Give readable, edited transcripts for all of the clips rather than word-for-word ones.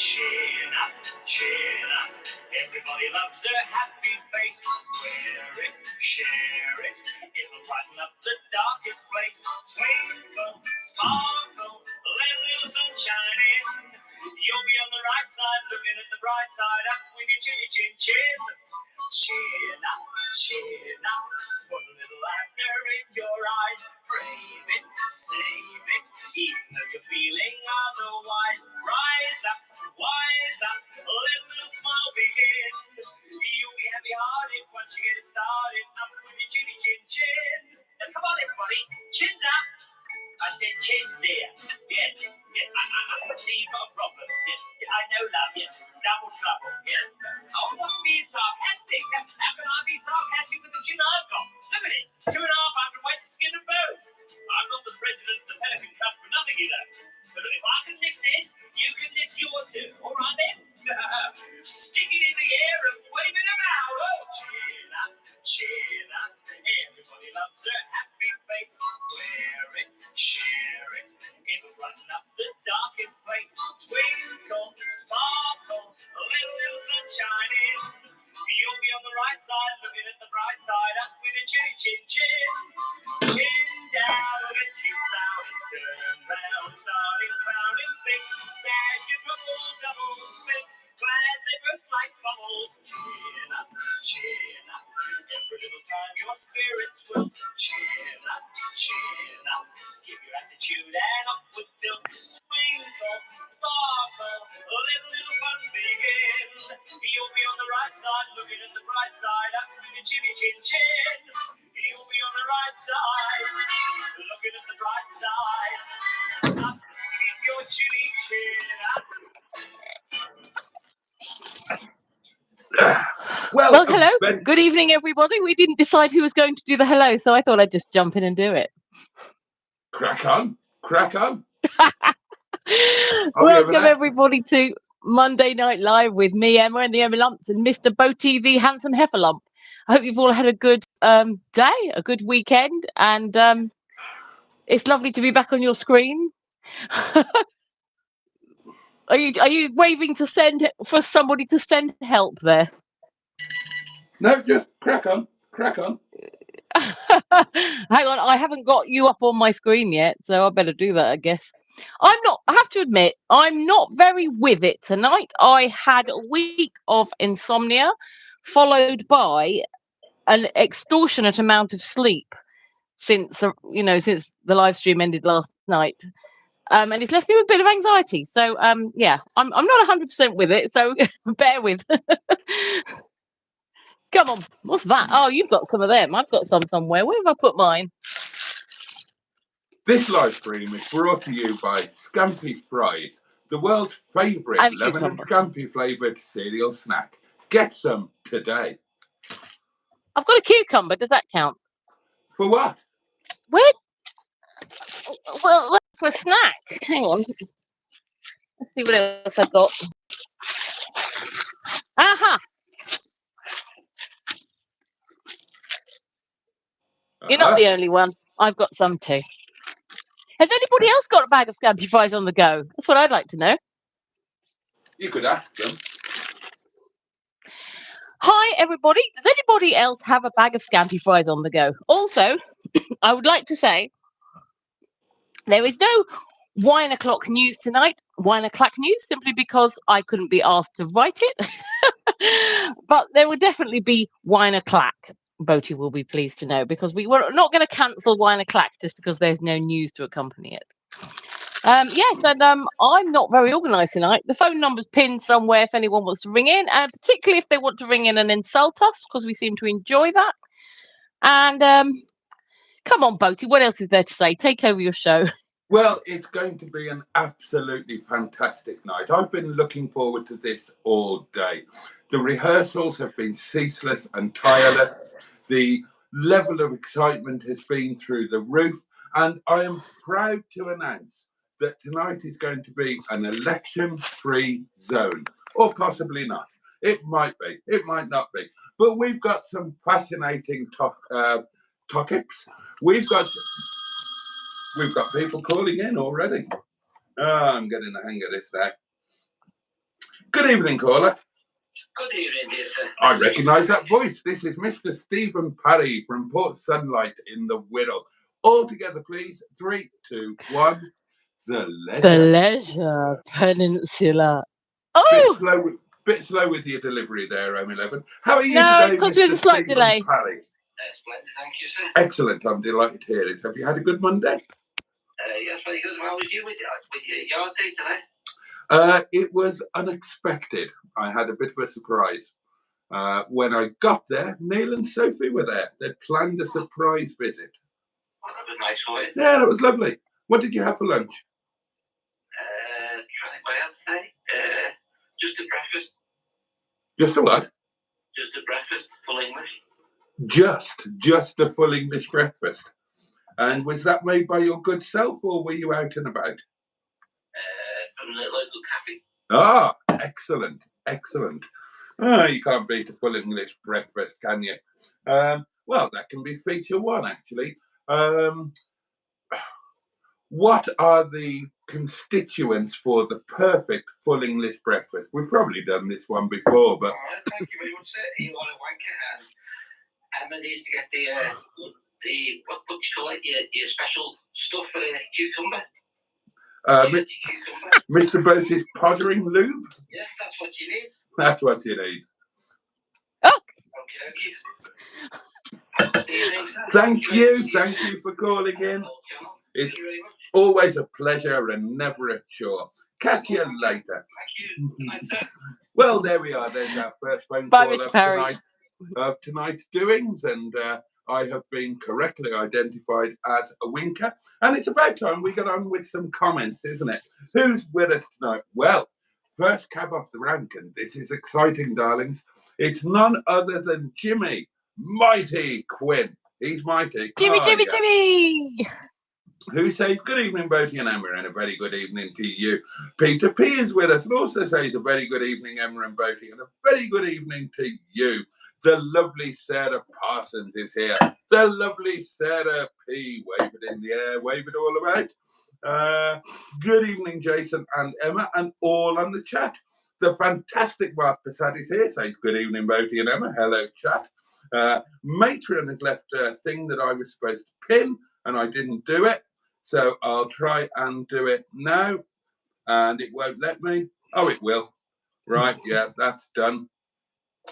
Chin up, chin up. Everybody loves a happy face. Wear it, share it. It'll brighten up the darkest place. Twinkle, sparkle, let a little sunshine in. You'll be on the right side, looking at the bright side. Up with your chinny chin chin. Chin up, chin up. Put a little laughter in your eyes. Brave it, save it. Even though you're feeling otherwise. Rise up, wise up. Let a little smile begin. You'll be happy-hearted once you get it started. Up with your chinny chin chin. Now come on everybody, chins up. I said chins there. Yes, yes, I see you've got a problem. Yes, I know, love, yes. Double trouble, yes. Oh, I'm not being sarcastic. How can I be sarcastic with the chin I've got? Look at it. 2.5 weight to skin a bone. I'm not the president of the Pelican Cup for nothing, you know. So look, if I can lift this, you can lift yours too. All right then? Stick it in the air and wave it about. Oh, chin up, chin up. Everybody loves a happy face. Wear it, share it. It'll brighten up the darkest place. Twinkle, sparkle, let a little sunshine in. You'll be on the right side, looking at the bright side. Up with a chinny chin chin. Chin down, get you down and turn round. Starting proud and thick. Sad your troubles double spin. Glad they burst like bubbles. Chin up, chin up. Every little time your spirits will chin up, chin up. Give your attitude an upward tilt. Twinkle, sparkle, let a little fun begin. You'll be on the right side, looking at the bright side. Up with your chinny chin chin. You'll be on the right side, looking at the bright side. Up with your chinny chin up. Well, hello. Good evening, everybody. We didn't decide who was going to do the hello, so I thought I'd just jump in and do it. Crack on, crack on. Welcome, everybody, to Monday Night Live with me, Emma, and the Emma Lumps, and Mr. Boaty, the handsome heifer lump. I hope you've all had a good day, a good weekend, and it's lovely to be back on your screen. Are you waving to send for somebody to send help there? No, just crack on, crack on. Hang on, I haven't got you up on my screen yet, so I better do that, I guess. I have to admit, I'm not very with it tonight. I had a week of insomnia, followed by an extortionate amount of sleep since the live stream ended last night. And it's left me with a bit of anxiety. So, yeah, I'm not 100% with it, so bear with. Come on, what's that? Oh, you've got some of them. I've got some somewhere. Where have I put mine? This live stream is brought to you by Scampi Fries, the world's favourite lemon and scampi flavoured cereal snack. Get some today. I've got a cucumber. Does that count? For what? Where? Well, for a snack. Hang on. Let's see what else I've got. Aha! You're not the only one. I've got some too. Has anybody else got a bag of Scampi Fries on the go? That's what I'd like to know. You could ask them. Hi, everybody. Does anybody else have a bag of Scampi Fries on the go? Also, I would like to say there is no wine o'clock news tonight. Wine o'clock news simply because I couldn't be asked to write it. But there will definitely be wine o'clock. Boaty will be pleased to know, because we were not going to cancel wine o'clock just because there's no news to accompany it. Yes, and I'm not very organised tonight. The phone number's pinned somewhere if anyone wants to ring in, and particularly if they want to ring in and insult us, because we seem to enjoy that. And come on, Boaty, what else is there to say? Take over your show. Well, it's going to be an absolutely fantastic night. I've been looking forward to this all day. The rehearsals have been ceaseless and tireless. The level of excitement has been through the roof. And I am proud to announce that tonight is going to be an election-free zone. Or possibly not. It might be. It might not be. But we've got some fascinating topics. We've got people calling in already. Oh, I'm getting the hang of this now. Good evening, caller. Good evening, dear sir. I recognise that voice. This is Mr. Stephen Parry from Port Sunlight in the Whittle. All together, please. 3, 2, 1. The Leisure. The Leisure Peninsula. Oh! Bit slow with your delivery there, M11. How are you No, today, it's because Mr. there's a slight Stephen delay. Parry? Splendid, thank you, sir. Excellent. I'm delighted to hear it. Have you had a good Monday? Yes, very good. How was you with your yard day today? It was unexpected. I had a bit of a surprise. When I got there, Neil and Sophie were there. They'd planned a surprise visit. Well, that was nice for you. Yeah, that was lovely. What did you have for lunch? Trying to go out today. Just a breakfast. Just a what? Just a breakfast, full English. Just a full English breakfast. And was that made by your good self, or were you out and about? From the local cafe. Ah, excellent, excellent. Oh, you can't beat a full English breakfast, can you? Well, that can be feature one, actually. What are the constituents for the perfect full English breakfast? We've probably done this one before, but... All right, thank you very much, sir. You want a wanker, and Emma needs to get the what do you call it, your special stuff for the cucumber. Mr. Boaty's pottering lube? Yes, that's what you need. That's what you need. Oh! Okay. Thank you for calling in. It's always a pleasure and never a chore. Catch you later. Thank you. Nice, sir. Well, there we are. There's our first phone Bye, call Mr. Parry. of tonight's doings, and I have been correctly identified as a winker. And it's about time we get on with some comments, isn't it? Who's with us tonight? Well, first cab off the rank, and this is exciting, darlings. It's none other than Jimmy Mighty Quinn. He's mighty. Jimmy! Who says, good evening, Boaty and Emma, and a very good evening to you. Peter P is with us and also says a very good evening, Emma and Boaty, and a very good evening to you. The lovely Sarah Parsons is here. The lovely Sarah P. Wave it in the air, wave it all about. Good evening, Jason and Emma, and all on the chat. The fantastic Mark Passad is here, says good evening, Boaty and Emma. Hello, chat. Matron has left a thing that I was supposed to pin, and I didn't do it. So I'll try and do it now, and it won't let me. Oh, it will. Right, yeah, that's done.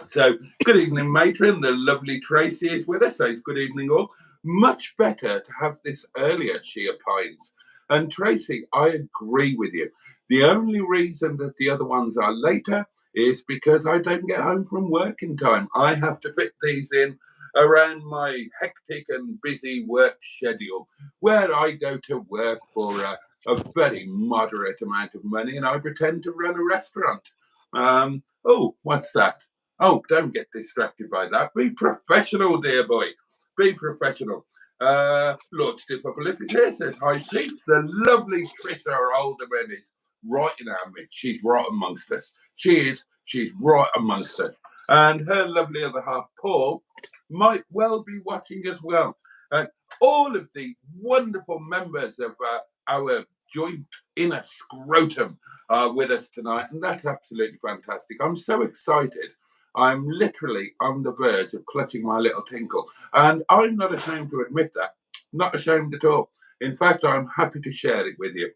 So, good evening, Matron. The lovely Tracy is with us. Says good evening, all. Much better to have this earlier, she opines. And Tracy, I agree with you. The only reason that the other ones are later is because I don't get home from work in time. I have to fit these in around my hectic and busy work schedule, where I go to work for a very moderate amount of money, and I pretend to run a restaurant. Oh, what's that? Oh, don't get distracted by that. Be professional, dear boy. Be professional. Lord Stiff Upper Lip is here, says, hi, Pete. The lovely Trisha Alderman is right in our midst. She's right amongst us. She's right amongst us. And her lovely other half, Paul, might well be watching as well. And all of the wonderful members of our joint inner scrotum are with us tonight, and that's absolutely fantastic. I'm so excited. I'm literally on the verge of clutching my little tinkle, and I'm not ashamed to admit that. Not ashamed at all. In fact, I'm happy to share it with you.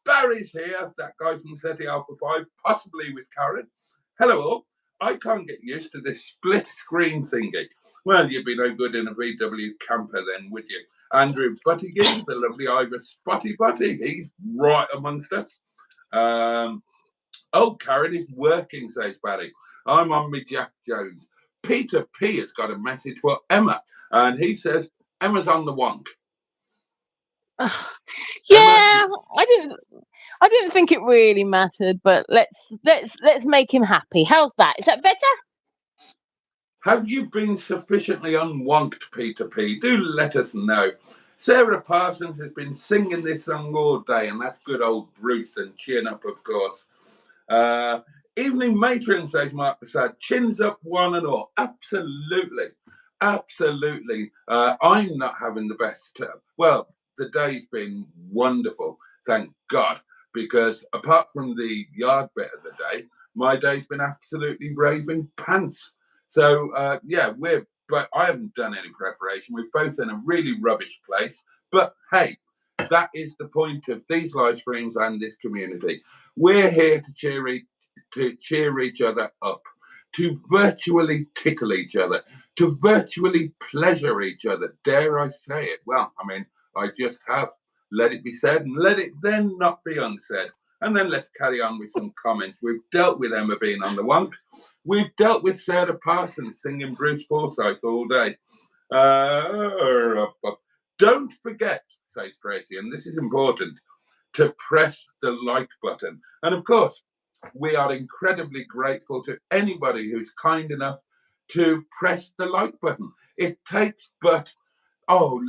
Barry's here, that guy from SETI Alpha 5, possibly with Karen. Hello all. I can't get used to this split screen thingy. Well, you'd be no good in a VW camper then, would you? Andrew Buttigieg, the lovely Ivor Spotty Butty, he's right amongst us. Oh, Karen is working, says Barry. I'm on me Jack Jones. Peter P has got a message for Emma, and he says, Emma's on the wonk. Yeah, Emma, I didn't think it really mattered, but let's make him happy. How's that? Is that better? Have you been sufficiently unwonked, Peter P? Do let us know. Sarah Parsons has been singing this song all day, and that's good old Bruce and Chin Up, of course. Evening matron, says Mark Passad. Chins up, one and all. Absolutely. Absolutely. I'm not having the best. Well, the day's been wonderful, thank God, because apart from the yard bit of the day, my day's been absolutely raving pants. So, yeah, but I haven't done any preparation. We're both in a really rubbish place. But hey, that is the point of these live streams and this community. We're here to cheer each other up, to virtually tickle each other, to virtually pleasure each other. Dare I say it? Well, I mean, I just have. Let it be said, and let it then not be unsaid. And then let's carry on with some comments. We've dealt with Emma being on the wonk. We've dealt with Sarah Parsons singing Bruce Forsyth all day. Don't forget, says Tracy, and this is important, to press the like button. And of course, we are incredibly grateful to anybody who's kind enough to press the like button. It takes but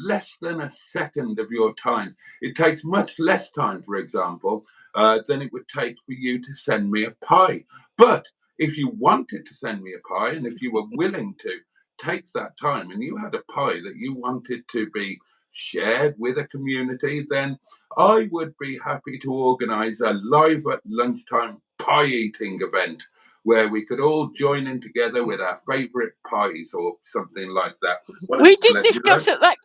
less than a second of your time. It takes much less time, for example, than it would take for you to send me a pie. But if you wanted to send me a pie, and if you were willing to take that time, and you had a pie that you wanted to be shared with a community, then I would be happy to organise a live at lunchtime pie eating event where we could all join in together with our favourite pies or something like that. We did discuss that.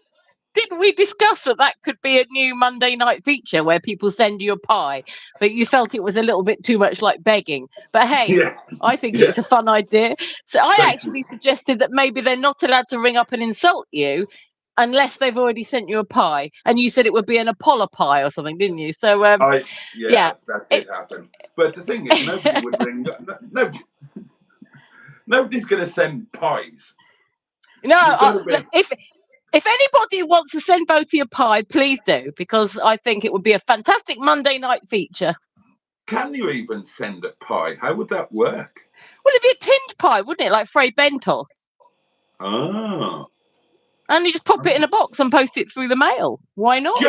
Didn't we discuss that could be a new Monday night feature where people send you a pie, but you felt it was a little bit too much like begging? But hey, yeah. I think it's a fun idea. So I Thank actually suggested that maybe they're not allowed to ring up and insult you unless they've already sent you a pie. And you said it would be an Apollo pie or something, didn't you? So that did happen. But the thing is, nobody would ring up. Nobody's going to send pies. No, if anybody wants to send Boaty a pie, please do, because I think it would be a fantastic Monday night feature. Can you even send a pie? How would that work? Well, it'd be a tinned pie, wouldn't it? Like Frey Bentos. Ah. And you just pop it in a box and post it through the mail. Why not?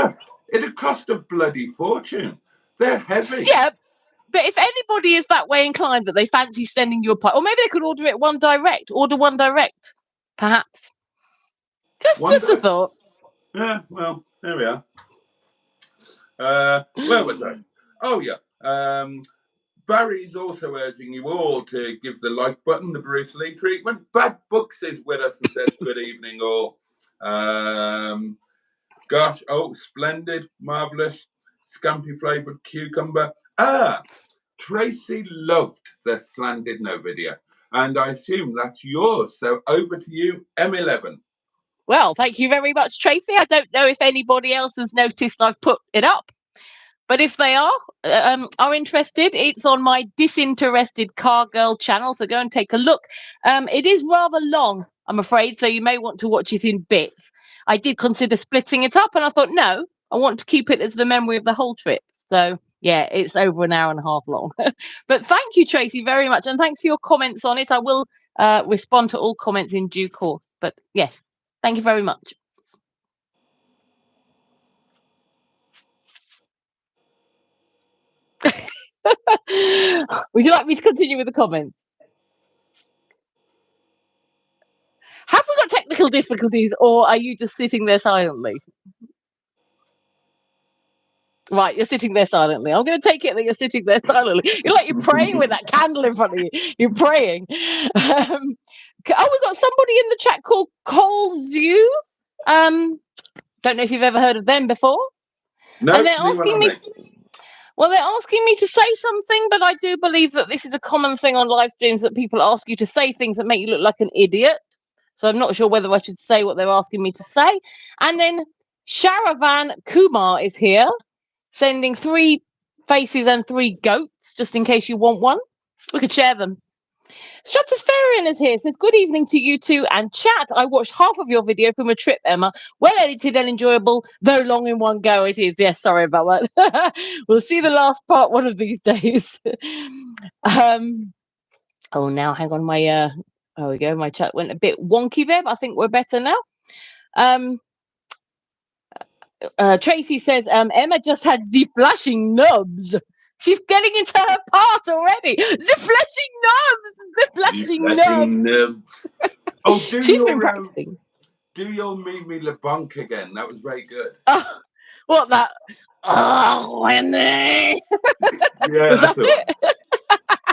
It'd cost a bloody fortune. They're heavy. Yeah, but if anybody is that way inclined that they fancy sending you a pie, or maybe they could order it order one direct, perhaps. Just a thought. Yeah, well, there we are. Where was I? Oh, yeah. Barry's also urging you all to give the like button the Bruce Lee treatment. Bad Books is with us and says good evening all. Gosh, splendid, marvellous, scampy flavoured cucumber. Tracy loved the Slanted No video, and I assume that's yours. So over to you, M11. Well, thank you very much, Tracy. I don't know if anybody else has noticed I've put it up, but if they are interested, it's on my Disinterested Car Girl channel, so go and take a look. It is rather long, I'm afraid, so you may want to watch it in bits. I did consider splitting it up, and I thought, no, I want to keep it as the memory of the whole trip. So, yeah, it's over an hour and a half long. But thank you, Tracy, very much, and thanks for your comments on it. I will respond to all comments in due course. But, yes, thank you very much. Would you like me to continue with the comments? Have we got technical difficulties, or are you just sitting there silently? Right, you're sitting there silently. I'm going to take it that you're sitting there silently. You're like you're praying with that candle in front of you. You're praying. We've got somebody in the chat called Coles You. Don't know if you've ever heard of them before. No, and they're asking me. Well, they're asking me to say something, but I do believe that this is a common thing on live streams that people ask you to say things that make you look like an idiot. So I'm not sure whether I should say what they're asking me to say. And then Sharavan Kumar is here, sending 3 faces and 3 goats, just in case you want one. We could share them. Stratospherian is here, says, good evening to you two and chat. I watched half of your video from a trip, Emma. Well edited and enjoyable, though long in one go it is. Yes, sorry about that. We'll see the last part one of these days. Now hang on, there we go. My chat went a bit wonky there, but I think we're better now. Tracy says, Emma just had the flashing knobs. She's getting into her part already. The flashing knobs. Oh, she's been practicing. Do your Mimi LeBlanc again. That was very good. What that? Oh, Wendy. Yeah, Was that's that the one.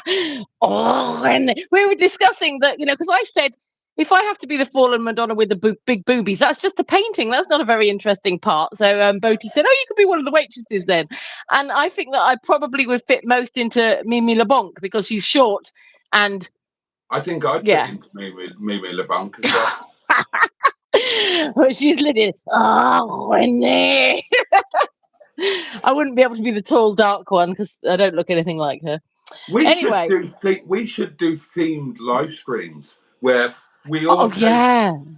it? Oh, Wendy. We were discussing that, because I said, if I have to be the fallen Madonna with the big boobies, that's just a painting. That's not a very interesting part. So Boaty said, oh, you could be one of the waitresses then. And I think that I probably would fit most into Mimi LeBlanc because she's short and I think I'd yeah. fit into Mimi LeBlanc as well. Well, she's living. Oh, Wendy. I wouldn't be able to be the tall, dark one because I don't look anything like her. We Anyway. should do themed live streams where we all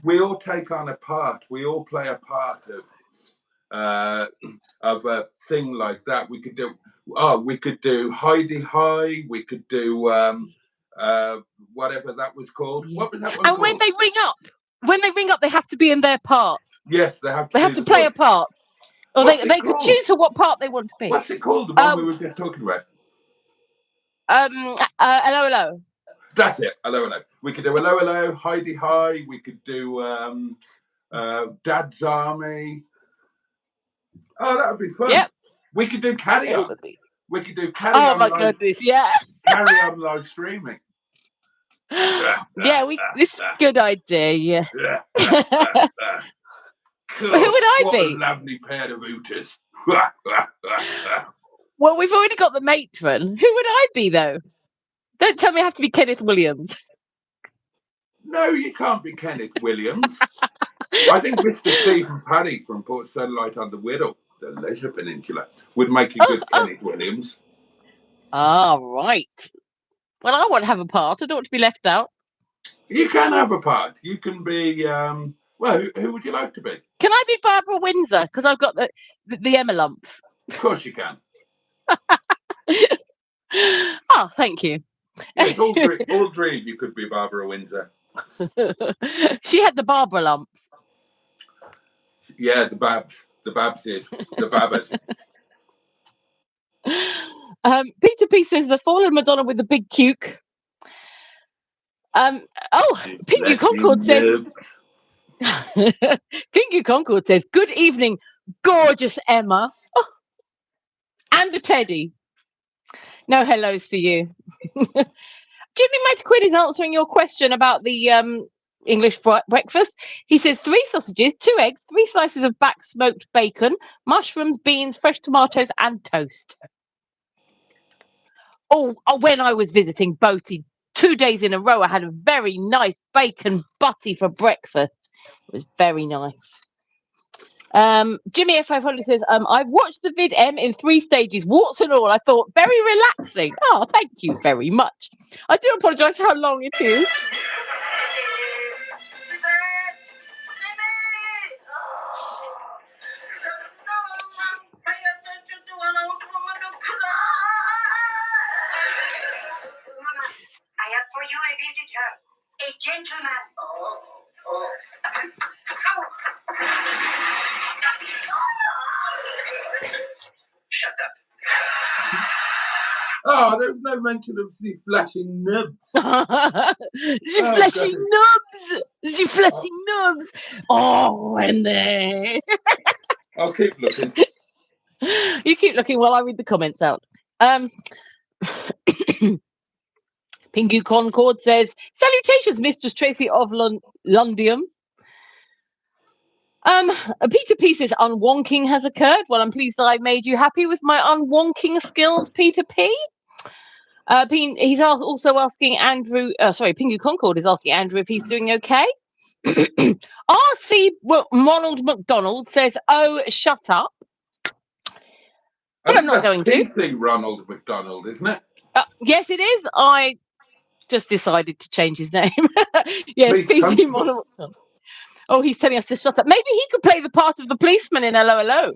we all take on a part. We all play a part of a thing like that. We could do Heidi High. We could do whatever that was called. Yeah. What was that one and called? when they ring up, they have to be in their part. Yes, they have to. They have to play a part, or they could choose for what part they want to be. What's it called? The one we were just talking about. Hello. That's it. Hello. We could do hello, Heidi High. We could do Dad's Army. Oh, that would be fun. Yep. We could do Carry On. We could do Carry On. On. Oh my goodness, yeah. Carry On live streaming. Yeah, this is a good idea. Yeah. Cool. Who would I be? What a lovely pair of hooters. Well, we've already got the matron. Who would I be though? Don't tell me I have to be Kenneth Williams. No, you can't be Kenneth Williams. I think Mr. Stephen Paddy from Port Sunlight on the Wirral, the Leisure Peninsula, would make a good Kenneth Williams. Ah, right. Well, I want to have a part. I don't want to be left out. You can have a part. You can be. Well, who would you like to be? Can I be Barbara Windsor? Because I've got the Emma lumps. Of course you can. Oh, thank you. Yes, all three of you could be Barbara Windsor. She had the Barbara lumps. Yeah, the Babs. The Babses. The Babbers. Peter P says the fallen Madonna with the big cuke. Pingu Concord said. Pingu Concord says, "Good evening, gorgeous Emma." Oh, and a teddy. No hellos for you. Jimmy Quinn is answering your question about the English breakfast. He says 3 sausages, 2 eggs, 3 slices of back smoked bacon, mushrooms, beans, fresh tomatoes, and toast. Oh, when I was visiting Boaty 2 days in a row, I had a very nice bacon butty for breakfast. It was very nice. Jimmy F500 says, I've watched the vid M in 3 stages, warts and all. I thought very relaxing. Oh, thank you very much. I do apologise for how long it is. I have for you a visitor, a gentleman. Shut up. Oh, there's no mention of the flashing nubs. The flashing nubs. The flashing nubs. Oh, and there. I'll keep looking. You keep looking while I read the comments out. Pingu Concord says, salutations, Mistress Tracy of Londium. Peter P says, unwonking has occurred. Well, I'm pleased that I made you happy with my unwonking skills, Peter P. He's also asking Andrew, Pingu Concord is asking Andrew if he's doing okay. R.C. Ronald McDonald says, oh, shut up. But I'm not going to. PC Ronald McDonald, isn't it? Yes, it is. I just decided to change his name. Yes, PC Ronald McDonald. Oh, he's telling us to shut up. Maybe he could play the part of the policeman in Hello, Hello.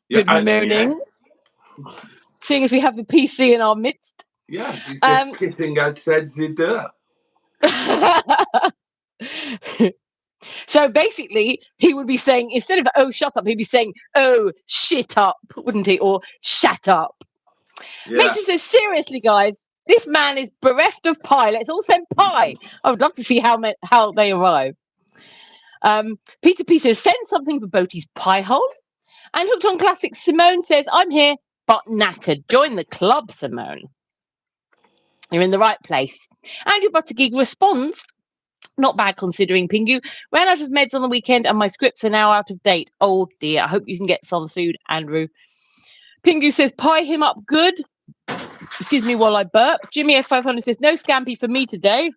Yeah, good morning. Yes. Seeing as we have the PC in our midst. Yeah, he's just kissing outside the door. So basically, he would be saying, instead of oh, shut up, he'd be saying, oh, shit up, wouldn't he? Or shut up. Yeah. Matron says, seriously, guys, this man is bereft of pie. Let's all send pie. I would love to see how they arrive. Peter P says, send something for Boaty's pie hole. And Hooked on Classics, Simone says, I'm here, but knackered. Join the club, Simone. You're in the right place. Andrew Buttergig responds, not bad considering, Pingu. Ran out of meds on the weekend and my scripts are now out of date. Oh dear, I hope you can get some soon, Andrew. Pingu says, pie him up good. Excuse me while I burp. Jimmy F500 says, no scampi for me today.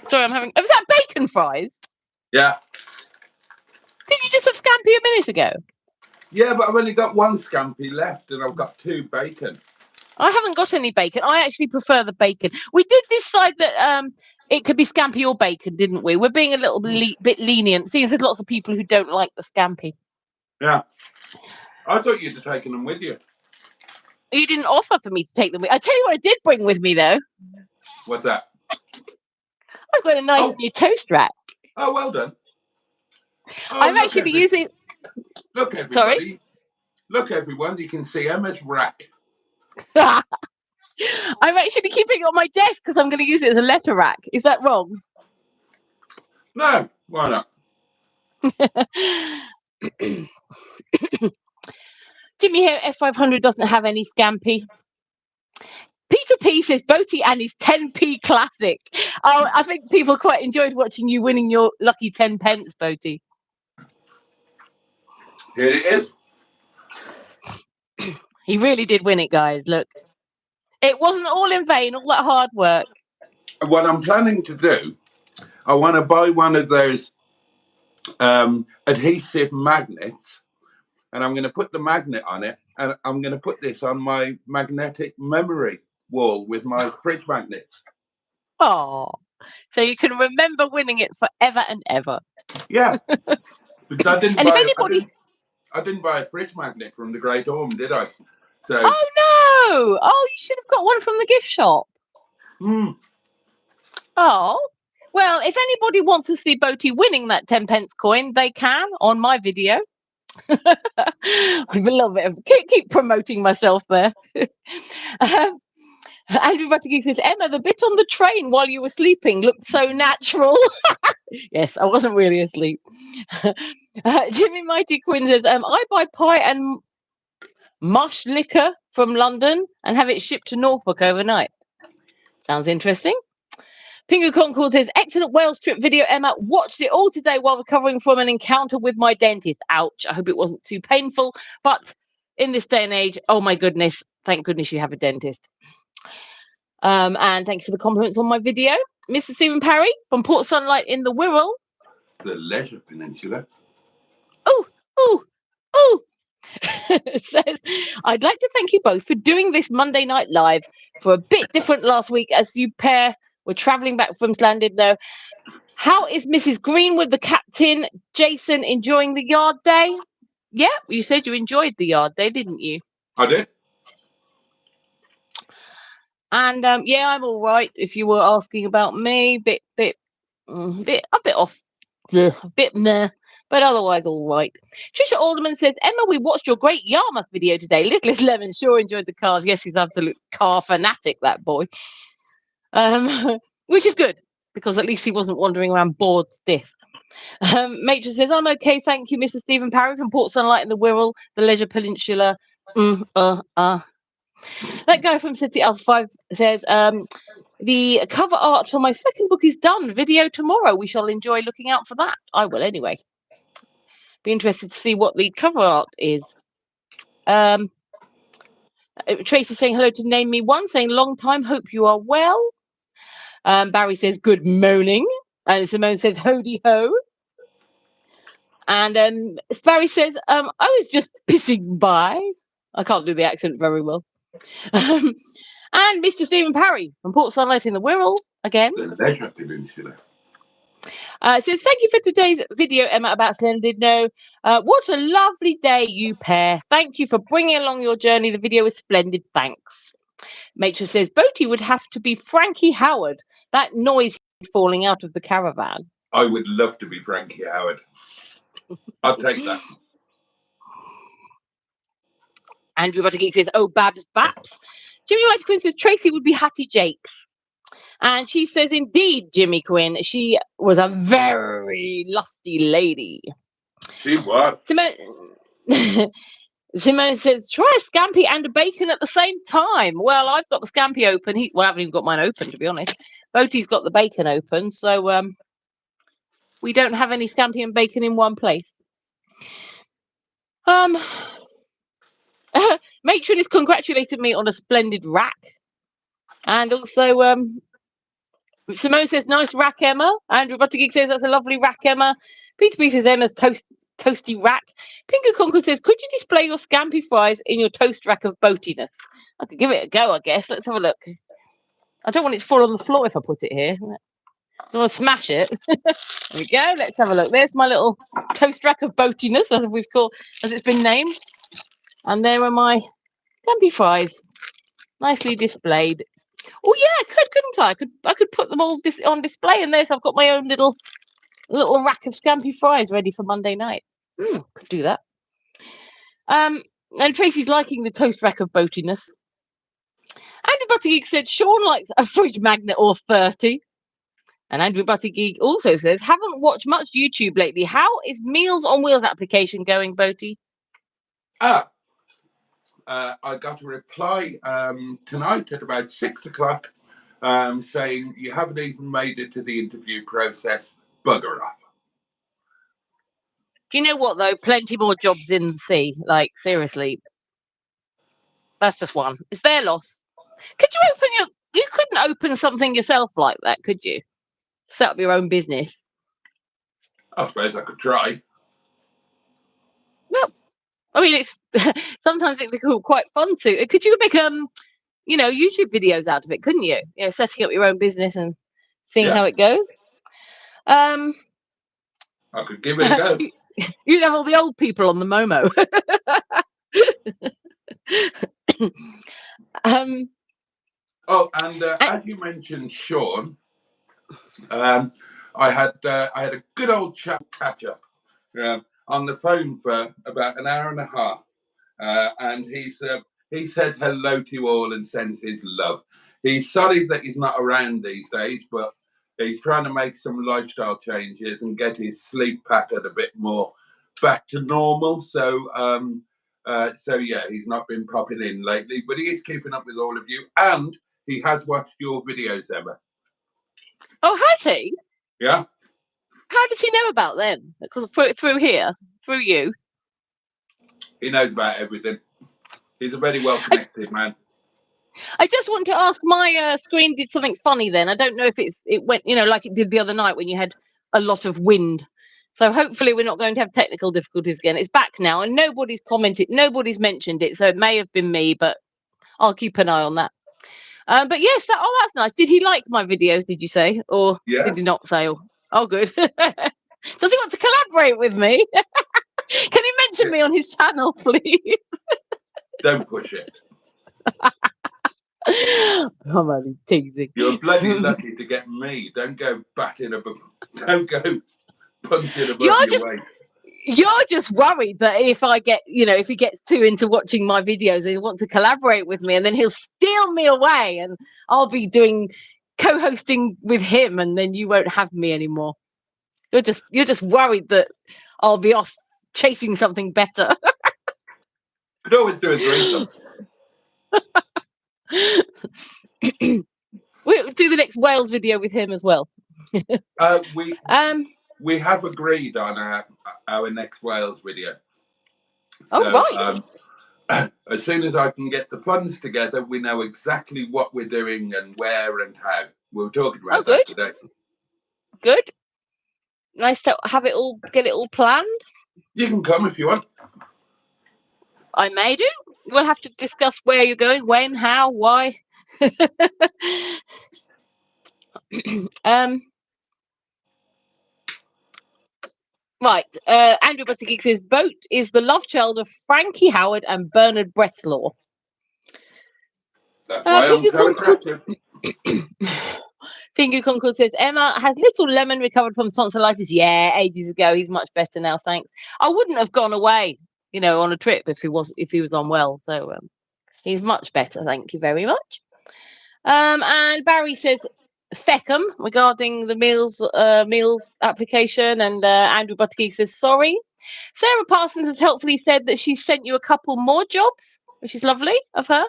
Sorry, I'm having... Was that bacon fries? Yeah. Did you just have scampi a minute ago? Yeah, but I've only got one scampi left and I've got 2 bacon. I haven't got any bacon. I actually prefer the bacon. We did decide that it could be scampi or bacon, didn't we? We're being a little bit lenient, seeing there's lots of people who don't like the scampi. Yeah. I thought you'd have taken them with you. You didn't offer for me to take them with. I tell you what I did bring with me, though. What's that? I've got a nice new toast rack. Oh, well done. Oh, I'm actually using... Look, everybody. Sorry? Look, everyone. You can see Emma's rack. I'm actually keeping it on my desk because I'm going to use it as a letter rack. Is that wrong? No, why not? Jimmy here, F500 doesn't have any scampi. Peter P says Boaty and his 10p classic. Oh, I think people quite enjoyed watching you winning your lucky 10 pence, Boaty. Here it is. He really did win it, guys. Look, it wasn't all in vain, all that hard work. What I'm planning to do, I want to buy one of those adhesive magnets, and I'm going to put the magnet on it, and I'm going to put this on my magnetic memory wall with my fridge magnets. Oh, so you can remember winning it forever and ever. Yeah, because I didn't. And if anybody, I didn't buy a fridge magnet from the Great Orme, did I? So. Oh no! Oh, you should have got one from the gift shop. Oh, well, if anybody wants to see Boaty winning that 10 pence coin, they can on my video. With a little bit of keep promoting myself there. Andrew Buttigieg says, Emma, the bit on the train while you were sleeping looked so natural. Yes, I wasn't really asleep. Jimmy Mighty Quinn says, I buy pie and mush liquor from London and have it shipped to Norfolk overnight. Sounds interesting. Pingu Concord says, excellent Wales trip video, Emma. Watched it all today while recovering from an encounter with my dentist. Ouch. I hope it wasn't too painful. But in this day and age, oh my goodness, thank goodness you have a dentist. And thanks for the compliments on my video. Mr. Stephen Parry from Port Sunlight in the Wirral. The Leisure Peninsula. Oh. Says, I'd like to thank you both for doing this Monday Night Live for a bit different last week as you pair were travelling back from Llandudno. How is Mrs. Greenwood, the captain, Jason, enjoying the yard day? Yeah, you said you enjoyed the yard day, didn't you? I did. And yeah, I'm all right. If you were asking about me, a bit off, a bit meh, but otherwise all right. Trisha Alderman says, Emma, we watched your great Yarmouth video today. Littlest Lemon sure enjoyed the cars. Yes, he's absolute car fanatic, that boy. Which is good because at least he wasn't wandering around bored stiff. Matron says, I'm okay, thank you, Mr. Stephen Parry from Port Sunlight in the Wirral, the Leisure Peninsula. That guy from City Alpha 5 says, the cover art for my second book is done. Video tomorrow. We shall enjoy looking out for that. I will anyway. Be interested to see what the cover art is. Tracy saying hello to Name Me One, saying long time, hope you are well. Barry says good morning. And Simone says hody ho. And Barry says, I was just pissing by. I can't do the accent very well. And Mr. Stephen Parry from Port Sunlight in the Wirral again. The Leisure Peninsula. Says, thank you for today's video, Emma, about Llandudno. What a lovely day, you pair. Thank you for bringing along your journey. The video was splendid. Thanks. Matron says, Boaty would have to be Frankie Howard. That noise falling out of the caravan. I would love to be Frankie Howard. I'll take that. Andrew Buttergeek says, oh, Babs Baps. Jimmy White Quinn says, Tracy would be Hattie Jakes. And she says, indeed, Jimmy Quinn, she was a very lusty lady. She was. Simone says, try a scampi and a bacon at the same time. Well, I've got the scampi open. I haven't even got mine open, to be honest. Boaty's got the bacon open, so we don't have any scampi and bacon in one place. Matron has congratulated me on a splendid rack. And also, Simone says, nice rack, Emma. Andrew Buttigieg says, that's a lovely rack, Emma. Peter B says, Emma's toasty rack. Pinker Concord says, could you display your scampi fries in your toast rack of boatiness? I could give it a go, I guess. Let's have a look. I don't want it to fall on the floor if I put it here. I don't want to smash it. There we go. Let's have a look. There's my little toast rack of boatiness, as it's been named. And there are my scampi fries, nicely displayed. Oh yeah, couldn't I? I could put them all on display in this. I've got my own little rack of scampi fries ready for Monday night. Could do that. And Tracy's liking the toast rack of boatiness. Andrew Buttigieg said Sean likes a fridge magnet or 30. And Andrew Buttigieg also says, haven't watched much YouTube lately. How is Meals on Wheels application going, Boaty? I got a reply tonight at about 6 o'clock saying you haven't even made it to the interview process. Bugger off. Do you know what, though? Plenty more jobs in the sea. Like, seriously. That's just one. It's their loss. Could you open you couldn't open something yourself like that, could you? Set up your own business. I suppose I could try. Well, I mean, it's sometimes it becomes quite fun to. Could you make YouTube videos out of it? Couldn't you? Setting up your own business and seeing how it goes. I could give it a go. You'd have all the old people on the Momo. As you mentioned, Sean, I had a good old catch up on the phone for about an hour and a half, and he says hello to you all and sends his love. He's sorry that he's not around these days, but he's trying to make some lifestyle changes and get his sleep pattern a bit more back to normal. So yeah, he's not been popping in lately, but he is keeping up with all of you, and he has watched your videos, Emma. Oh, has he? Yeah. How does he know about them? Because through you. He knows about everything. He's a very well connected man. I just want to ask, my screen did something funny then. I don't know if it went, like it did the other night when you had a lot of wind. So hopefully we're not going to have technical difficulties again. It's back now and nobody's commented, nobody's mentioned it. So it may have been me, but I'll keep an eye on that. But yes, that's nice. Did he like my videos, did you say? Or did he not say? Oh, good. Does he want to collaborate with me? Can you mention me on his channel, please? Don't push it. I'm only teasing. You're bloody lucky to get me. Don't go punching above your weight. You're just worried that if I get, if he gets too into watching my videos and he wants to collaborate with me, and then he'll steal me away and I'll be doing co-hosting with him, and then you won't have me anymore. You're just worried that I'll be off chasing something better. Could always do a threesome. We'll do the next Wales video with him as well. We have agreed on our next Wales video. So, right. As soon as I can get the funds together, we know exactly what we're doing and where and how. We're talking about that today. Good. Nice to get it all planned. You can come if you want. I may do. We'll have to discuss where you're going, when, how, why. Right. Andrew Buttigieg says Boat is the love child of Frankie Howard and Bernard Brettlaw. That's why I'm so attractive. Fingu Concord says Emma has little lemon recovered from tonsillitis. Yeah, ages ago. He's much better now, thanks. I wouldn't have gone away, on a trip if he was unwell. So he's much better. Thank you very much. And Barry says Feckham regarding the meals application, and Andrew Buttigieg says sorry. Sarah Parsons has helpfully said that she sent you a couple more jobs, which is lovely of her.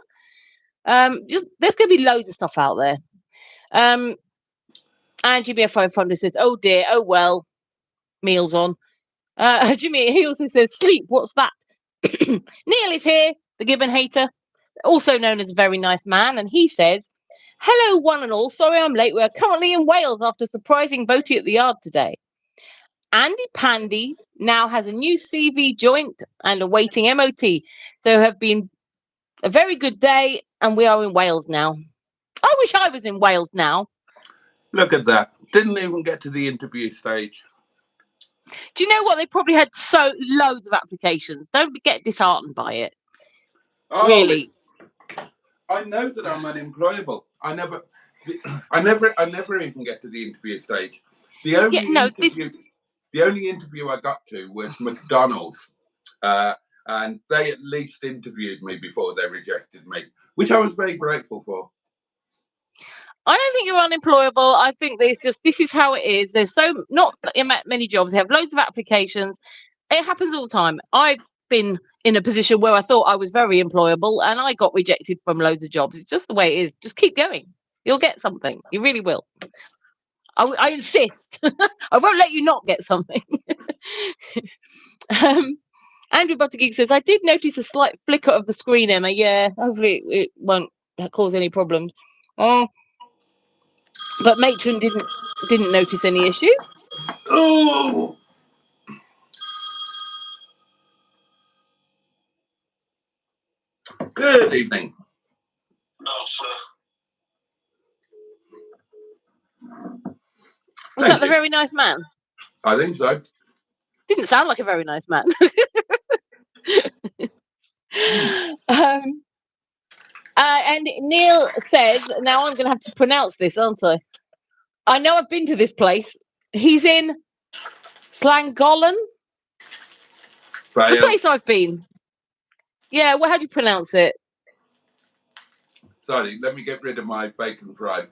There's going to be loads of stuff out there. And GBF500 says, oh dear, oh well, meals on. Jimmy, he also says, sleep, what's that? Neil is here, the Gibbon hater, also known as a very nice man, and he says, hello, one and all. Sorry I'm late. We're currently in Wales after surprising Boaty at the yard today. Andy Pandy now has a new CV joint and awaiting MOT. So have been a very good day, and we are in Wales now. I wish I was in Wales now. Look at that. Didn't even get to the interview stage. Do you know what? They probably had loads of applications. Don't get disheartened by it. Oh, really. I know that I'm unemployable. I never even get to the interview stage. The only interview I got to was McDonald's, and they at least interviewed me before they rejected me, which I was very grateful for. I don't think you're unemployable. I think this is how it is. There's not many jobs. They have loads of applications. It happens all the time. I've been in a position where I thought I was very employable and I got rejected from loads of jobs. It's just the way it is. Just keep going. You'll get something. You really will. I insist. I won't let you not get something. Andrew Buttigieg says, I did notice a slight flicker of the screen, Emma. Yeah, hopefully it won't cause any problems. But Matron didn't notice any issue. Oh! Good evening. Oh, sir. Was that the very nice man? I think so. Didn't sound like a very nice man. And Neil says, now I'm going to have to pronounce this, aren't I? I know I've been to this place. He's in Llangollen. The place I've been. Yeah, well, how do you pronounce it? Sorry, let me get rid of my bacon fry.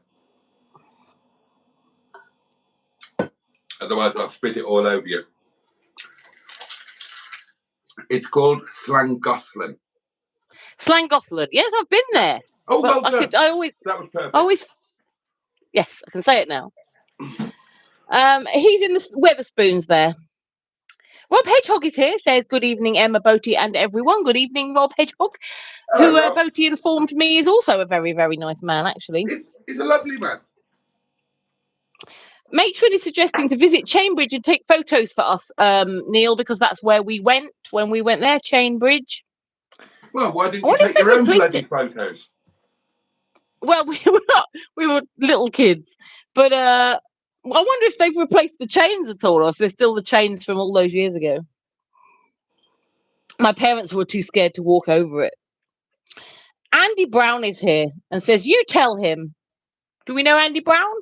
Otherwise, I'll spit it all over you. It's called Llangollen. Llangollen. Yes, I've been there. Oh, well done. That was perfect. Yes, I can say it now. He's in the Weatherspoons there. Rob Hedgehog is here, says, good evening, Emma, Boaty, and everyone. Good evening, Rob Hedgehog, who Boaty informed me is also a very, very nice man, actually. He's a lovely man. Matron is suggesting to visit Chainbridge and take photos for us, Neil, because that's where we went when we went there, Chainbridge. Well, why didn't you take your own bloody photos? Well, we were little kids, but I wonder if they've replaced the chains at all, or if they're still the chains from all those years ago. My parents were too scared to walk over it. Andy Brown is here and says, you tell him. Do we know Andy Brown?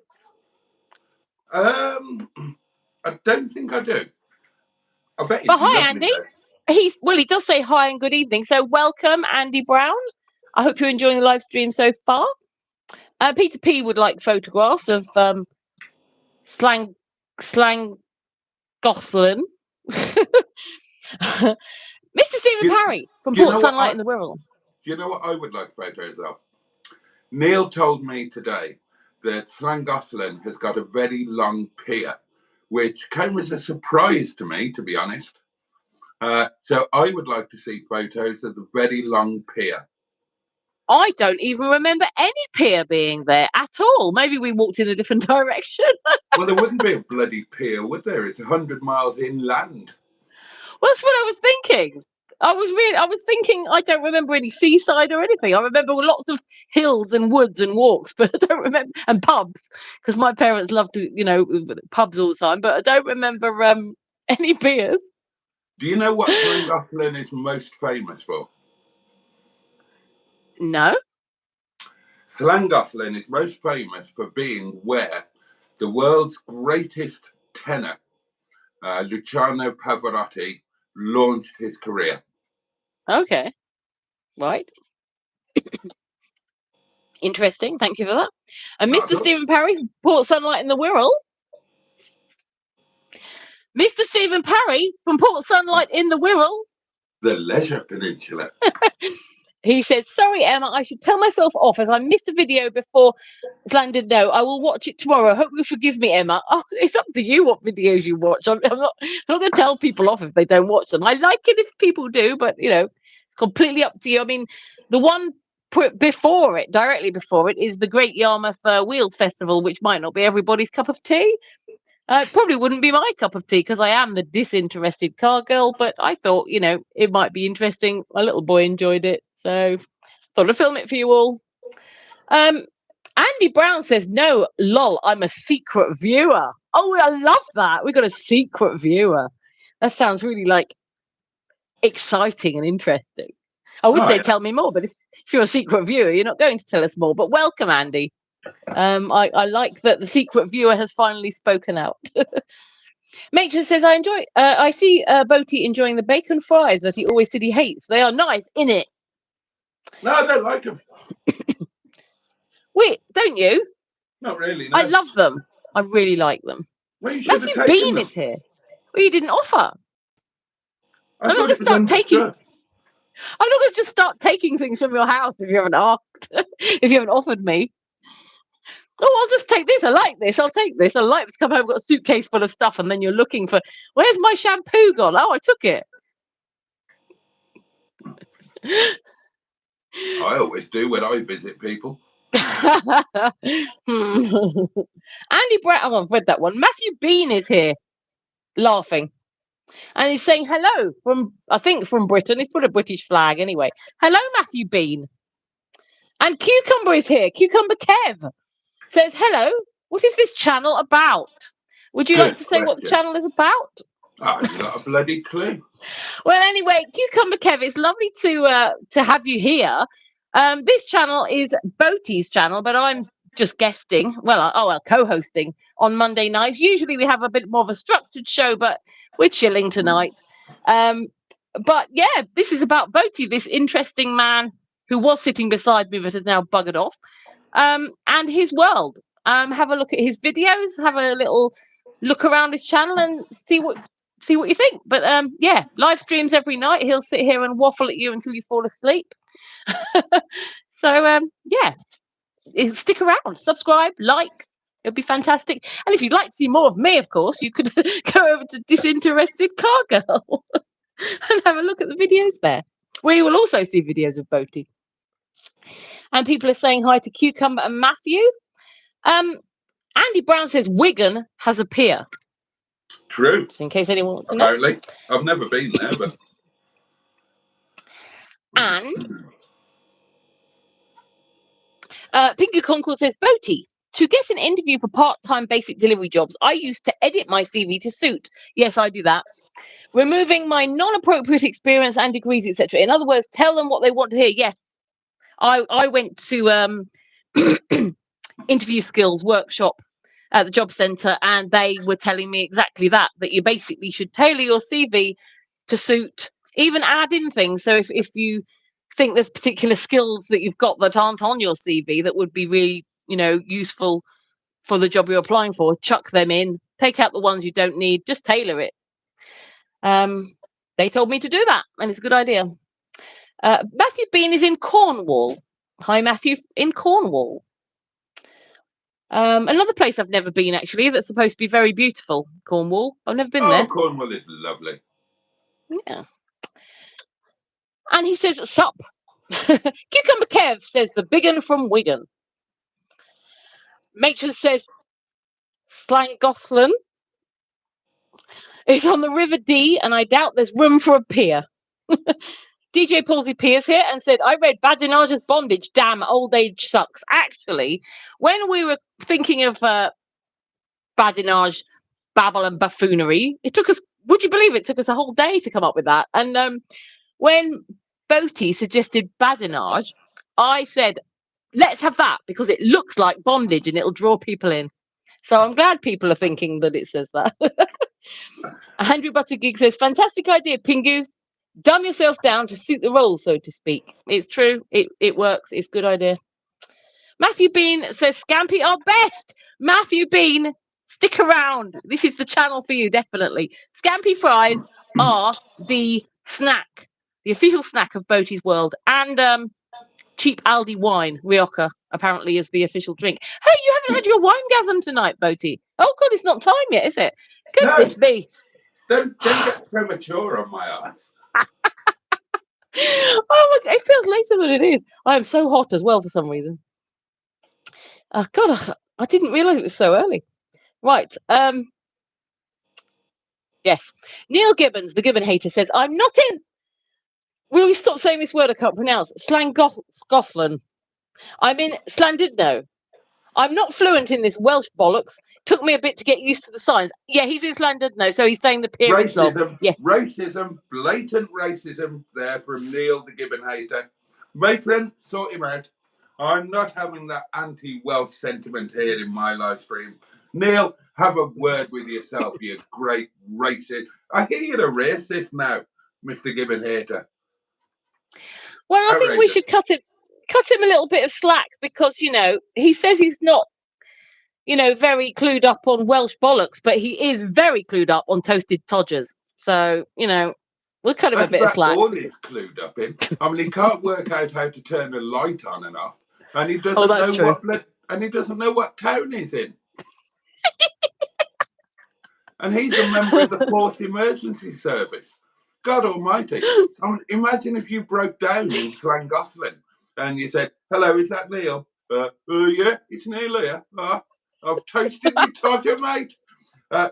I don't think I do. I bet. But hi, Andy. He does say hi and good evening. So welcome, Andy Brown. I hope you're enjoying the live stream so far. Peter P would like photographs of Slang Gosselin. Mr. Stephen Parry from Port Sunlight in the Wirral. Do you know what I would like photos of? Neil told me today that Llangollen has got a very long pier, which came as a surprise to me, to be honest. So I would like to see photos of the very long pier. I don't even remember any pier being there at all. Maybe we walked in a different direction. Well, there wouldn't be a bloody pier, would there? It's 100 miles inland. Well, that's what I was thinking. I was thinking, I don't remember any seaside or anything. I remember lots of hills and woods and walks, but I don't remember, and pubs, because my parents loved to, pubs all the time, but I don't remember any beers. Do you know what Llangollen is most famous for? No. Llangollen is most famous for being where the world's greatest tenor, Luciano Pavarotti, launched his career. Okay. Right. Interesting. Thank you for that. And Not Mr. at all. Stephen Parry from Port Sunlight in the Wirral. Mr. Stephen Parry from Port Sunlight in the Wirral. The Leisure Peninsula. He says, sorry, Emma, I should tell myself off as I missed a video before it's landed. No, I will watch it tomorrow. Hope you'll forgive me, Emma. Oh, it's up to you what videos you watch. I'm not going to tell people off if they don't watch them. I like it if people do, but, it's completely up to you. I mean, the one before it, directly before it, is the Great Yarmouth Wheels Festival, which might not be everybody's cup of tea. It probably wouldn't be my cup of tea because I am the disinterested car girl, but I thought, it might be interesting. My little boy enjoyed it, so thought I'd film it for you all. Andy Brown says, no, lol, I'm a secret viewer. Oh, I love that. We've got a secret viewer. That sounds really, exciting and interesting. I would say tell me more, but if you're a secret viewer, you're not going to tell us more. But welcome, Andy. I like that the secret viewer has finally spoken out. Matron says, I see Boaty enjoying the bacon fries that he always said he hates. They are nice, innit? No, I don't like them. Wait, don't you? Not really, no. I love them. I really like them. Well, you should Matthew have taken Bean them. is here. Well, you didn't offer. I thought it was understood. I'm not going to just start taking things from your house if you haven't asked, if you haven't offered me. Oh, I'll just take this. I like this. I'll take this. I like to come home, got a suitcase full of stuff, and then you're looking for, where's my shampoo gone? Oh, I took it. I always do when I visit people. Andy Brown, I've read that one. Matthew Bean is here, laughing. And he's saying hello from Britain. He's put a British flag anyway. Hello, Matthew Bean. And Cucumber is here. Cucumber Kev says, hello, what is this channel about? Would you like to say what the channel is about? I've got a bloody clue. Well, anyway, Cucumber Kev, it's lovely to have you here. This channel is Boaty's channel, but I'm just guesting. Well, co-hosting on Monday nights. Usually we have a bit more of a structured show, but we're chilling tonight. But yeah, this is about Boaty, this interesting man who was sitting beside me but has now buggered off, and his world. Have a look at his videos, have a little look around his channel and see what you think. But yeah, live streams every night. He'll sit here and waffle at you until you fall asleep. So yeah, stick around, subscribe, like. It'll be fantastic. And if you'd like to see more of me, of course, you could go over to Disinterested Car Girl and have a look at the videos there, where you will also see videos of Boaty. And people are saying hi to Cucumber and Matthew. Andy Brown says Wigan has a pier. True. Just in case anyone wants to know. Apparently. I've never been there, but... And Pinky Concord says, Boaty, to get an interview for part-time basic delivery jobs, I used to edit my CV to suit. Yes, I do that. Removing my non-appropriate experience and degrees, etc. In other words, tell them what they want to hear. Yes, I went to interview skills workshop at the job centre, and they were telling me exactly that you basically should tailor your CV to suit, even add in things. So if you think there's particular skills that you've got that aren't on your CV that would be really, useful for the job you're applying for, chuck them in, take out the ones you don't need, just tailor it. They told me to do that, and it's a good idea. Matthew Bean is in Cornwall. Hi, Matthew, in Cornwall. Another place I've never been, actually, that's supposed to be very beautiful, Cornwall. I've never been there. Cornwall is lovely. Yeah. And he says, sup. Cucumber Kev says, the big un from Wigan. Matron says, Slangothlin is on the River Dee, and I doubt there's room for a pier. DJ Palsy Pierce here and said, I read Badinage's Bondage. Damn, old age sucks. Actually, when we were thinking of Badinage, Babble and Buffoonery, it took us, would you believe it took us a whole day to come up with that? And when Boaty suggested Badinage, I said, let's have that because it looks like bondage and it'll draw people in. So I'm glad people are thinking that it says that. Andrew Buttergeek says, fantastic idea, Pingu. Dumb yourself down to suit the role, so to speak. It's true. It works. It's a good idea. Matthew Bean says Scampi are best. Matthew Bean, stick around. This is the channel for you, definitely. Scampi fries are the snack, the official snack of Boaty's World, and cheap Aldi wine, Rioja, apparently is the official drink. Hey, you haven't had your wine-gasm tonight, Boaty. Oh God, it's not time yet, is it? Goodness me. Don't get premature on my ass. Oh, look, it feels later than it is. I am so hot as well for some reason. God, I didn't realise it was so early. Right. Yes. Neil Gibbons, the Gibbon hater, says, I'm not in... Will you stop saying this word I can't pronounce? Slangothlin. I'm in Slandidno. I'm not fluent in this Welsh bollocks. Took me a bit to get used to the signs. Yeah, he's in Slandidno, so he's saying the periods of. Yeah. Racism, blatant racism there from Neil, the Gibbon hater. Matron, sort him out. I'm not having that anti-Welsh sentiment here in my live stream. Neil, have a word with yourself, you great racist. I hear you're a racist now, Mr. Gibbon hater. Well, I think we should cut him a little bit of slack because, he says he's not, very clued up on Welsh bollocks, but he is very clued up on toasted todgers. So, we'll cut him a bit of slack. All he's clued up in. I mean, he can't work out how to turn a light on and off, and he doesn't know what town he's in. And he's a member of the Forced Emergency Service. God Almighty! I mean, imagine if you broke down in Llangollen and you said, "Hello, is that Neil? Yeah, it's Neil here. I've toasted my todger, mate.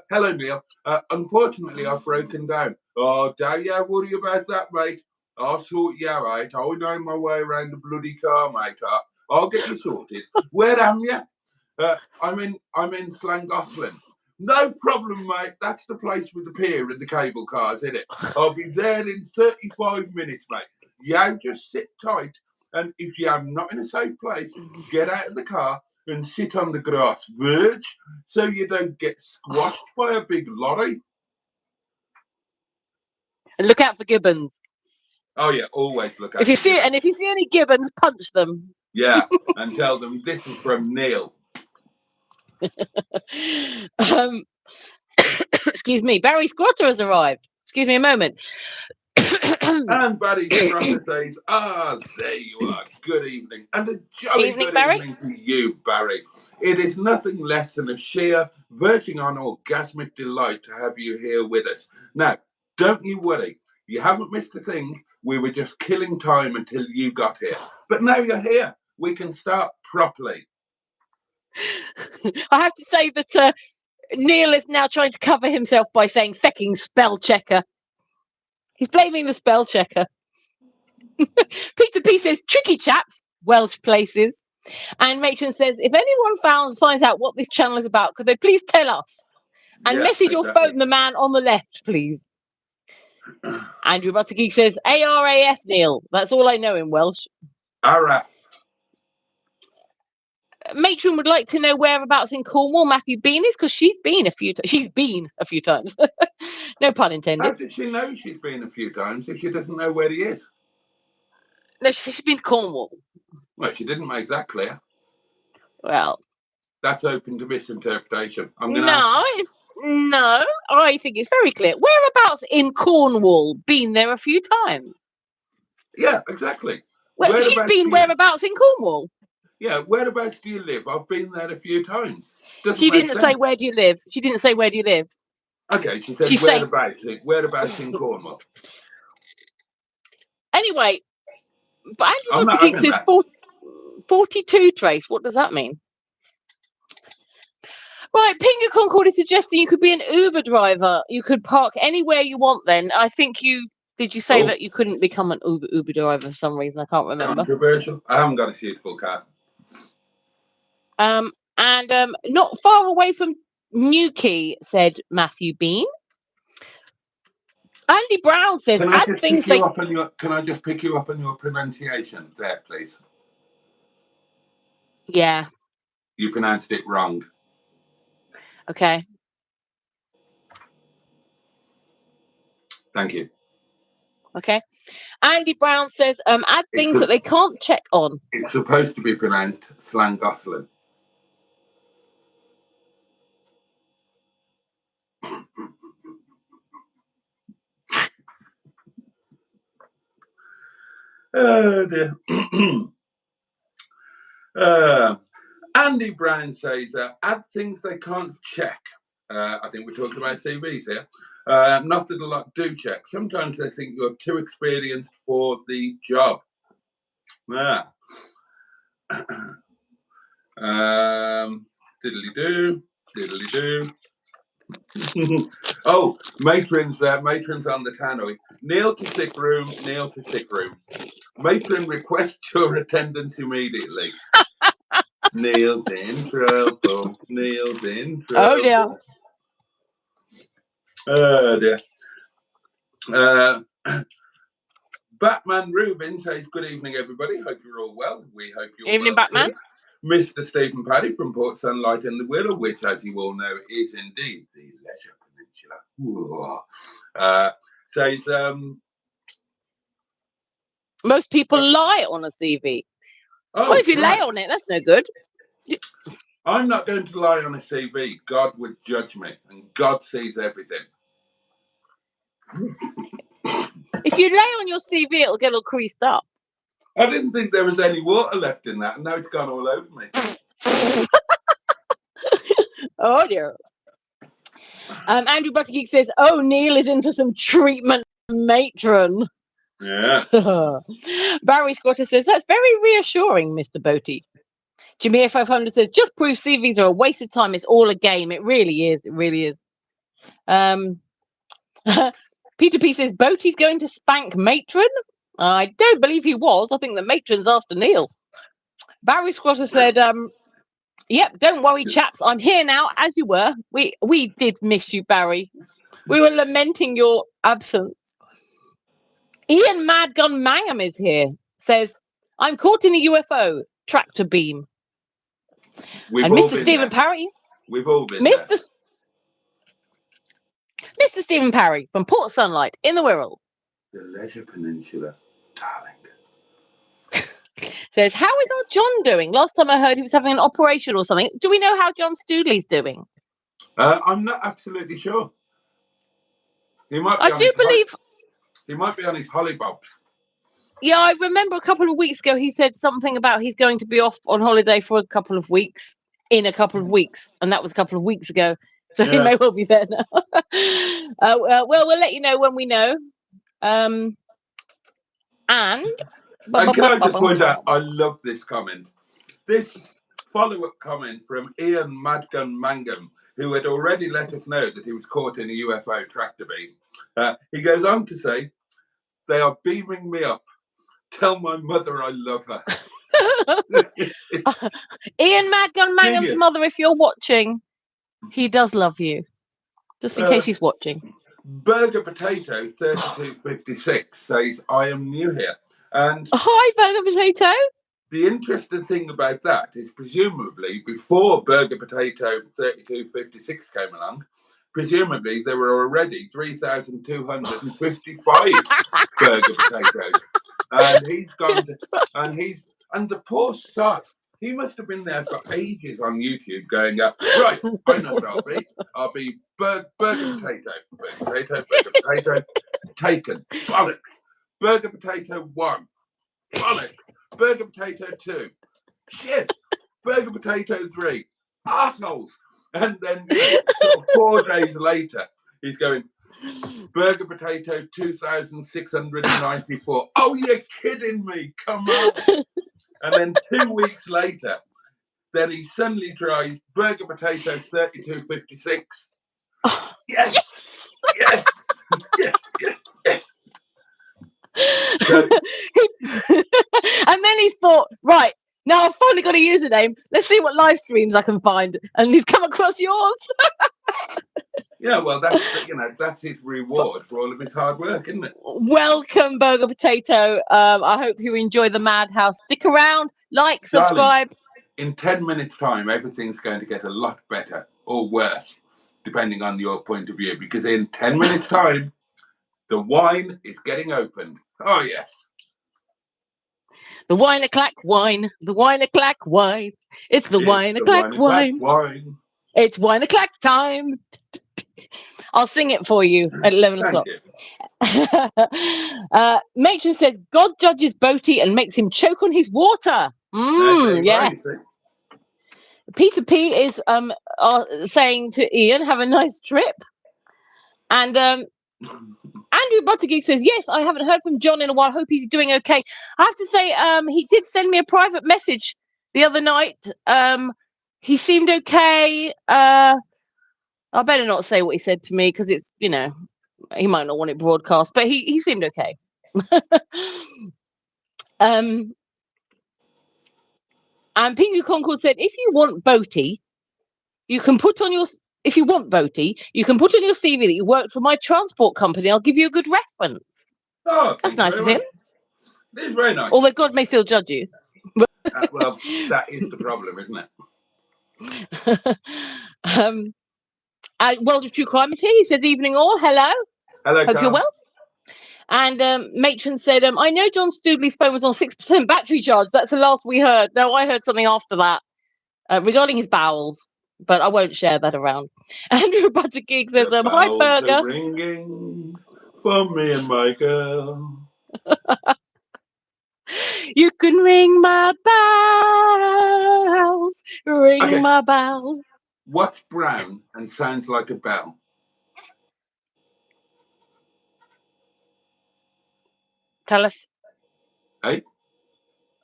Hello, Neil. Unfortunately, I've broken down. Oh, don't you worry about that, mate. I'll sort you out, right? I know my way around the bloody car, mate. I'll get you sorted. Where am you? I'm in Llangollen. No problem, mate. That's the place with the pier and the cable cars, isn't it? I'll be there in 35 minutes, mate. You just sit tight, and if you are not in a safe place, get out of the car and sit on the grass verge so you don't get squashed by a big lorry. And look out for gibbons. Oh yeah, always look out. If you see any gibbons, punch them. Yeah, and tell them this is from Neil. Excuse me, Barry Squatter has arrived. Excuse me a moment. And Barry Squatter says, there you are. Good evening. And a jolly good evening to you, Barry. It is nothing less than a sheer, verging on orgasmic delight to have you here with us. Now, don't you worry. You haven't missed a thing. We were just killing time until you got here. But now you're here. We can start properly. I have to say that Neil is now trying to cover himself by saying fecking spell checker. He's blaming the spell checker. Peter P says, tricky chaps, Welsh places. And Matron says, if anyone finds out what this channel is about, could they please tell us? And message or phone the man on the left, please. Andrew Buttergeek says, ARAF, Neil. That's all I know in Welsh. ARAF. Matron would like to know whereabouts in Cornwall Matthew Bean is, because she's been a few times. No pun intended. How did she know she's been a few times if she doesn't know where he is? No, she's been to Cornwall. Well, she didn't make that clear. Well, that's open to misinterpretation. No, I think it's very clear. Whereabouts in Cornwall? Been there a few times. Yeah, exactly. Well, she's been whereabouts in Cornwall? Yeah, whereabouts do you live? I've been there a few times. She didn't say where do you live. She didn't say where do you live. Okay, she said whereabouts in Cornwall. Anyway, but Andrew Geek says 42 Trace. What does that mean? Right, Pinga Concord is suggesting you could be an Uber driver. You could park anywhere you want then. I think did you say that you couldn't become an Uber driver for some reason? I can't remember. Controversial. I haven't got a suitable car. And not far away from Newquay, said Matthew Bean. Andy Brown says, Can I just pick you up on your pronunciation there, please? Yeah. You pronounced it wrong. Okay. Thank you. Okay. Andy Brown says, add things that they can't check on. It's supposed to be pronounced Slangosselin. Oh dear. Andy Brown says, add things they can't check. I think we're talking about CVs here. Not that a lot do check. Sometimes they think you're too experienced for the job. Diddly-doo, diddly-doo. Oh, matron's on the tannoy. Kneel to sick room, kneel to sick room. Matron requests your attendance immediately. Neil's in trouble. Neil's in trouble. Oh dear. Oh dear. Batman Rubin says, good evening, everybody. Hope you're all well. We hope you're Evening, well Batman. too. Mr. Stephen Paddy from Port Sunlight in the Wirral, which, as you all know, is indeed the Leisure Peninsula. Says, most people lie on a CV. Well, if you lay on it, that's no good. I'm not going to lie on a CV. God would judge me, and God sees everything. If you lay on your CV, it'll get all creased up. I didn't think there was any water left in that, and now it's gone all over me. Oh dear. Andrew Buttergeek says, oh, Neil is into some treatment, matron. Yeah. Barry Squatter says, that's very reassuring, Mr. Boaty. Jimmy 500 says, just prove CVs are a waste of time. It's all a game. It really is. It really is. Peter P says, Boaty's going to spank matron? I don't believe he was. I think the matron's after Neil. Barry Squatter said, yep, don't worry, chaps. I'm here now, as you were. We did miss you, Barry. We were lamenting your absence. Ian Madgun Mangum is here. Says, I'm caught in a UFO tractor beam. We've and all Mr. been Stephen there. Parry. We've all been Mr. there. Mr. Stephen Parry from Port Sunlight in the Wirral. The Leisure Peninsula, darling. Says, how is our John doing? Last time I heard he was having an operation or something. Do we know how John Stoodley's doing? I'm not absolutely sure. He might be he might be on his hollybobs. Yeah, I remember a couple of weeks ago he said something about he's going to be off on holiday for a couple of weeks, and that was a couple of weeks ago. So he may well be there now. Well, we'll let you know when we know. And can I just point out, I love this comment. This follow-up comment from Ian Madgun Mangum, who had already let us know that he was caught in a UFO tractor beam. He goes on to say, they are beaming me up. Tell my mother I love her. Ian Madgun Mangum's mother, if you're watching, he does love you. Just in case he's watching. Burger Potato 3256 says, I am new here. And hi, Burger Potato. The interesting thing about that is presumably before Burger Potato 3256 came along, presumably there were already 3,255 Burger Potatoes. And he's gone to, and the poor sod, he must have been there for ages on YouTube going, right, I know what I'll be. I'll be Burger Potato, taken, bollocks. Burger Potato 1, bollocks. Burger Potato 2, shit. Burger Potato 3, arseholes. And then 4 days later, he's going, Burger Potato 2,694. Oh, you're kidding me. Come on. And then 2 weeks later, then he suddenly tries Burger Potato 3256. Yes. Yes. Yes. Yes. Yes. So, and then he's thought, right, now I've finally got a username. Let's see what live streams I can find. And he's come across yours. Yeah, well, that's his reward for all of his hard work, isn't it? Welcome, Burger Potato. I hope you enjoy the madhouse. Stick around, like, subscribe. Darling, in 10 minutes' time, everything's going to get a lot better or worse, depending on your point of view. Because in 10 minutes' time, the wine is getting opened. Oh, yes. The wine a clack wine. The wine a clack wine. It's the wine a the clack wine. wine. It's wine a clack time. I'll sing it for you at 11 Thank o'clock. you. Matron says God judges Boaty and makes him choke on his water. Yeah. Peter P is saying to Ian, have a nice trip. And Andrew Buttergeek says, yes, I haven't heard from John in a while. Hope he's doing okay. I have to say, he did send me a private message the other night. He seemed okay. I better not say what he said to me because it's, he might not want it broadcast, but he seemed okay. And Pingu Concord said, if you want Boaty, you can put on your CV that you worked for my transport company. I'll give you a good reference. Oh, that's nice of him. It is very nice. Although God may still judge you. Well, that is the problem, isn't it? World of True Crime is here. He says, evening all. Hello. Hello, Hope Carl. you're well. And Matron said, I know John Stoodley's phone was on 6% battery charge. That's the last we heard. No, I heard something after that regarding his bowels, but I won't share that around. Andrew Buttergeek says, hi, Burger. Are ringing for me and my girl. You can ring my bells, ring my bells. What's brown and sounds like a bell? Tell us. Hey?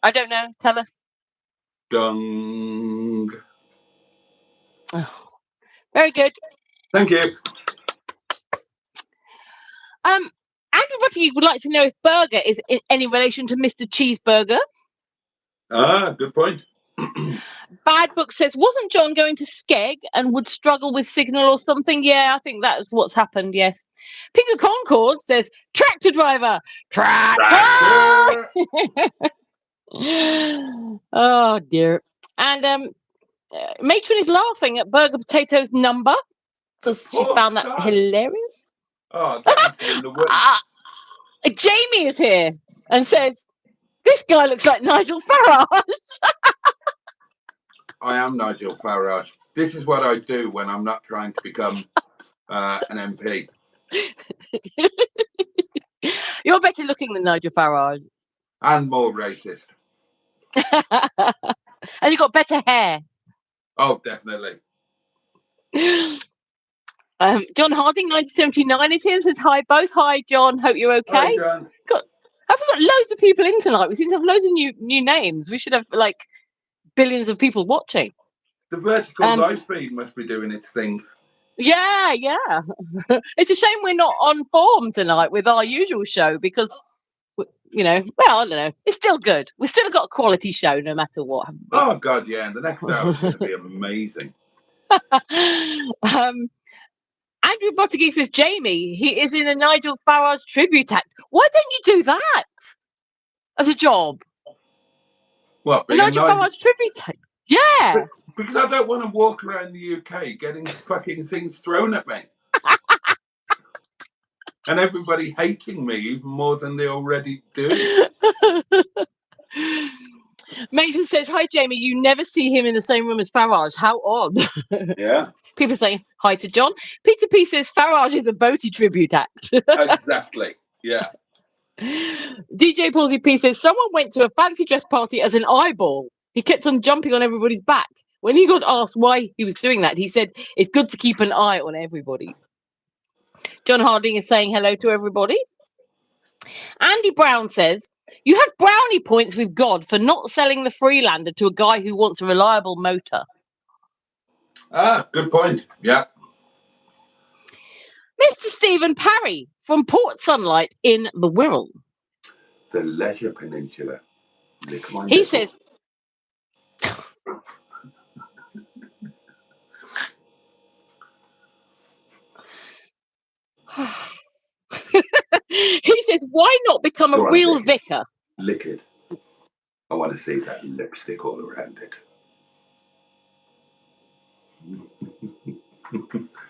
I don't know. Tell us. Dung. Oh, very good. Thank you. Andrew Buttergeek would like to know if Burger is in any relation to Mr. Cheeseburger. Good point. Bad Book says, wasn't John going to Skeg and would struggle with signal or something? Yeah, I think that's what's happened, yes. Pingu Concord says, tractor driver. Tractor! Oh, dear. And Matron is laughing at Burger Potato's number because she found that hilarious. Oh, that must be in the way. Jamie is here and says, this guy looks like Nigel Farage. I am Nigel Farage. This is what I do when I'm not trying to become an MP. You're better looking than Nigel Farage. And more racist. And you've got better hair. Oh, definitely. John Harding, 1979, is here and says, hi, both. Hi, John. Hope you're okay. Hi, John. Have we got loads of people in tonight? We seem to have loads of new names. We should have, billions of people watching. The vertical live feed must be doing its thing. Yeah. It's a shame we're not on form tonight with our usual show because, I don't know. It's still good. We've still got a quality show no matter what. Oh, God, yeah. And the next hour is going to be amazing. Andrew Buttergeek says, Jamie, he is in a Nigel Farage tribute act. Why don't you do that as a job? What? A Nigel Farage tribute act? Yeah. Because I don't want to walk around the UK getting fucking things thrown at me. And everybody hating me even more than they already do. Mason says, hi, Jamie. You never see him in the same room as Farage. How odd. Yeah. People saying hi to John. Peter P says Farage is a Boaty tribute act. Exactly. Yeah. DJ Palsy P says someone went to a fancy dress party as an eyeball. He kept on jumping on everybody's back. When he got asked why he was doing that, he said it's good to keep an eye on everybody. John Harding is saying hello to everybody. Andy Brown says, you have brownie points with God for not selling the Freelander to a guy who wants a reliable motor. Good point. Yeah. Mr. Stephen Parry from Port Sunlight in the Wirral. The Leisure Peninsula. He says, he says, why not become a real vicar? Lick it. I want to see that lipstick all around it.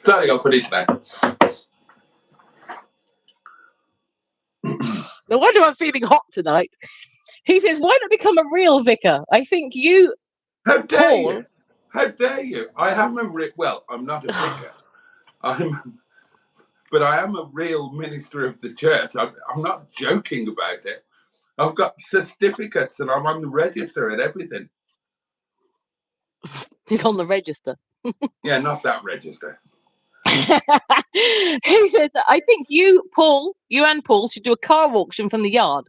Sorry, I'll finish now. No wonder I'm feeling hot tonight. He says, why not become a real vicar? I think you, How dare Paul. you? How dare you? I am well, I'm not a vicar. But I am a real minister of the church. I'm not joking about it. I've got certificates and I'm on the register and everything. He's on the register. Yeah, not that register. He says, I think you and Paul should do a car auction from the yard.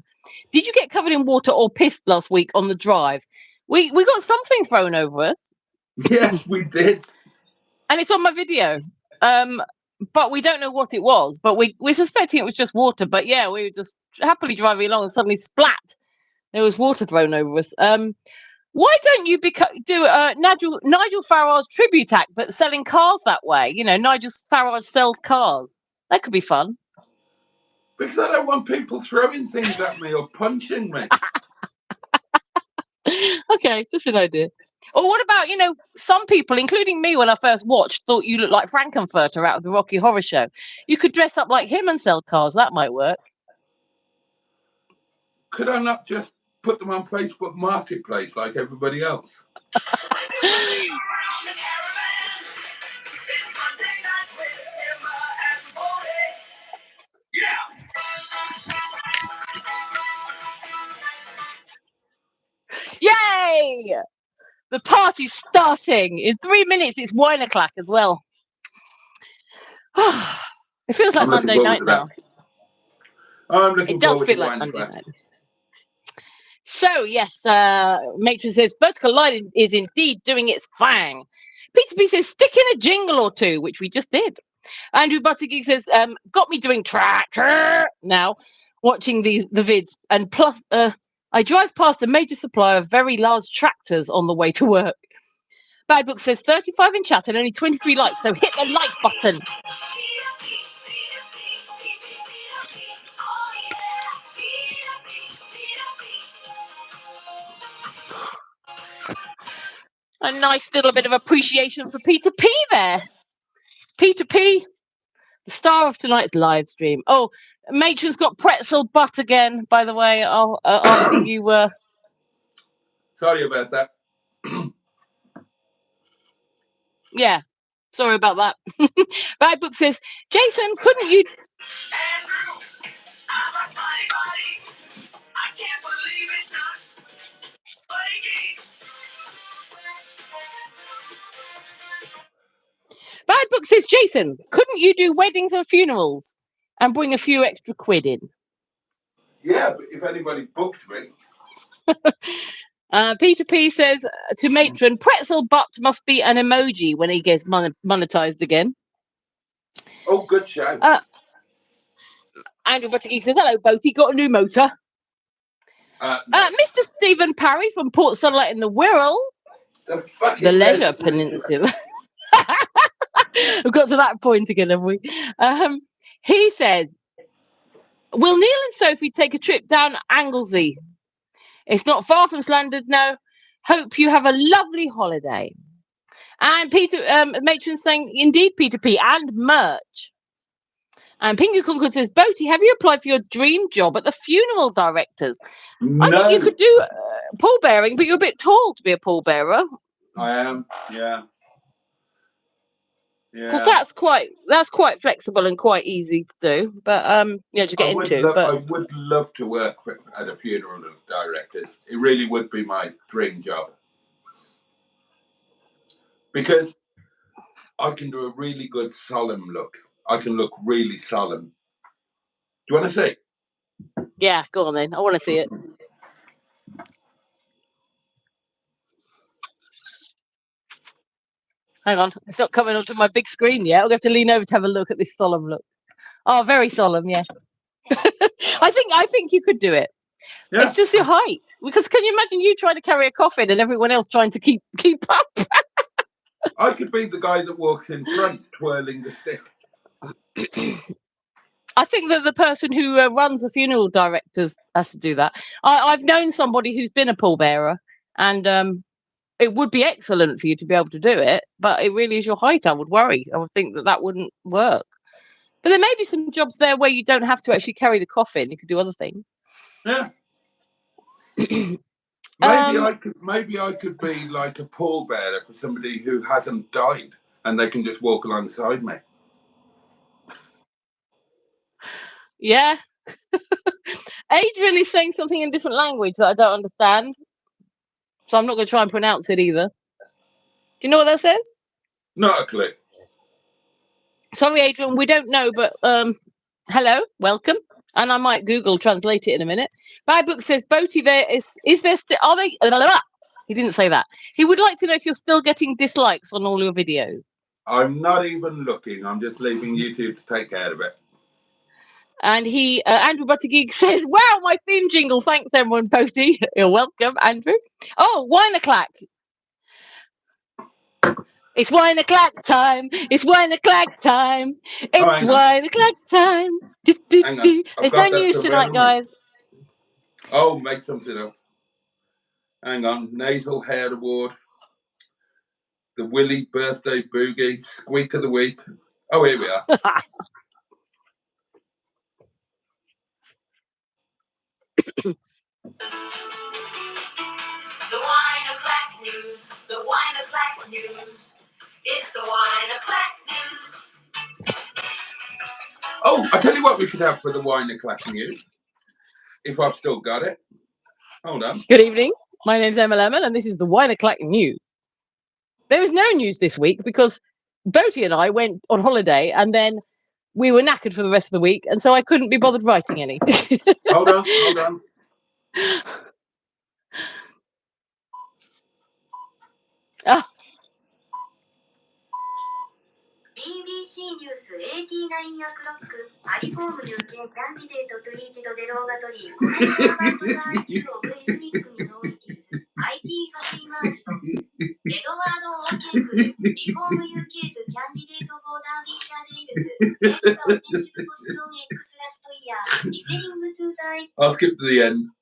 Did you get covered in water or pissed last week on the drive? We got something thrown over us. Yes, we did. And it's on my video. But we don't know what it was. But we're suspecting it was just water. But yeah, we were just happily driving along and suddenly splat. There was water thrown over us. Why don't you do Nigel Farage's tribute act, but selling cars that way? You know, Nigel Farage sells cars. That could be fun. Because I don't want people throwing things at me or punching me. Okay, just an idea. Or what about, some people, including me when I first watched, thought you looked like Frankenfurter out of the Rocky Horror Show. You could dress up like him and sell cars. That might work. Could I not just put them on Facebook Marketplace like everybody else? Yay! The party's starting. In 3 minutes, it's wine o'clock as well. It feels like Monday night now. I'm looking does forward feel to like wine Monday o'clock. night. So, yes, Matron says, Vertical Light is indeed doing its thing. Peter P says, stick in a jingle or two, which we just did. Andrew Buttergeek says, got me doing tractor now, watching the vids. And plus, I drive past a major supplier of very large tractors on the way to work. Bad Book says, 35 in chat and only 23 likes, so hit the like button. A nice little bit of appreciation for Peter P there. Peter P, the star of tonight's live stream. Oh, Matron's got pretzel butt again, by the way, after you were... Sorry about that. Yeah, sorry about that. Bad Book says, Jason, couldn't you... Andrew, I'm a funny buddy. I can't believe it's not funny. Bad Book says, Jason, couldn't you do weddings and funerals and bring a few extra quid in? Yeah, but if anybody booked me. Peter P says to Matron, pretzel butt must be an emoji when he gets monetized again. Oh, good show. Andrew Buttigieg says, hello, Boaty, got a new motor. No. Mr. Stephen Parry from Port Sunlight in the Wirral, the Leisure Peninsula. We've got to that point again, have we? He says, will Neil and Sophie take a trip down Anglesey? It's not far from Slandard now. Hope you have a lovely holiday. And Peter, Matron saying, indeed, Peter P, and merch. And Pinky Concord says, Boaty, have you applied for your dream job at the funeral directors? No. I think you could do pallbearing, but you're a bit tall to be a pallbearer. I am, yeah. Because that's quite flexible and quite easy to do, but to get into. I would love to work at a funeral directors. It really would be my dream job because I can do a really good solemn look. I can look really solemn. Do you want to see? Yeah, go on then. I want to see it. Hang on, it's not coming onto my big screen yet. I'll have to lean over to have a look at this solemn look. Oh, very solemn, yeah. I think you could do it. Yeah. It's just your height. Because can you imagine you trying to carry a coffin and everyone else trying to keep up? I could be the guy that walks in front twirling the stick. I think that the person who runs the funeral directors has to do that. I've known somebody who's been a pallbearer, and it would be excellent for you to be able to do it, but it really is your height. I would worry. I would think that wouldn't work. But there may be some jobs there where you don't have to actually carry the coffin. You could do other things. Yeah. Maybe I could be like a pallbearer for somebody who hasn't died, and they can just walk alongside me. Yeah. Adrian is saying something in a different language that I don't understand. So I'm not going to try and pronounce it either. Do you know what that says? Not a clue. Sorry, Adrian, we don't know, but hello, welcome. And I might Google translate it in a minute. Bad Book says, Boaty, there is there still, are they? He didn't say that. He would like to know if you're still getting dislikes on all your videos. I'm not even looking. I'm just leaving YouTube to take care of it. And he, Andrew Buttigieg says, wow, my theme jingle. Thanks, everyone, Boaty. You're welcome, Andrew. Oh, wine o'clock. It's wine o'clock time. It's wine o'clock time. It's wine o'clock time. Hang on. There's no news tonight, guys. Oh, make something up. Hang on. Nasal Hair Award. The Willy Birthday Boogie. Squeak of the Week. Oh, here we are. The wine o'clock news. The wine o'clock news. It's the wine o'clock news. Oh, I tell you what we could have for the wine o'clock news. If I've still got it. Hold on. Good evening. My name's Emma Lemon, and this is the wine o'clock news. There is no news this week because Boaty and I went on holiday, and then we were knackered for the rest of the week, and so I couldn't be bothered writing any. Hold on. BBC ニュース89アクロックアリフォーム有権キャンディデートトゥイーティドデローガトリーコメントアバウトザ IQ オブイスミックミノリティーズ IT ハッピーマージドエドワード・オーケンフルリフォーム UK ズキャンディデートフォーダービーシャーデイルズレッドオフェンシブポストン X ラストイヤーリフェリングトゥザイ I'll skip to the end.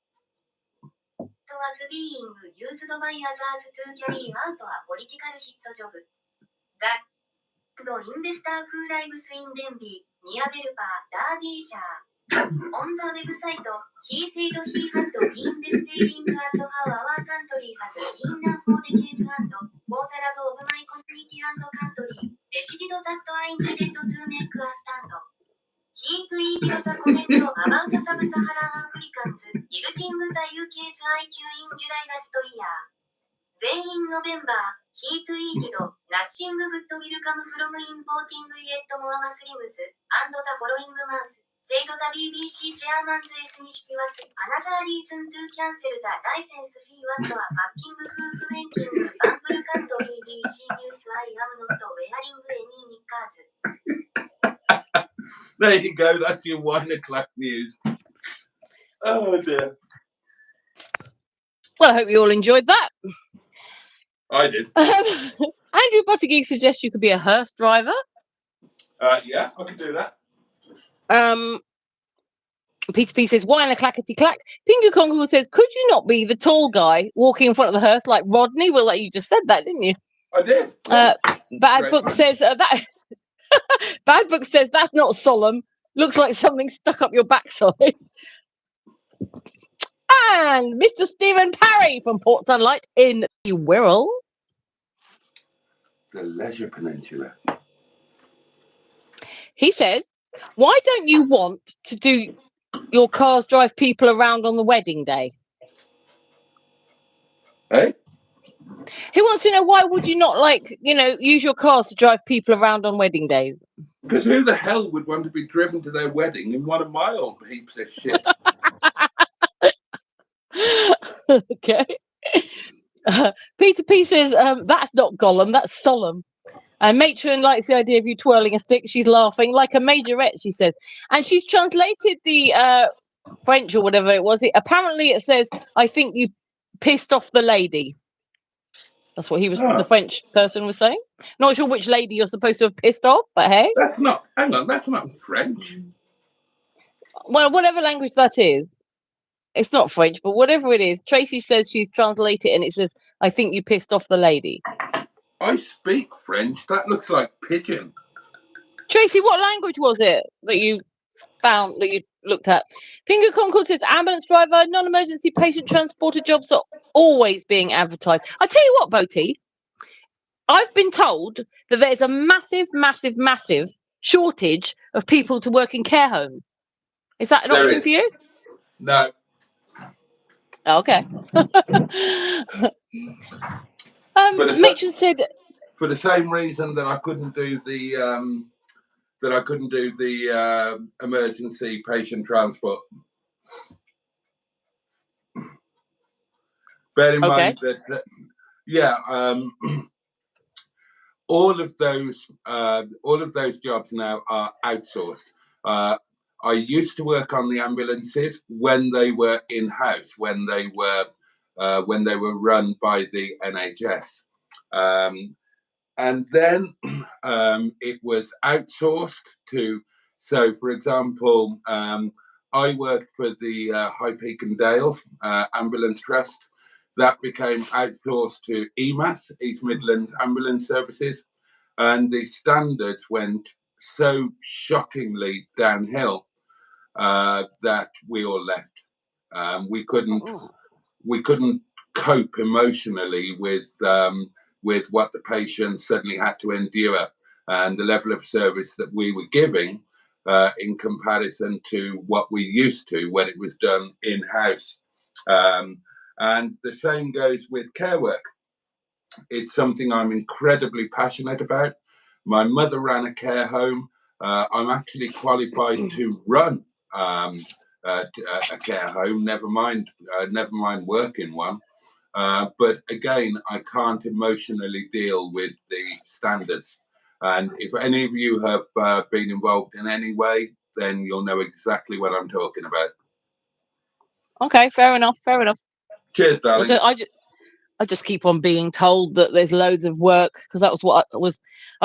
was being used by others to carry out a political hit job. The investor who lives in Denby, near Belfast, Derbyshire. On the website, he said he had been despairing at how our country has been for decades and for the love of my community and country, decided that I needed to make a stand. He tweeted the comment about sub-Saharan Africans guilting the UK's IQ in July last year. Then in November, he tweeted, Nothing good will come from importing yet more Muslims, and the following month, said the BBC chairman's initiative was another reason to cancel the license fee at a fucking hoof-wanking Babble country. BBC News, I am not wearing any knickers. There you go. That's your 1 o'clock news. Oh, dear. Well, I hope you all enjoyed that. I did. Andrew Buttigieg suggests you could be a hearse driver. Yeah, I could do that. Peter P says, why in a clackety clack? Pingu Kongu says, could you not be the tall guy walking in front of the hearse like Rodney? Well, like you just said that, didn't you? I did. Bad Book says that. Bad Book says that's not solemn. Looks like something stuck up your backside. And Mr. Stephen Parry from Port Sunlight in the Wirral. The Leisure Peninsula. He says, why don't you want to do your cars drive people around on the wedding day? Hey? He wants to know, why would you not, use your cars to drive people around on wedding days? Because who the hell would want to be driven to their wedding in one of my old heaps of shit? Okay. Peter P says, that's not Gollum, that's solemn. And Matron likes the idea of you twirling a stick. She's laughing like a majorette, she says. And she's translated the French or whatever it was. Apparently it says, I think you pissed off the lady. That's what the French person was saying. Not sure which lady you're supposed to have pissed off, but hey. That's not French. Well, whatever language that is. It's not French, but whatever it is, Tracy says she's translated and it says, I think you pissed off the lady. I speak French. That looks like pigeon. Tracy, what language was it that you found, that you looked at? Finger Concord says ambulance driver, non-emergency patient transporter jobs are always being advertised. I tell you what, Boaty, I've been told that there's a massive, massive, massive shortage of people to work in care homes. Is that an There option is. for you? No. Okay. For Matron said, the same reason that I couldn't do the emergency patient transport. Bear in okay. mind that all of those jobs now are outsourced. I used to work on the ambulances when they were in-house, when they were run by the NHS, and then it was outsourced to. So, for example, I worked for the High Peak and Dales Ambulance Trust. That became outsourced to EMAS, East Midlands Ambulance Services, and the standards went so shockingly downhill that we all left. We couldn't cope emotionally with what the patients suddenly had to endure and the level of service that we were giving in comparison to what we used to when it was done in-house. And the same goes with care work. It's something I'm incredibly passionate about. My mother ran a care home. I'm actually qualified to run a care home. Never mind working one. But again, I can't emotionally deal with the standards. And if any of you have been involved in any way, then you'll know exactly what I'm talking about. Okay, fair enough. Cheers, darling. I just keep on being told that there's loads of work, because that was what I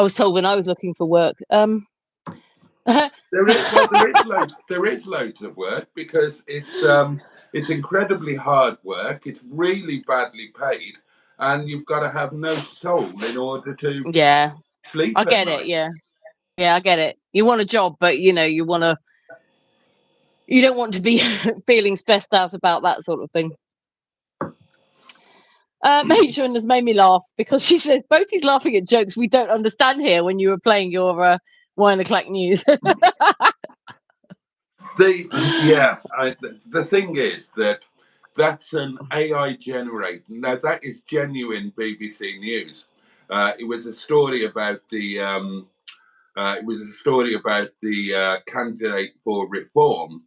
was told when I was looking for work. There is loads of work, because it's incredibly hard work. It's really badly paid, and you've got to have no soul in order to sleep. I get it. Yeah, I get it. You want a job, but you don't want to be feeling stressed out about that sort of thing. Matron has made me laugh because she says Boaty's laughing at jokes we don't understand here when you were playing your 1 o'clock news. The thing is that that's an AI generated. Now that is genuine BBC News. It was a story about the candidate for reform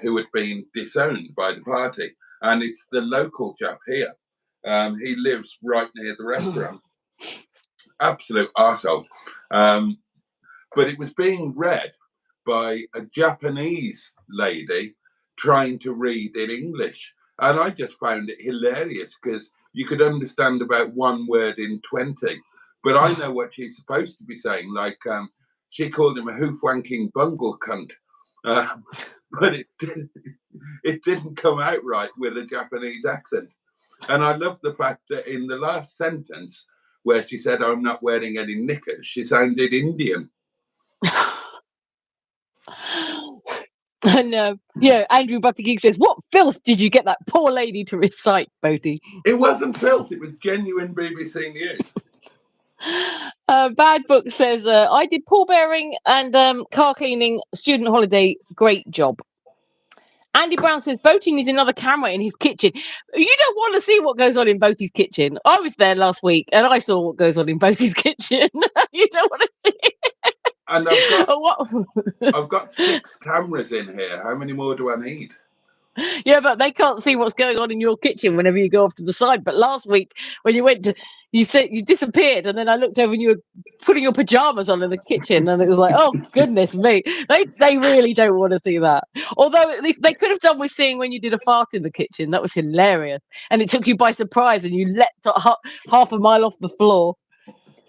who had been disowned by the party, and it's the local chap here. He lives right near the restaurant. Absolute arsehole. But it was being read by a Japanese lady trying to read in English. And I just found it hilarious, because you could understand about one word in 20. But I know what she's supposed to be saying. Like, she called him a hoof-wanking bungle cunt. But it didn't come out right with a Japanese accent. And I love the fact that in the last sentence, where she said, "I'm not wearing any knickers," she sounded Indian. And Andrew Buttigieg says, "What filth did you get that poor lady to recite, Boaty?" It wasn't filth, it was genuine BBC News. Bad Book says, "I did pallbearing and car cleaning, student holiday. Great job." Andy Brown says Boaty needs another camera in his kitchen. You don't want to see what goes on in Boaty's kitchen. I was there last week and I saw what goes on in Boaty's kitchen. You don't want to see it. And I've got 6 cameras in here. How many more do I need? Yeah, but they can't see what's going on in your kitchen whenever you go off to the side. But last week, when you went to, you said you disappeared, and then I looked over and you were putting your pajamas on in the kitchen, and it was like, oh goodness me, they really don't want to see that. Although they could have done with seeing when you did a fart in the kitchen. That was hilarious, and it took you by surprise, and you leapt half a mile off the floor.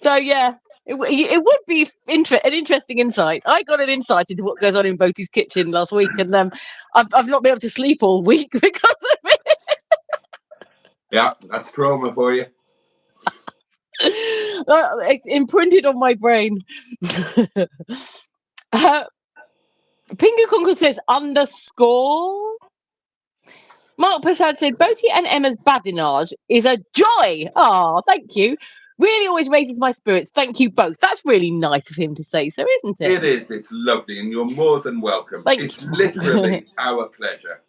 So yeah. It would be an interesting insight. I got an insight into what goes on in Boaty's kitchen last week, and I've not been able to sleep all week because of it. Yeah, that's trauma for you. It's imprinted on my brain. Pingu Conquer says underscore. Mark Prasad said Boaty and Emma's badinage is a joy. Oh, thank you. Really always raises my spirits. Thank you both. That's really nice of him to say so, isn't it? It is. It's lovely, and you're more than welcome. It's literally our pleasure.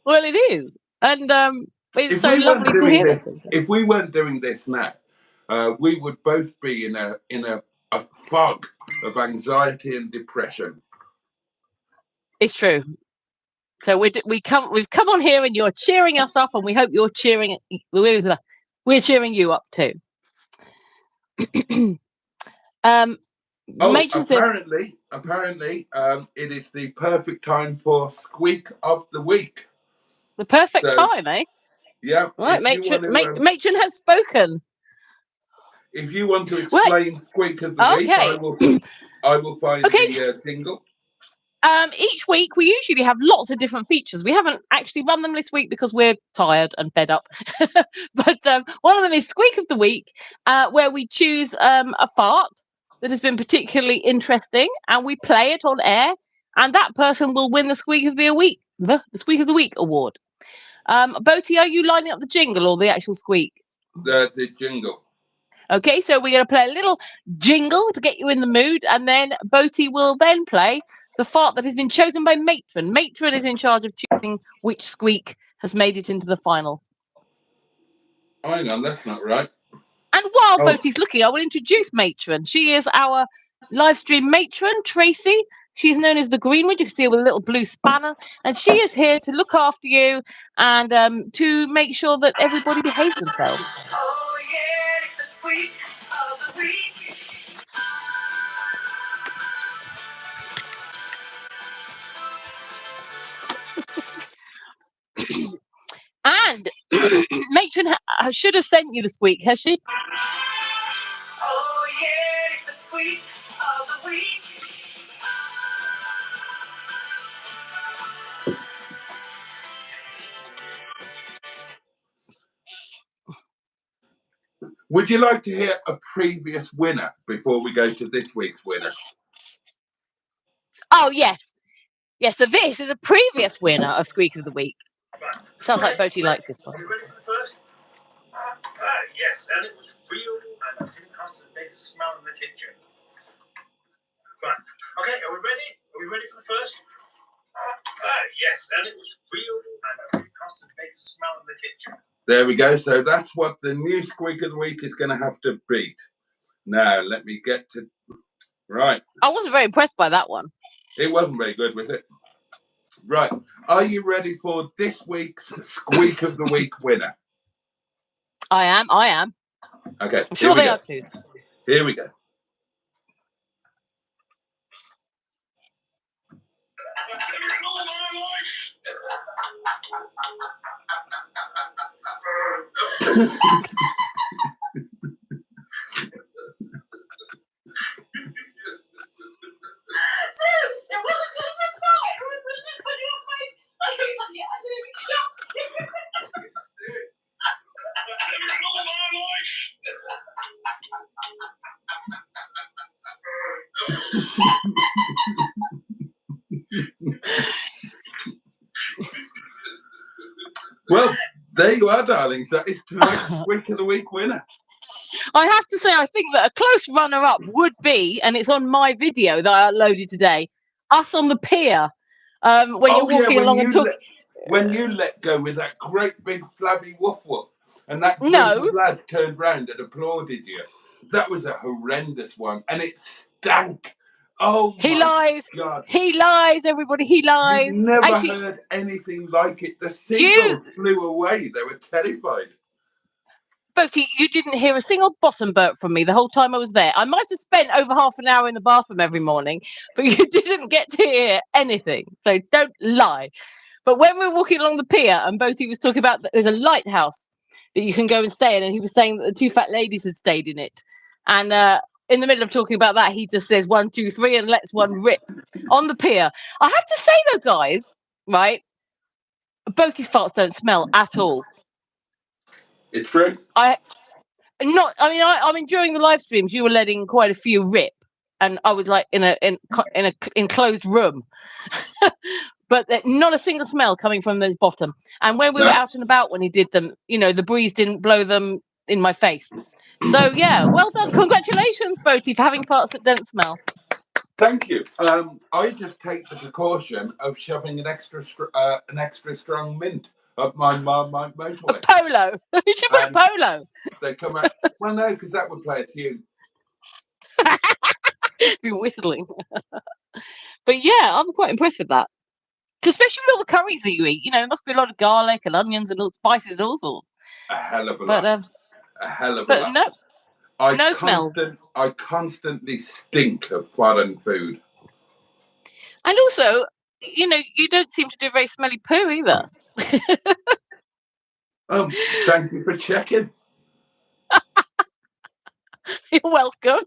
Well, it is, and it's If so we weren't lovely to doing hear this, this. if we weren't doing this now, we would both be in a fog of anxiety and depression. It's true. So we've come on here, and you're cheering us up, and we hope you're cheering. We're cheering you up too. Matron apparently, it is the perfect time for Squeak of the Week. The perfect time, eh? Yeah. Right, Matron has spoken. If you want to explain Squeak of the Week, I will find the jingle. Each week we usually have lots of different features. We haven't actually run them this week because we're tired and fed up. But one of them is Squeak of the Week, where we choose a fart that has been particularly interesting, and we play it on air, and that person will win the Squeak of the Week, the Squeak of the Week award. Boaty, are you lining up the jingle or the actual squeak? The jingle. Okay, so we're going to play a little jingle to get you in the mood, and then Boaty will then play the fart that has been chosen by Matron. Matron is in charge of choosing which squeak has made it into the final. Oh, hang on, that's not right. And while Boaty's looking, I will introduce Matron. She is our live stream matron, Tracy. She's known as the Greenwood. You can see her with a little blue spanner. And she is here to look after you and to make sure that everybody behaves themselves. Oh, yeah, it's a squeak of the week. And Matron should have sent you the squeak, has she? Oh, yeah, it's a squeak of the week. Would you like to hear a previous winner before we go to this week's winner? Oh, yes. Yes, so this is a previous winner of Squeak of the Week. Sounds like Boaty likes this one. Are you ready for the first? Yes, and it was real, and I didn't have to make a smell in the kitchen. Right. Okay, are we ready? Are we ready for the first? Yes, and it was real, and I didn't have to make a smell in the kitchen. There we go. So that's what the new Squeak of the Week is going to have to beat. Now, let me get to... Right. I wasn't very impressed by that one. It wasn't very good, was it? Right. Are you ready for this week's Squeak of the Week winner? I am. Okay. I'm sure they are too. Here we go. It wasn't just the fart, it was the look on your face. Like it was absolutely shocked. Well, there you are, darlings. That is tonight's Squeak of the Week winner. I have to say, I think that a close runner-up would be, and it's on my video that I uploaded today, us on the pier when you're walking along and talking. When you let go with that great big flabby woof woof, and that group of lads turned round and applauded you. That was a horrendous one, and it stank. Oh, he my lies. God. He lies, everybody. He lies. You've never heard anything like it. The seagulls flew away. They were terrified. Boaty, you didn't hear a single bottom burp from me the whole time I was there. I might have spent over half an hour in the bathroom every morning, but you didn't get to hear anything. So don't lie. But when we were walking along the pier and Boaty was talking about that there's a lighthouse that you can go and stay in, and he was saying that the two fat ladies had stayed in it. And in the middle of talking about that, he just says 1, 2, 3 and lets one rip on the pier. I have to say though, guys, right? Boaty's farts don't smell at all. It's true. not. I mean, during the live streams, you were letting quite a few rip, and I was like in a enclosed room, but not a single smell coming from the bottom. And when we were out and about when he did them, the breeze didn't blow them in my face. So yeah, well done. Congratulations, Boaty, for having farts that don't smell. Thank you. I just take the precaution of shoving an extra strong mint up my motorway. A polo. You should put a polo. They come out. Well, no, because that would play a tune. Be whistling. But yeah, I'm quite impressed with that. Especially with all the curries that you eat. There must be a lot of garlic and onions and all spices and all sorts. A hell of a lot. A hell of a but lot. No, no smell. I constantly stink of foreign food. And also, you don't seem to do very smelly poo either. Thank you for checking. You're welcome.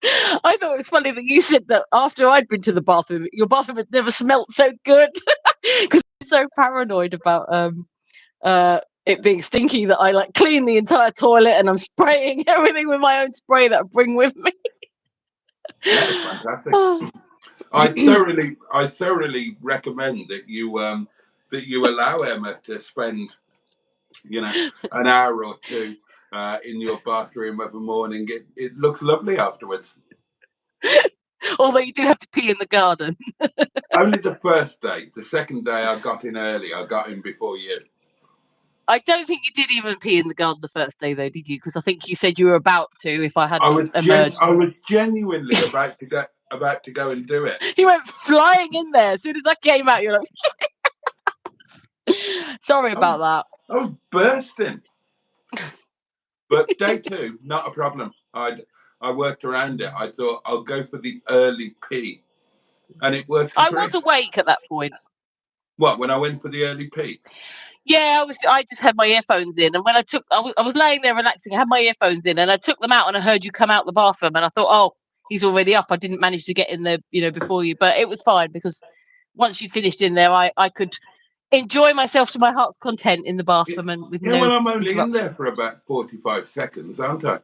I thought it was funny that you said that after I'd been to the bathroom, your bathroom had never smelt so good, because I'm so paranoid about it being stinky that I like clean the entire toilet and I'm spraying everything with my own spray that I bring with me. That's fantastic. I thoroughly recommend that you allow Emma to spend an hour or two in your bathroom of a morning. It looks lovely afterwards. Although you do have to pee in the garden. Only the first day. The second day I got in early. I got in before you. I don't think you did even pee in the garden the first day, though, did you? Because I think you said you were about to if I hadn't emerged. I was genuinely about to go and do it. You went flying in there. As soon as I came out, you're like... Sorry about that. I was bursting. But day 2, not a problem. I worked around it. I thought I'll go for the early pee. And it worked. I was awake at that point. What, when I went for the early pee? Yeah, I just had my earphones in, and when I was laying there relaxing. I had my earphones in, and I took them out, and I heard you come out the bathroom, and I thought, oh, he's already up. I didn't manage to get in there, before you, but it was fine because once you finished in there, I could enjoy myself to my heart's content in the bathroom and with no. Well, I'm only in there for about 45 seconds, aren't I?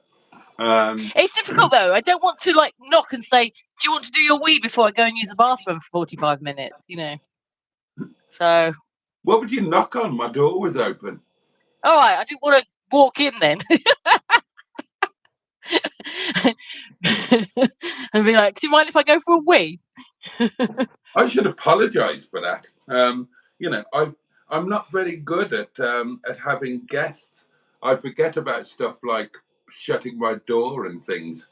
It's difficult though. I don't want to knock and say, "Do you want to do your wee before I go and use the bathroom for 45 minutes?" So. What would you knock on? My door was open. All right, I didn't want to walk in then. And be like, do you mind if I go for a wee? I should apologise for that. I'm not very good at having guests. I forget about stuff like shutting my door and things.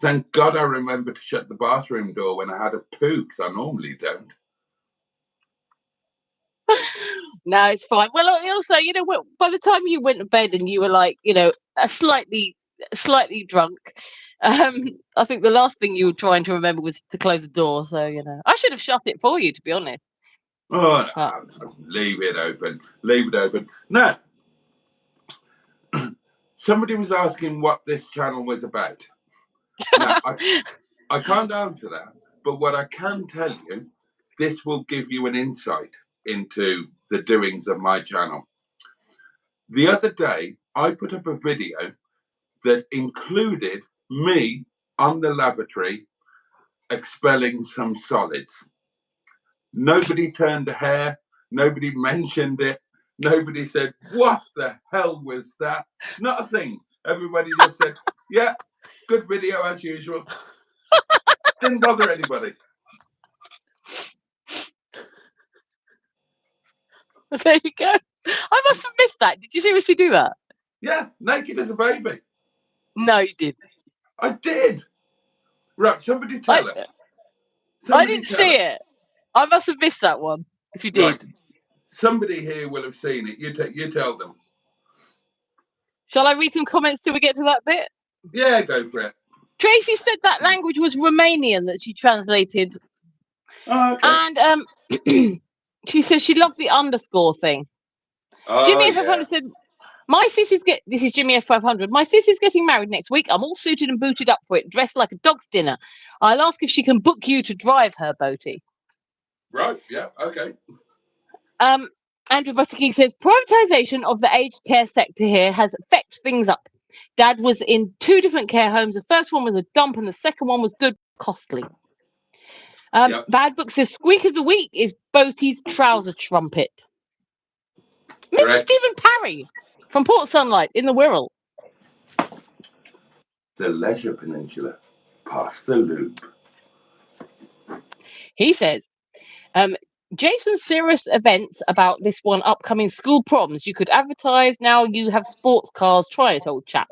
Thank God I remember to shut the bathroom door when I had a poo, because I normally don't. No, it's fine. Well, also, by the time you went to bed and you were like, slightly drunk, I think the last thing you were trying to remember was to close the door. So, I should have shut it for you, to be honest. Oh, no, leave it open. Leave it open. No. Somebody was asking what this channel was about. Now, I can't answer that, but what I can tell you, this will give you an insight into the doings of my channel. The other day, I put up a video that included me on the lavatory expelling some solids. Nobody turned a hair. Nobody mentioned it. Nobody said, what the hell was that? Not a thing. Everybody just said, yeah, good video as usual. Didn't bother anybody. There you go. I must have missed that. Did you seriously do that? Yeah, naked as a baby. No, you did. I did. Right, somebody tell her. I didn't see it. I must have missed that one, if you did. Right. Somebody here will have seen it. You tell them. Shall I read some comments till we get to that bit? Yeah, go for it. Tracy said that language was Romanian that she translated. Oh, okay. And she says she loved the underscore thing. Jimmy F500 said, my sis this is Jimmy F500. My sis is getting married next week. I'm all suited and booted up for it, dressed like a dog's dinner. I'll ask if she can book you to drive her, Boaty. Right, yeah, okay. Andrew Buttigieg says privatisation of the aged care sector here has fecked things up. Dad was in 2 different care homes. The first one was a dump, and the second one was good, costly. Yep. Bad Book says Squeak of the week is Boaty's trouser trumpet. Mr. Correct. Stephen Parry from Port Sunlight in the Wirral. The Leisure Peninsula, past the loop. He says, Jason serious events about this one upcoming school proms. You could advertise now. You have sports cars. Try it, old chap.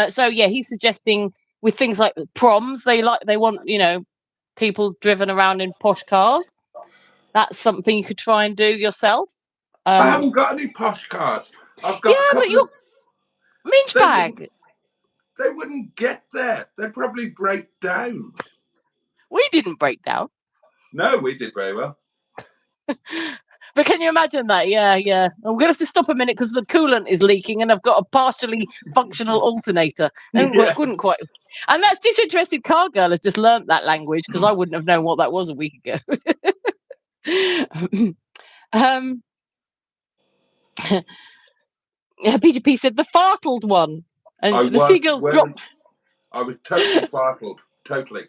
So yeah, he's suggesting with things like proms, they want, you know, people driven around in posh cars. That's something you could try and do yourself. I haven't got any posh cars. I've got a couple but you're of minge bag. They wouldn't get there. They'd probably break down. We didn't break down. No, we did very well. But can you imagine that? Yeah. I'm going to have to stop a minute because the coolant is leaking and I've got a partially functional alternator. And Yeah. couldn't quite. And that disinterested car girl has just learnt that language because I wouldn't have known what that was a week ago. Peter P said the fartled one. And the seagulls dropped. I was totally fartled. Totally.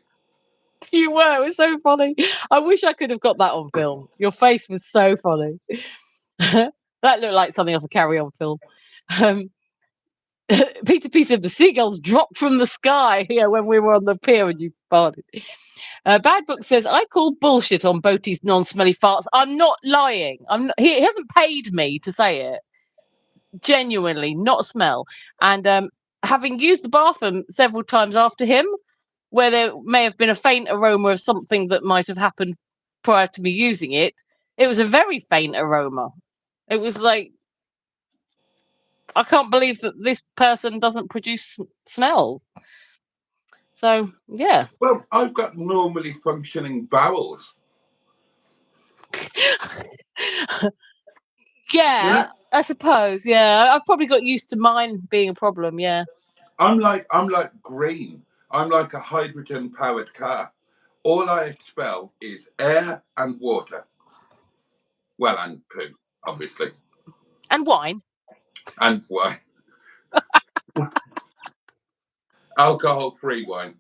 You were. It was so funny. I wish I could have got that on film. Your face was so funny. That looked like something else, a carry-on film. Peter P said the seagulls dropped from the sky here when we were on the pier and you farted. Bad Book says I call bullshit on Boaty's non-smelly farts. I'm not lying. He hasn't paid me to say it. Genuinely, not smell. And having used the bathroom several times after him, where there may have been a faint aroma of something that might have happened prior to me using it, it was a very faint aroma. It was like, I can't believe that this person doesn't produce smell. So, yeah. Well, I've got normally functioning bowels. Yeah, You know? I suppose. Yeah, I've probably got used to mine being a problem. Yeah. I'm like green. I'm like a hydrogen-powered car. All I expel is air and water. Well, and poo, obviously. And wine. And wine. Alcohol-free wine.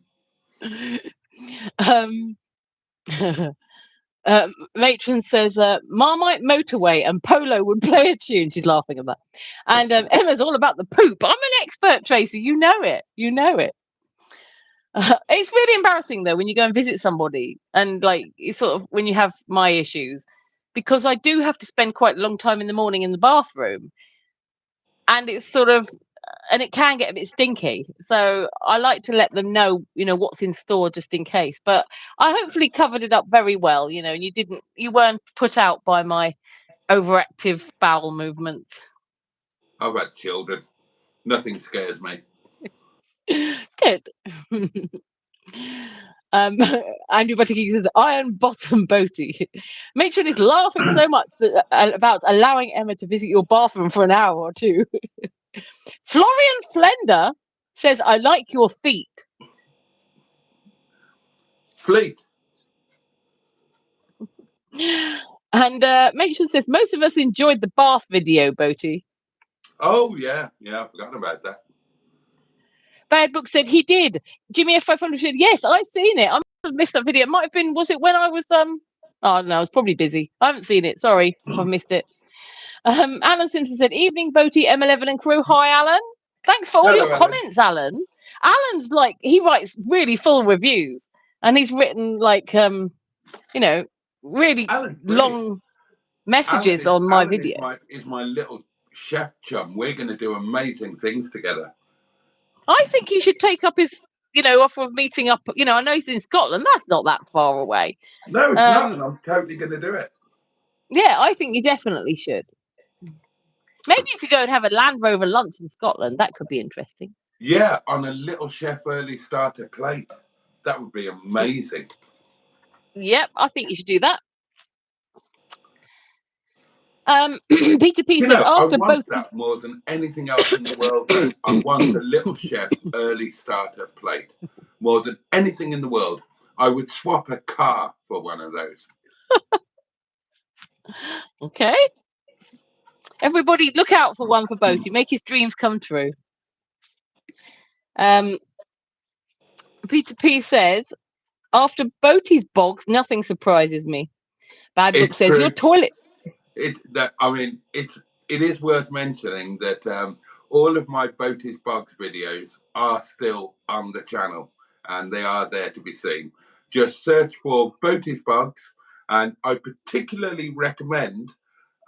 Matron says Marmite Motorway and Polo would play a tune. She's laughing at that. And Emma's all about the poop. I'm an expert, Tracy. You know it. It's really embarrassing though when you go and visit somebody and like it's sort of when you have my issues, because I do have to spend quite a long time in the morning in the bathroom, and it's sort of, and it can get a bit stinky. So I like to let them know, you know, what's in store just in case. But I hopefully covered it up very well, you know, and you weren't put out by my overactive bowel movements. I've had children. Nothing scares me. Good. Andrew Buttigieg says iron bottom Boaty. Matron is laughing so much that, about allowing Emma to visit your bathroom for an hour or two. Florian Flender says I like your feet. Fleet. And Matron says most of us enjoyed the bath video, Boaty. Oh yeah, I forgot about that. Bad Book said he did. Jimmy F500 said yes, I've seen it. I must have missed that video. It might have been, was it when I was oh no, I was probably busy. I haven't seen it. Sorry if I've missed it. Alan Simpson said evening Boaty, M11 and crew. Hi Alan. Thanks for all your comments, Alan. Alan's like, he writes really full reviews and he's written like you know, really long messages on my video. Is my little chef chum. We're going to do amazing things together. I think he should take up his, you know, offer of meeting up. You know, I know he's in Scotland. That's not that far away. No, it's not, and I'm totally going to do it. Yeah, I think you definitely should. Maybe you could go and have a Land Rover lunch in Scotland. That could be interesting. Yeah, on a little chef early starter plate. That would be amazing. Yep, I think you should do that. Peter P says after both that more than anything else in the world. I want a little chef early starter plate more than anything in the world. I would swap a car for one of those. Okay. Everybody, look out for one for Boaty. Make his dreams come true. Peter P says, after Boaty's bogs, nothing surprises me. Bad Book It's says, your true. toilet. It is worth mentioning that all of my Boaty's Bugs videos are still on the channel, and they are there to be seen. Just search for Boaty's Bugs, and I particularly recommend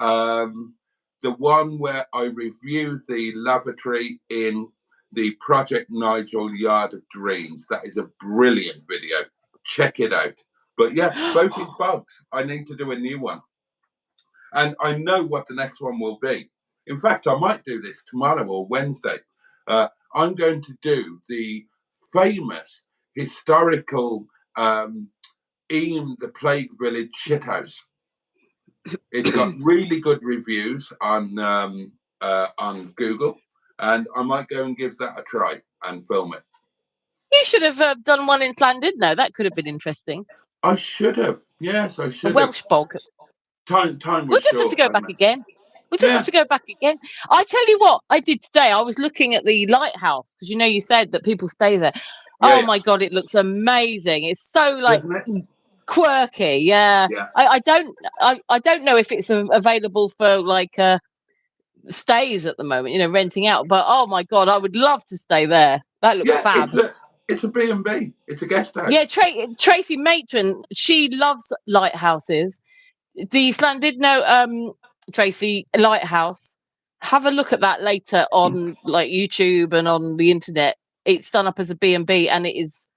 the one where I review the lavatory in the Project Nigel Yard of Dreams. That is a brilliant video. Check it out. But yeah, Boaty's Bugs. I need to do a new one. And I know what the next one will be. In fact, I might do this tomorrow or Wednesday. I'm going to do the famous historical Eam the Plague Village shithouse. It's got really good reviews on Google, and I might go and give that a try and film it. You should have done one in Llandudno. That could have been interesting. I should have. Yes, I should A Welsh bog. Time We'll was just have short. to go back again. We'll just Yeah. have to go back again. I tell you what I did today. I was looking at the lighthouse because you said that people stay there. Yeah, My God, it looks amazing. It's so like doesn't it? quirky. Yeah. Yeah. I don't know if it's available for like stays at the moment, renting out. But oh my God, I would love to stay there. That looks fab. It's a B&B. It's a guest house. Yeah, Tracy Matron, she loves lighthouses. The Llandudno Tracy lighthouse. Have a look at that later on like YouTube and on the internet. It's done up as a B&B and it is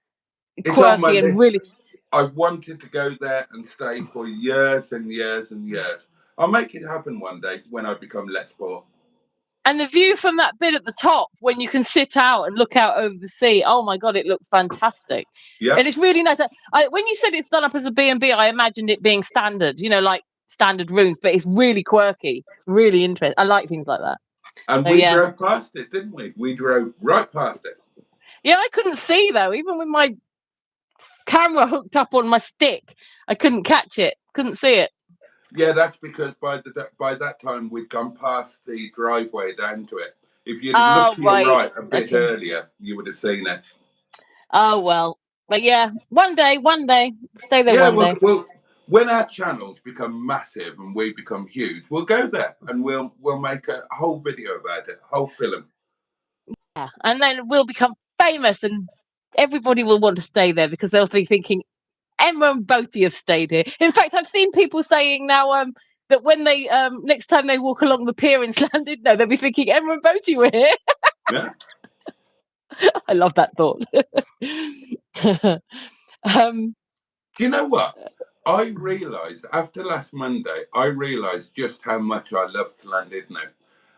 quirky and really. I wanted to go there and stay for years and years and years. I'll make it happen one day when I become less poor. And the view from that bit at the top, when you can sit out and look out over the sea, oh my God, it looked fantastic. Yeah. And it's really nice. When you said it's done up as a B&B, I imagined it being standard, like standard rooms, but it's really quirky, really interesting. I like things like that. And we drove past it, didn't we? We drove right past it. Yeah, I couldn't see though, even with my camera hooked up on my stick, I couldn't catch it, couldn't see it. Yeah, that's because by that time we'd gone past the driveway down to it. If you'd looked to your right a bit earlier, you would have seen it. Oh well, but yeah, one day, stay there one day. Well, when our channels become massive and we become huge, we'll go there and we'll make a whole video about it, a whole film. Yeah, and then we'll become famous, and everybody will want to stay there because they'll be thinking, Emma and Boaty have stayed here. In fact, I've seen people saying now that when they next time they walk along the pier in Llandudno, they'll be thinking Emma and Boaty were here. Yeah. I love that thought. Do you know what? I realised after last Monday, just how much I love Llandudno.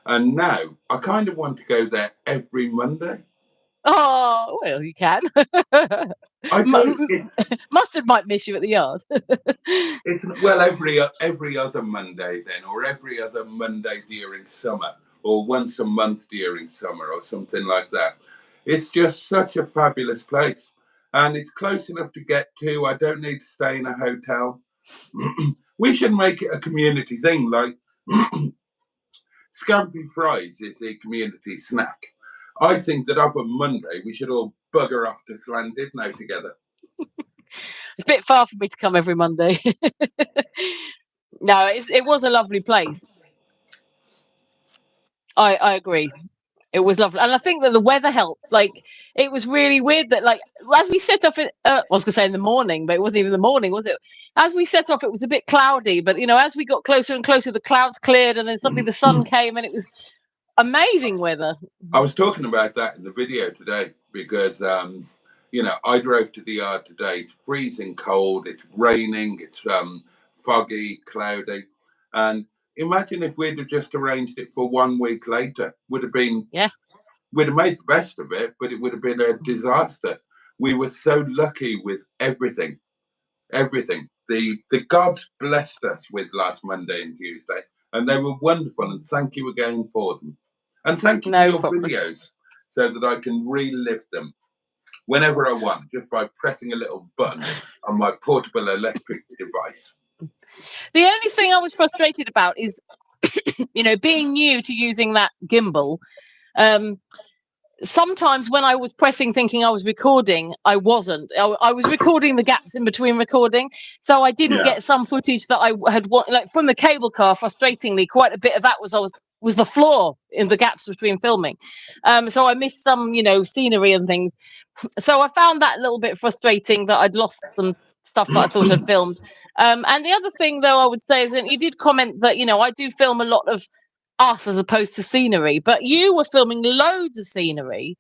And now I kind of want to go there every Monday. Oh, well, you can. I do. Mustard might miss you at the yard. Every other Monday then, or every other Monday during summer, or once a month during summer, or something like that. It's just such a fabulous place. And it's close enough to get to. I don't need to stay in a hotel. We should make it a community thing, like Scampi Fries is a community snack. I think that of a Monday, we should all bugger off to Llandudno together. It's a bit far for me to come every Monday. No, it was a lovely place. I agree. It was lovely, and I think that the weather helped. Like, it was really weird that, like, as we set off, I was going to say in the morning, but it wasn't even the morning, was it? As we set off, it was a bit cloudy, but as we got closer and closer, the clouds cleared, and then suddenly the sun came, and it was amazing weather. I was talking about that in the video today because, I drove to the yard today. It's freezing cold. It's raining. It's foggy, cloudy, and imagine if we'd have just arranged it for 1 week later. Would have been, we'd have made the best of it, but it would have been a disaster. We were so lucky with everything. The gods blessed us with last Monday and Tuesday, and they were wonderful. And thank you again for them. And thank you for your videos, so that I can relive them whenever I want, just by pressing a little button on my portable electric device. The only thing I was frustrated about is you know, being new to using that gimbal, sometimes when I was pressing thinking I was recording, I wasn't. I was recording the gaps in between recording, so I didn't Yeah. get some footage that I had like from the cable car. Frustratingly, quite a bit of that was the floor in the gaps between filming. So I missed some, you know, scenery and things. So I found that a little bit frustrating that I'd lost some stuff that I thought I'd filmed. And the other thing, though, I would say is that you did comment that, you know, I do film a lot of us as opposed to scenery, but you were filming loads of scenery.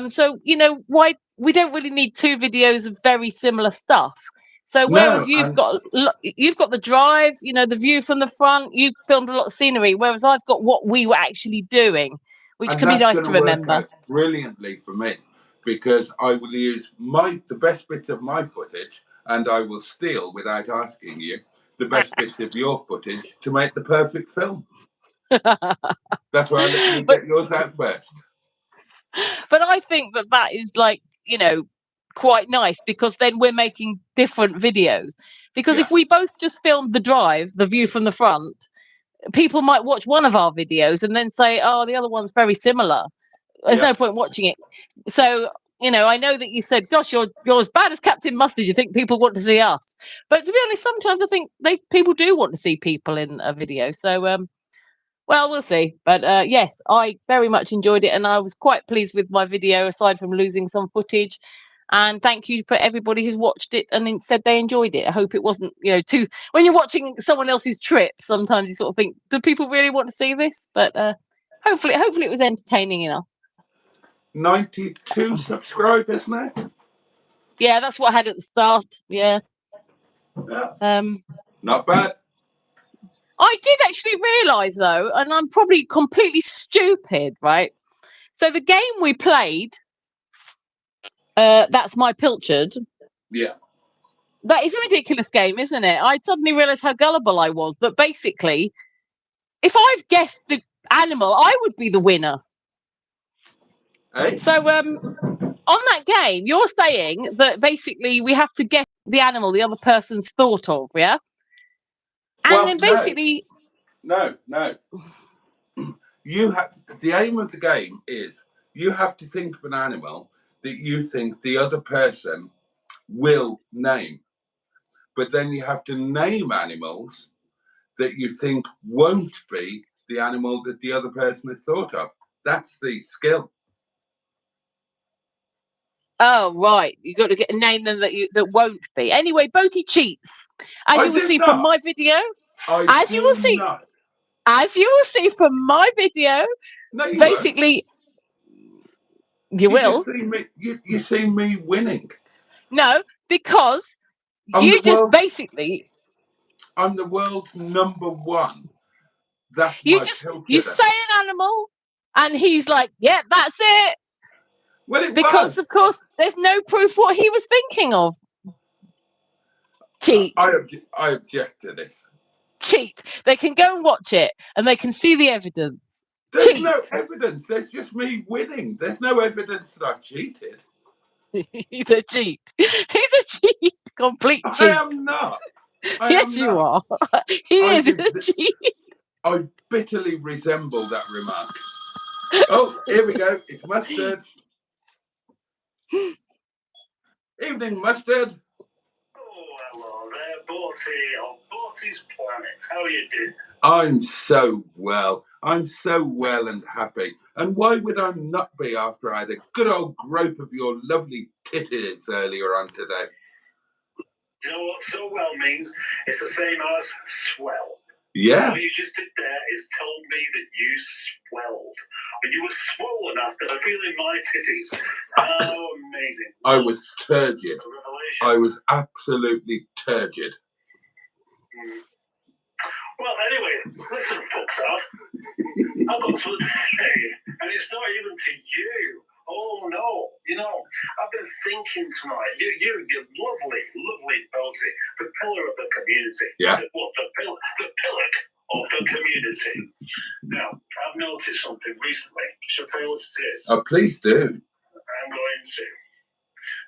So, you know, why we don't really need two videos of very similar stuff. So whereas No, you've and got the drive, you know, the view from the front, you filmed a lot of scenery, whereas I've got what we were actually doing, which can be that's nice going to to work remember. out brilliantly for me, because I will use the best bits of my footage, and I will steal, without asking you, the best bits of your footage to make the perfect film. That's why I let you but get yours out first. but I think that is, like, you know, quite nice, because then we're making different videos. Because Yeah. if we both just filmed the drive, the view from the front, people might watch one of our videos and then say, oh, the other one's very similar. There's Yeah. no point watching it. So, you know, I know that you said, gosh, you're as bad as Captain Mustard. You think people want to see us. But to be honest, sometimes I think people do want to see people in a video. So, well, we'll see. But yes, I very much enjoyed it, and I was quite pleased with my video, aside from losing some footage. And thank you for everybody who's watched it and said they enjoyed it. I hope it wasn't, you know, too. When you're watching someone else's trip, sometimes you sort of think, do people really want to see this? But hopefully it was entertaining enough. 92 subscribers now. Yeah, that's what I had at the start. Yeah. Yeah. Not bad. I did actually realise, though, and I'm probably completely stupid, right? So the game we played, that's My Pilchard. Yeah. That is a ridiculous game, isn't it? I suddenly realised how gullible I was. That basically, if I've guessed the animal, I would be the winner. Hey? So on that game, you're saying that basically we have to guess the animal the other person's thought of, yeah? And Well, then basically, no. You have the aim of the game is you have to think of an animal that you think the other person will name, but then you have to name animals that you think won't be the animal that the other person has thought of. That's the skill. oh right, you got to name them that won't be. Anyway, Boaty cheats, as I you will did see from not. my video. I As you will do see, not. as you will see from my video, No, you won't. basically, you You just will. see me. You see me winning. No, because I'm the you just world. basically I'm the world's #1. That's you my just you pilchard. say an animal, and he's like, "Yeah, that's it." Well, it Because was. of course, there's no proof what he was thinking of. Cheat, I object to this. cheat. They can go and watch it, and they can see the evidence. There's Cheat. no evidence. There's just me winning. There's no evidence that I cheated. He's a cheat. He's a cheat. Complete I cheat. am not. I am Yes, you not. are. He is a cheat. I bitterly resemble that remark. Oh, here we go. It's Mustard. Evening, Mustard. Oh, hello there, Boaty on Boaty's Planet. How are you doing? I'm so well. I'm so well and happy. And why would I not be after I had a good old grope of your lovely titties earlier on today? Do you know what so well means? It's the same as swell. Yeah. What you just did there is told me that you swelled. And you were swollen after feeling my titties. How amazing. I was turgid. A revelation. I was absolutely turgid. Well, anyway, listen, folks, I've got something to say, and it's not even to you. Oh no, you know, I've been thinking tonight. You lovely, lovely Boaty, the pillar of the community. Yeah. The pillar of the community. Now, I've noticed something recently. Shall I tell you what it is? Oh, please do. I'm going to.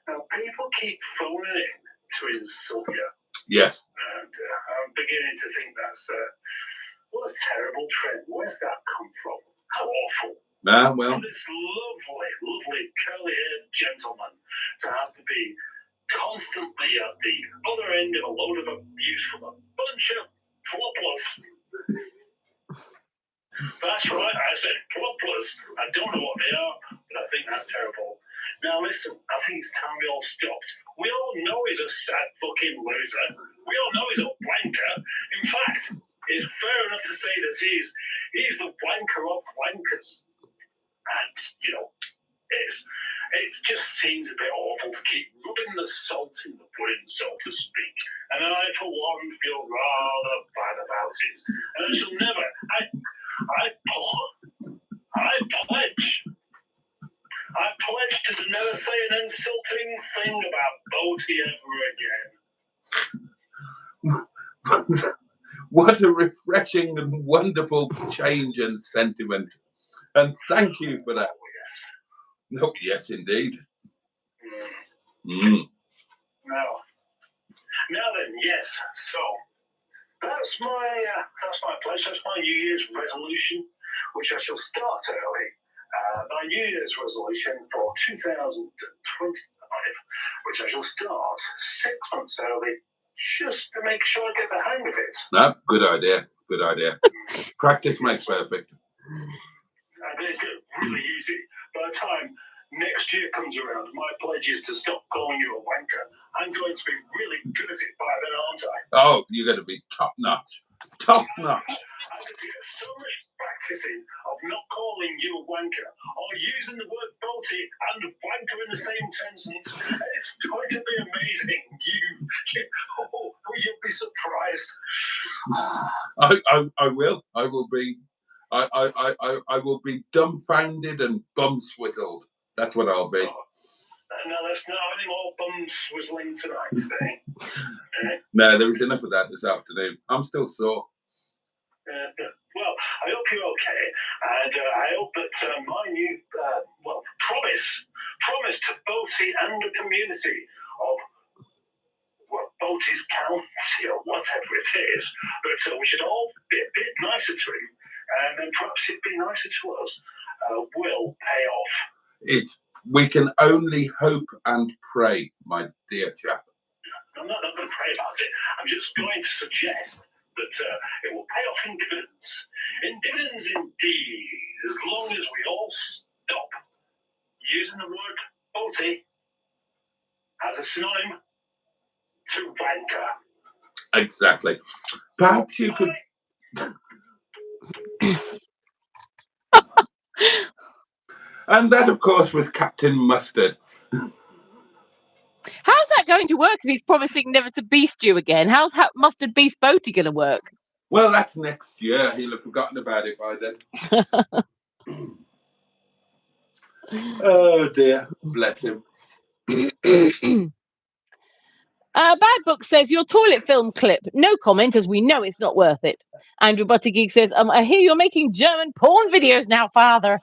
Now, people keep phoning in to insult you. Yes. And I'm beginning to think that's What a terrible trend. Where's that come from? How awful. Well. For this lovely, curly-haired gentleman to have to be constantly at the other end of a load of abuse from a bunch of plopplers. That's right, I said plopplers. I don't know what they are, but I think that's terrible. Now listen, I think it's time we all stopped. We all know he's a sad fucking loser. We all know he's a wanker. In fact, it's fair enough to say that he's the wanker of wankers. And, you know, it just seems a bit awful to keep rubbing the salt in the pudding, so to speak. And I, for one, feel rather bad about it. And I shall never, I pledge to never say an insulting thing about Boaty ever again. What a refreshing and wonderful change and sentiment. And thank you for that. Oh, yes, indeed. Now then, yes. So that's my pledge. That's my New Year's resolution, which I shall start early. My New Year's resolution for 2025, which I shall start 6 months early, just to make sure I get the hang of it. No, good idea. Good idea. Practice makes perfect. I think it's really easy. By the time next year comes around, my pledge is to stop calling you a wanker. I'm going to be really good at it by then, aren't I? Oh, you're going to be top notch. Top notch. I'm going to do so much practicing of not calling you a wanker or using the word Boaty and wanker in the same sentence. It's going to be amazing. You'll be surprised. I will. I will be. I will be dumbfounded and bum swizzled. That's what I'll be. No, let's not have any more bum swizzling tonight today. No, there is enough of that this afternoon. I'm still sore. Well, I hope you're okay, and I hope that my new promise to Boaty and the community of Boaty's county or whatever it is, but we should all be a bit nicer to him, and then perhaps he'd be nicer to us. Will pay off. We can only hope and pray, my dear chap. I'm not going to pray about it. I'm just going to suggest that it will pay off in dividends. In dividends, indeed, as long as we all stop using the word Boaty as a synonym to wanker. Exactly. Perhaps you could. And that, of course, was Captain Mustard. How's that going to work if he's promising never to beast you again? How's Mustard Beast Boaty going to work? Well, that's next year. He'll have forgotten about it by then. Oh, dear. Bless him. Bad Book says, your toilet film clip. No comment, as we know it's not worth it. Andrew Buttigieg says, I hear you're making German porn videos now, Father.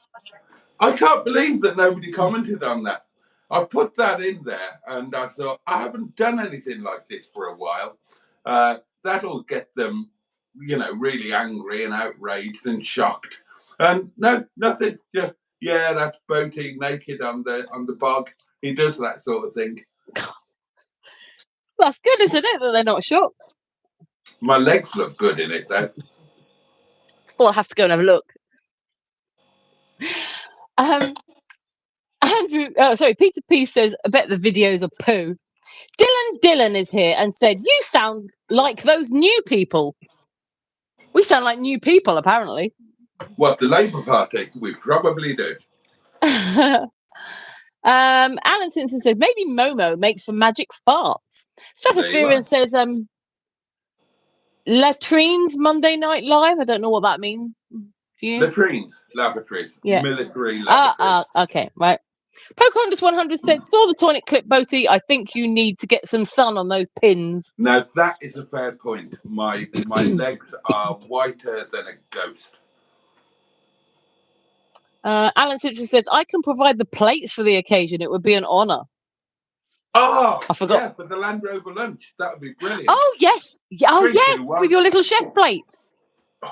I can't believe that nobody commented on that. I put that in there and I thought, I haven't done anything like this for a while. That'll get them, really angry and outraged and shocked. And no, nothing. Just, yeah, that's Boaty naked on the bog. He does that sort of thing. That's good, isn't it, that they're not shocked? My legs look good in it, though. Well, I'll have to go and have a look. Peter P says, I bet the videos are poo. Dylan is here and said, you sound like those new people. We sound like new people, apparently. What, the Labour Party? We probably do. Alan Simpson says, maybe Momo makes for magic farts. Stratosphere says, Latrines Monday Night Live. I don't know what that means. Latrines, lavatories, yeah. Military lavatories. Okay, right. Pocahontas 100 said, saw the toilet clip, Boaty. I think you need to get some sun on those pins. Now, that is a fair point. My legs are whiter than a ghost. Alan Simpson says, I can provide the plates for the occasion. It would be an honour. Oh, I forgot. Yeah, for the Land Rover lunch. That would be brilliant. Oh, yes. Oh, 3, yes, 2, 1. with your little chef plate. Oh,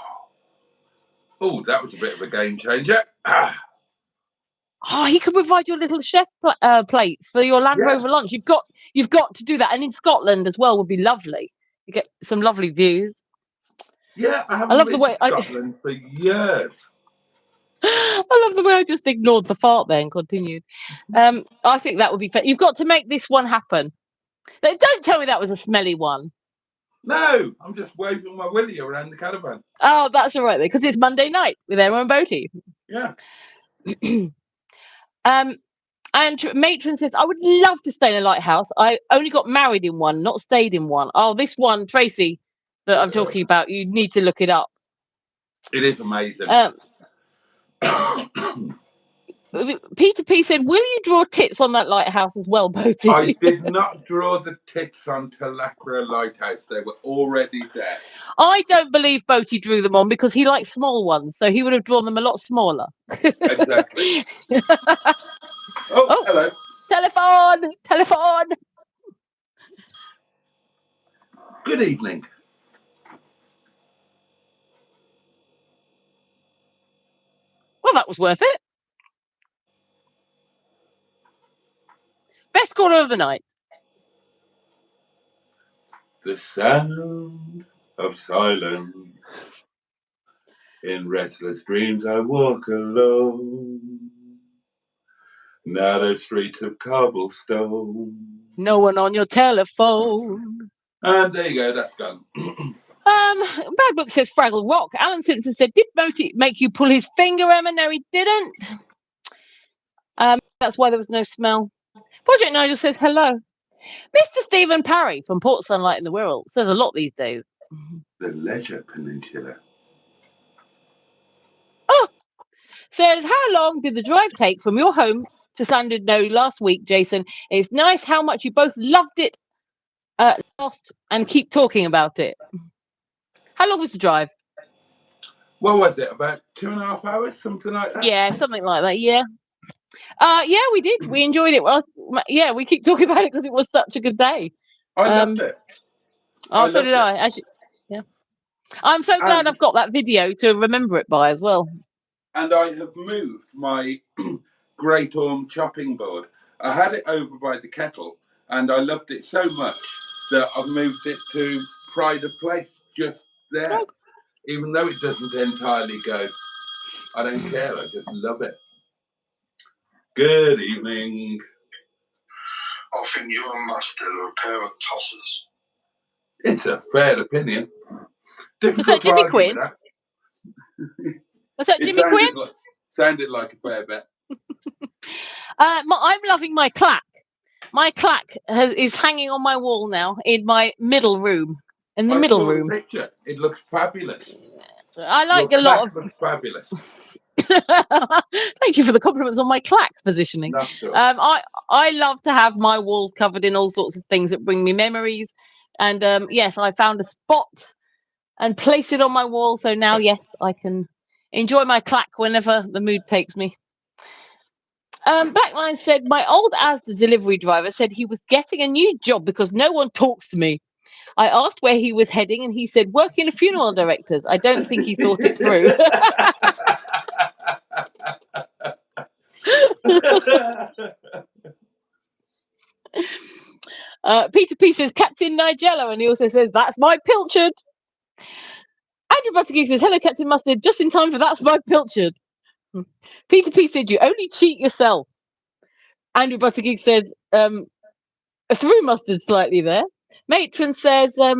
Oh, that was a bit of a game changer. Ah, Oh, he could provide your little chef plates for your Land yeah, Rover lunch. You've got to do that, and in Scotland as well would be lovely. You get some lovely views. yeah. I I haven't love the been way to Scotland for years. I love the way I just ignored the fart there and continued. I think that would be fair. You've got to make this one happen. Don't tell me that was a smelly one. No, I'm just waving my willy around the caravan. Oh, that's all right then, because it's Monday night with Emma and Boaty. Yeah. And Matron says, I would love to stay in a lighthouse. I only got married in one, not stayed in one. Oh, this one, Tracy, that I'm talking about, you need to look it up. It is amazing. Peter P said, will you draw tits on that lighthouse as well, Boaty? I did not draw the tits on Talacra Lighthouse. They were already there. I don't believe Boaty drew them on because he likes small ones, so he would have drawn them a lot smaller. Exactly. Oh, hello. Telephone. Good evening. Well, that was worth it. Best caller of the night. The sound of silence. In restless dreams I walk alone. Narrow streets of cobblestone. No one on your telephone. And there you go, that's gone. Bad Book says Fraggle Rock. Alan Simpson said, did Boaty make you pull his finger, Emma? No, he didn't. That's why there was no smell. Project Nigel says hello. Mr. Stephen Parry from Port Sunlight in the Wirral says a lot these days. The Leisure Peninsula. Oh, says, how long did the drive take from your home to Llandudno last week, Jason? It's nice how much you both loved it last and keep talking about it. How long was the drive? What was it? About 2.5 hours, something like that? Yeah, something like that. Yeah. Yeah, we did. We enjoyed it. Well, yeah, we keep talking about it because it was such a good day. I loved it. Oh, so did I. Actually, yeah. I'm so glad I've got that video to remember it by as well. And I have moved my Great Orme chopping board. I had it over by the kettle, and I loved it so much that I've moved it to Pride of Place, just there. Oh. Even though it doesn't entirely go, I don't care. I just love it. Good evening. I think you and Mustard are a pair of tossers. It's a fair opinion. Was that Jimmy Quinn? Was that Jimmy Quinn? Sounded like a fair bet. I'm loving my clack. My clack is hanging on my wall now in my middle room. In the middle room. The picture. It looks fabulous. I like a lot of. Looks fabulous. Thank you for the compliments on my clack positioning. Sure. I love to have my walls covered in all sorts of things that bring me memories. And yes, I found a spot and place it on my wall. So now, yes, I can enjoy my clack whenever the mood takes me. Backline said, my old Asda delivery driver said he was getting a new job because no one talks to me. I asked where he was heading and he said, work in a funeral directors. I don't think he thought it through. Peter P says, Captain Nigella, and he also says, that's my pilchard. Andrew Buttergeek says, hello, Captain Mustard, just in time for that's my pilchard. Peter P said, you only cheat yourself. Andrew Buttergeek said, through mustard slightly there. Matron says, I'll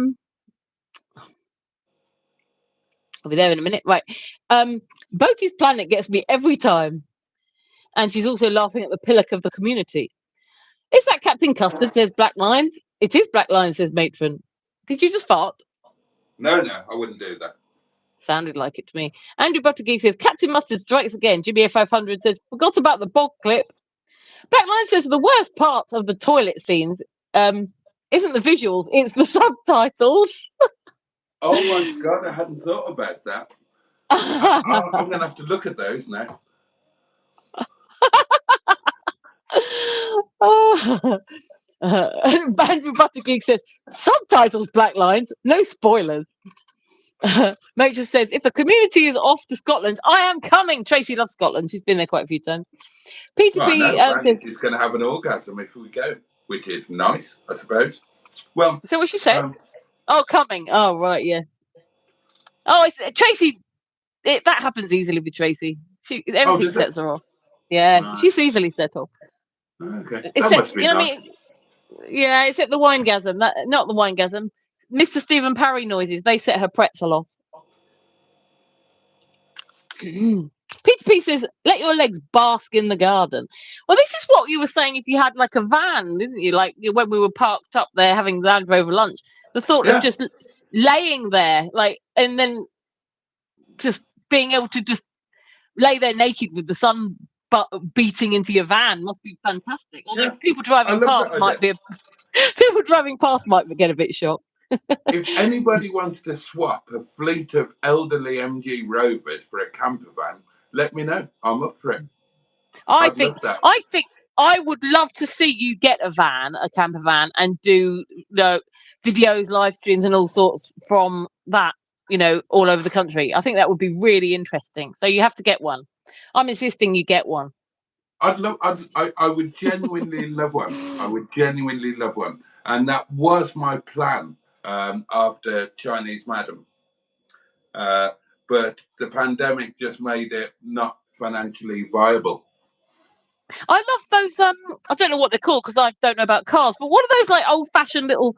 be there in a minute. Right. Boaty's planet gets me every time. And she's also laughing at the pillock of the community. Is that Captain Custard, says Black Lines? It is Black Lines, says Matron. Did you just fart? No, I wouldn't do that. Sounded like it to me. Andrew Buttergeek says, Captain Mustard strikes again. Jimmy F500 says, forgot about the bog clip. Black Line says, the worst part of the toilet scenes isn't the visuals, it's the subtitles. Oh my God, I hadn't thought about that. I'm going to have to look at those now. Andrew Buttergeek says, subtitles, Black Lines, no spoilers. Mate just says, if the community is off to Scotland, I am coming. Tracy loves Scotland. She's been there quite a few times. Peter Well, P no, says, she's going to have an orgasm if we go, which is nice, I suppose. Well, so what she said? Oh, coming. Oh, right, yeah. Oh, it's Tracy. That happens easily with Tracy. Everything does it? sets her off. Yeah, Right. she's easily set off. Okay, that Except, must be you know what I nice. mean? Yeah, except the winegasm. Not the winegasm. Mr. Stephen Parry noises. They set her pretzel off. Peter P says, let your legs bask in the garden. Well, this is what you were saying if you had like a van, didn't you? Like when we were parked up there having Land Rover lunch. The thought of just laying there, like, and then just being able to just lay there naked with the sun beating into your van must be fantastic. Although people driving past might get a bit shocked. If anybody wants to swap a fleet of elderly MG Rovers for a camper van, let me know. I'm up for it. I think I would love to see you get a camper van, and do videos, live streams, and all sorts from that, all over the country. I think that would be really interesting. So you have to get one. I'm insisting you get one. I would genuinely love one. I would genuinely love one. And that was my plan after Chinese Madam. But the pandemic just made it not financially viable. I love those. I don't know what they're called because I don't know about cars. But what are those like old-fashioned little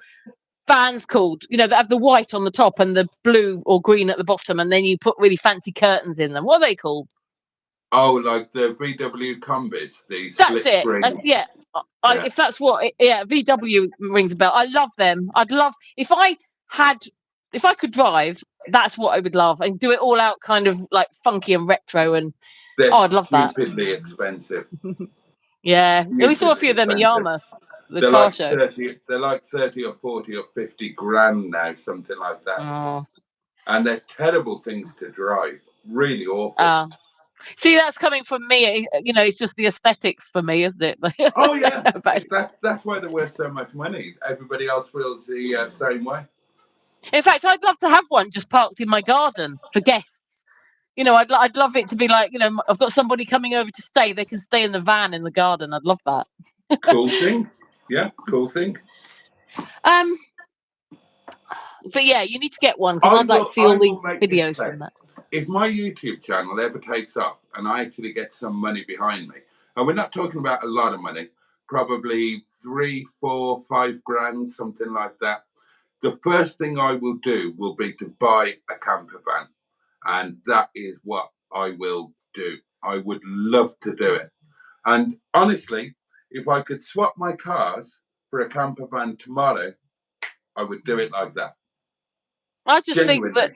vans called? That have the white on the top and the blue or green at the bottom, and then you put really fancy curtains in them. What are they called? Oh, like the VW combis. The That's split it. screen. Yeah. If that's what. VW rings a bell. I love them. I'd love if I could drive. That's what I would love, and do it all out kind of like funky and retro. And I'd love that. Stupidly expensive. Yeah, we saw a few of them in Yarmouth. They're car like show. 30. They're like 30 or 40 or 50 grand now, something like that. Oh. And they're terrible things to drive. Really awful. See, that's coming from me. It's just the aesthetics for me, isn't it? Oh yeah, that's why they're worth so much money. Everybody else feels the same way. In fact, I'd love to have one just parked in my garden for guests. I'd love it to be like, I've got somebody coming over to stay. They can stay in the van in the garden. I'd love that. Cool thing. Yeah, cool thing. But yeah, you need to get one because I'd like to see all the videos from that. If my YouTube channel ever takes off and I actually get some money behind me, and we're not talking about a lot of money, probably 3, 4, 5 grand, something like that. The first thing I will do will be to buy a camper van. And that is what I will do. I would love to do it. And honestly, if I could swap my cars for a camper van tomorrow, I would do it like that. I just think that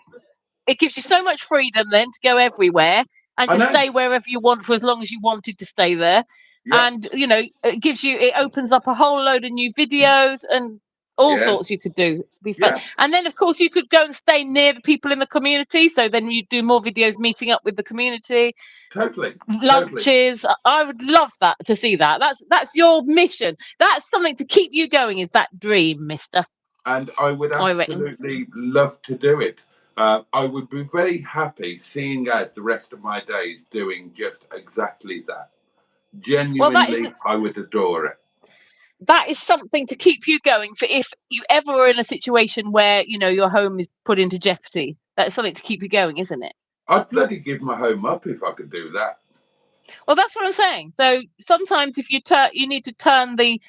it gives you so much freedom then to go everywhere and to stay wherever you want for as long as you wanted to stay there. Yeah. And, it opens up a whole load of new videos and all sorts you could do. Be fun. Yeah. And then, of course, you could go and stay near the people in the community. So then you do more videos meeting up with the community. Totally. Lunches. Totally. I would love to see that. That's your mission. That's something to keep you going, is that dream, mister. And I would absolutely love to do it. I would be very happy seeing out the rest of my days doing just exactly that. Genuinely, I would adore it. That is something to keep you going for if you ever are in a situation where, your home is put into jeopardy. That's something to keep you going, isn't it? I'd bloody give my home up if I could do that. Well, that's what I'm saying. So sometimes if you need to turn the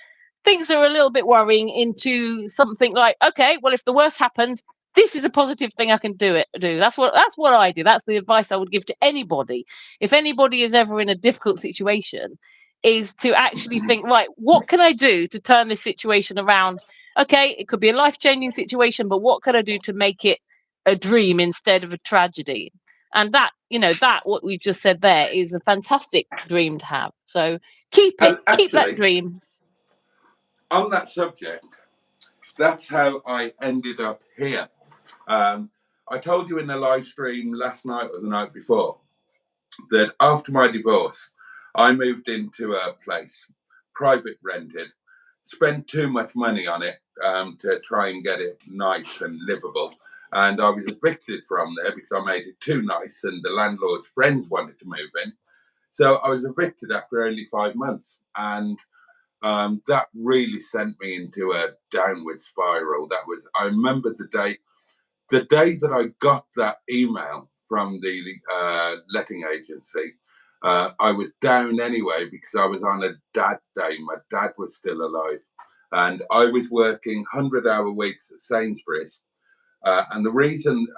things that are a little bit worrying into something like, okay, well, if the worst happens, this is a positive thing I can do. That's what I do. That's the advice I would give to anybody. If anybody is ever in a difficult situation, is to actually think, right, what can I do to turn this situation around? Okay, it could be a life-changing situation, but what can I do to make it a dream instead of a tragedy? And that, what we've just said there is a fantastic dream to have. So keep that dream. On that subject, that's how I ended up here. I told you in the live stream last night or the night before that after my divorce, I moved into a place, private rented, spent too much money on it to try and get it nice and livable. and I was evicted from there because I made it too nice, and the landlord's friends wanted to move in. So I was evicted after only 5 months, and that really sent me into a downward spiral. I remember the day that I got that email from the letting agency. I was down anyway because I was on a dad day. My dad was still alive, and I was working 100-hour weeks at Sainsbury's. And the reason,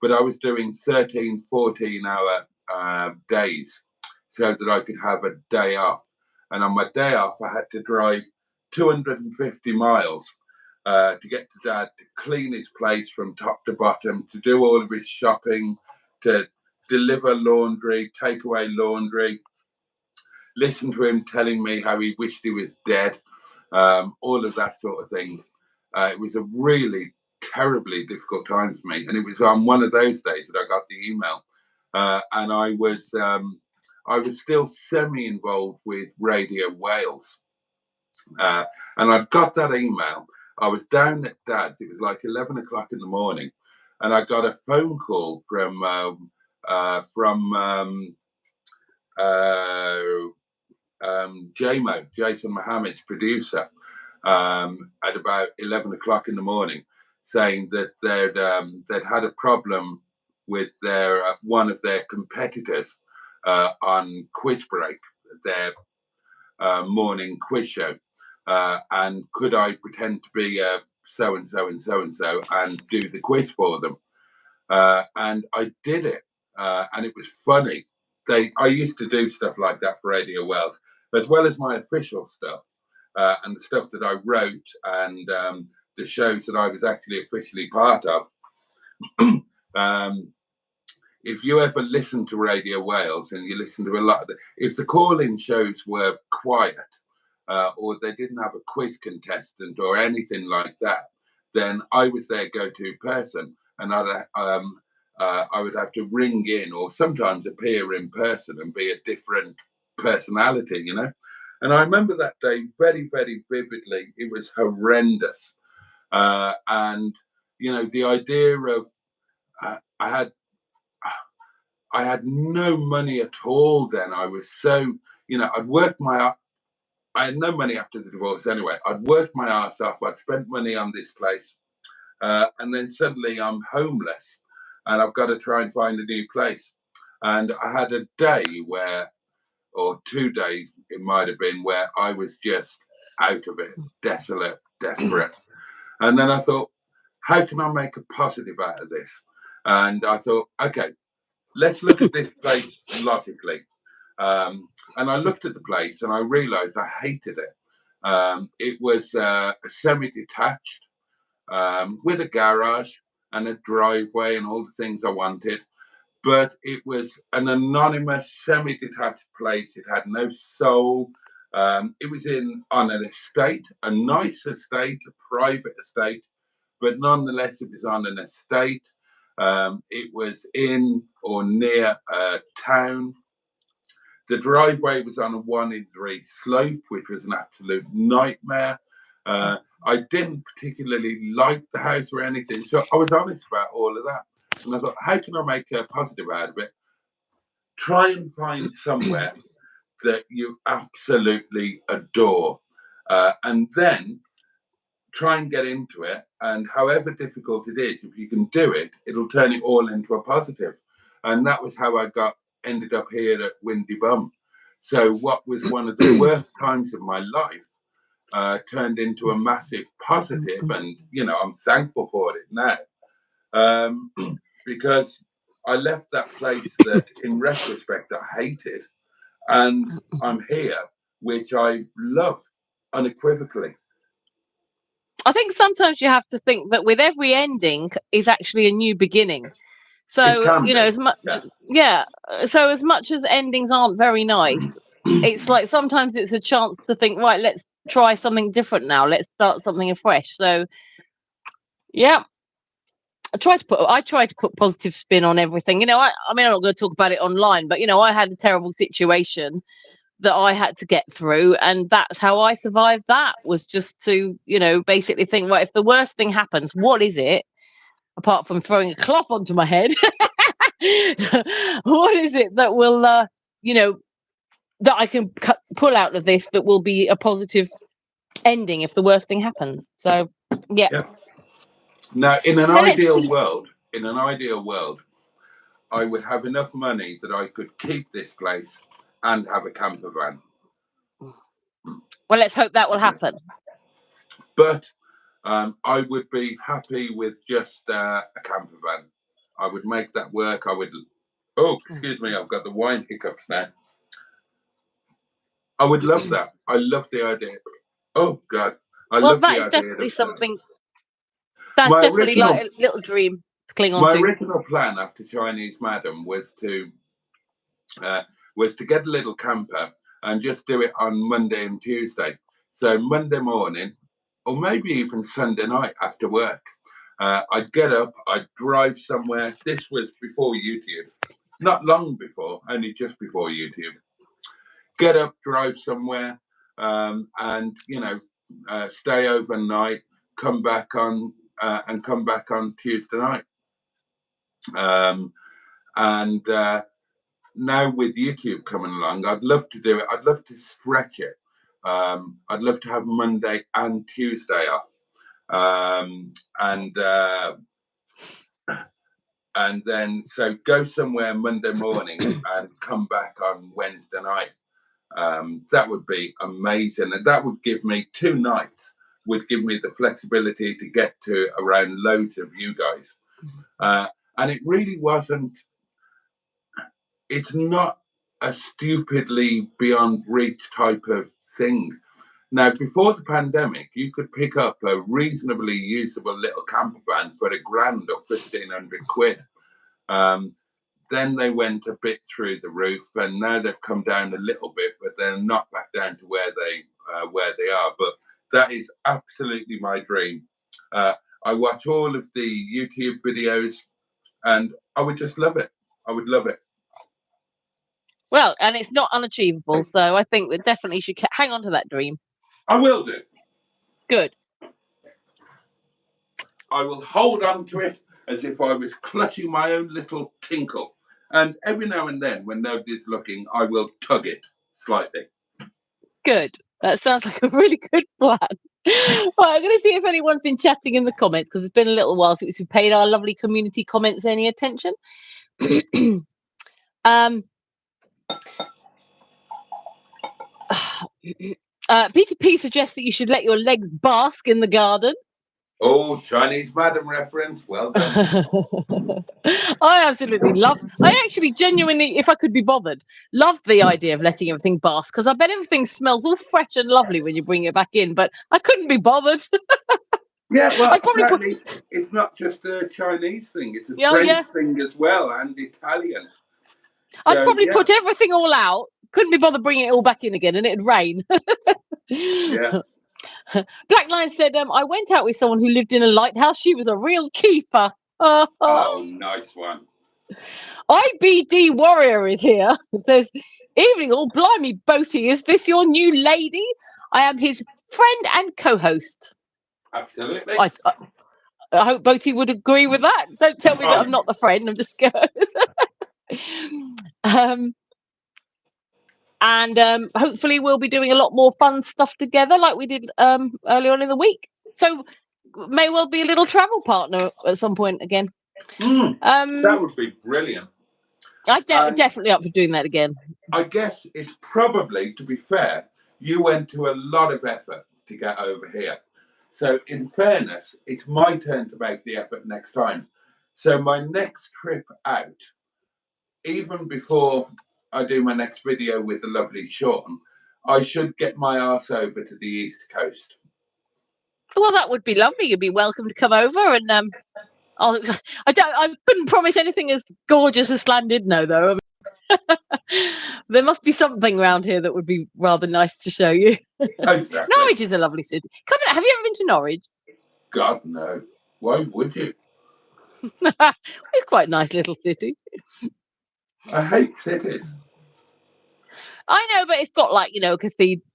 but I was doing 13, 14-hour days so that I could have a day off. And on my day off, I had to drive 250 miles to get to Dad, to clean his place from top to bottom, to do all of his shopping, to deliver laundry, take away laundry, listen to him telling me how he wished he was dead, all of that sort of thing. It was a really terribly difficult time for me, and it was on one of those days that I got the email, and I was still semi-involved with Radio Wales, and I got that email. I was down at Dad's. It was like 11 o'clock in the morning, and I got a phone call from JMO, Jason Mohammed's producer, at about 11 o'clock in the morning, saying that they'd had a problem with their one of their competitors on Quiz Break, their morning quiz show, and could I pretend to be so and so and so and so and do the quiz for them? And I did it, and it was funny. I used to do stuff like that for Radio Wales, as well as my official stuff and the stuff that I wrote and the shows that I was actually officially part of. If you ever listen to Radio Wales and you listen to a lot of if the call-in shows were quiet or they didn't have a quiz contestant or anything like that, then I was their go-to person, and I would have to ring in or sometimes appear in person and be a different personality, you know. And I remember that day very, very vividly. It was horrendous. And, you know, the idea of I had no money at all then. I was so, you know, I had no money after the divorce anyway. I'd worked my ass off. I'd spent money on this place. And then suddenly I'm homeless and I've got to try and find a new place. And I had a day or 2 days, it might have been, where I was just out of it, desolate, desperate. And then I thought, how can I make a positive out of this? And I thought, okay, let's look at this place logically. And I looked at the place and I realized I hated it. It was semi-detached with a garage and a driveway and all the things I wanted. But it was an anonymous, semi-detached place. It had no soul. It was on an estate, a nice estate, a private estate, but nonetheless, it was on an estate. It was in or near a town. The driveway was on a 1-in-3 slope, which was an absolute nightmare. I didn't particularly like the house or anything, so I was honest about all of that. And I thought, how can I make a positive out of it? Try and find somewhere that you absolutely adore, and then try and get into it. And however difficult it is, if you can do it, it'll turn it all into a positive. And that was how I ended up here at Windy Bum. So what was one of the worst times of my life turned into a massive positive, and you know, I'm thankful for it now, because I left that place that in retrospect I hated, and I'm here, which I love unequivocally. I think sometimes you have to think that with every ending is actually a new beginning. So, you know, as much, so as much as endings aren't very nice, it's like sometimes it's a chance to think, right, let's try something different now. Let's start something afresh. So, yeah, I try to put positive spin on everything. You know, I mean, I'm not going to talk about it online, but, you know, I had a terrible situation that I had to get through, and that's how I survived. That was just to, you know, basically think, right, if the worst thing happens, what is it? apart from throwing a cloth onto my head, what is it that will, that I can pull out of this that will be a positive ending if the worst thing happens? So, yeah. Now, in an So let's ideal see. world, I would have enough money that I could keep this place and have a camper van. Well, let's hope that will happen. But I would be happy with just a camper van. I would make that work. I would. Oh, excuse me, I've got the wine hiccups now. I would love that. I love the idea. Oh God, I Well, love that the is idea definitely of something. That's my definitely original, like a little dream to cling on my to. original plan after Chinese Madam was to get a little camper and just do it on Monday and Tuesday. So Monday morning, or maybe even Sunday night after work, I'd get up, I'd drive somewhere. This was before YouTube, not long before, only just before YouTube. Get up, drive somewhere, and stay overnight. Come back on Tuesday night. And now with YouTube coming along, I'd love to do it. I'd love to stretch it. I'd love to have Monday and Tuesday off, and then so go somewhere Monday morning and come back on Wednesday night. That would be amazing, and that would give me 2 nights. Would give me the flexibility to get to around loads of you guys, and it really wasn't. It's not a stupidly beyond reach type of thing. Now, before the pandemic, you could pick up a reasonably usable little camper van for £1,000 or 1,500 quid. Then they went a bit through the roof, and now they've come down a little bit, but they're not back down to where they are. But that is absolutely my dream. I watch all of the YouTube videos, and I would just love it. I would love it. Well, and it's not unachievable, so I think we definitely should hang on to that dream. I will do. Good. I will hold on to it as if I was clutching my own little tinkle. And every now and then, when nobody's looking, I will tug it slightly. Good. That sounds like a really good plan. Right, I'm going to see if anyone's been chatting in the comments, because it's been a little while since we paid our lovely community comments any attention. Peter P suggests that you should let your legs bask in the garden. Oh, Chinese Madam reference. Well done. I actually genuinely, if I could be bothered, loved the idea of letting everything bask, because I bet everything smells all fresh and lovely when you bring it back in, but I couldn't be bothered. Yeah, well, I'd probably it's not just a Chinese thing, it's a French thing as well, and Italian. I'd probably put everything all out, couldn't be bothered bringing it all back in again, and it'd rain. Yeah. Black Line said, I went out with someone who lived in a lighthouse. She was a real keeper. Oh, nice one. IBD Warrior is here. It says, evening all, blimey, Boaty, is this your new lady? I am his friend and co-host. Absolutely. I hope Boaty would agree with that. Don't tell me that I'm not the friend. I'm just going. And hopefully we'll be doing a lot more fun stuff together like we did earlier on in the week. So may well be a little travel partner at some point again. That would be brilliant. I'm definitely up for doing that again. I guess it's probably, to be fair, you went to a lot of effort to get over here. So in fairness, it's my turn to make the effort next time. So my next trip out, even before I do my next video with the lovely Sean, I should get my arse over to the East Coast. Well, that would be lovely. You'd be welcome to come over, and I couldn't promise anything as gorgeous as Llandudno, though. I mean, there must be something around here that would be rather nice to show you. Exactly. Norwich is a lovely city. Come on, have you ever been to Norwich? God, no. Why would you? It's quite a nice little city. I hate cities. I know, but it's got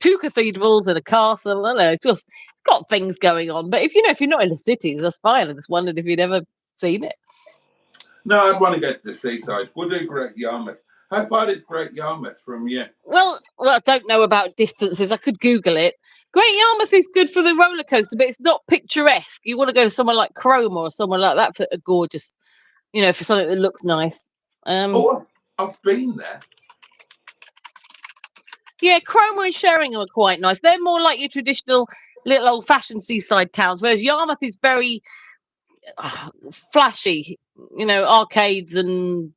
two cathedrals and a castle. I don't know, it's just got things going on. But if you're not in the cities, that's fine. I just wondered if you'd ever seen it. No, I'd want to go to the seaside. We'll do Great Yarmouth. How far is Great Yarmouth from you? Well, I don't know about distances. I could Google it. Great Yarmouth is good for the roller coaster, but it's not picturesque. You want to go to somewhere like Cromer or somewhere like that for a gorgeous, for something that looks nice. I've been there. Yeah, Cromer and Sheringham are quite nice. They're more like your traditional little old-fashioned seaside towns, whereas Yarmouth is very flashy. Arcades and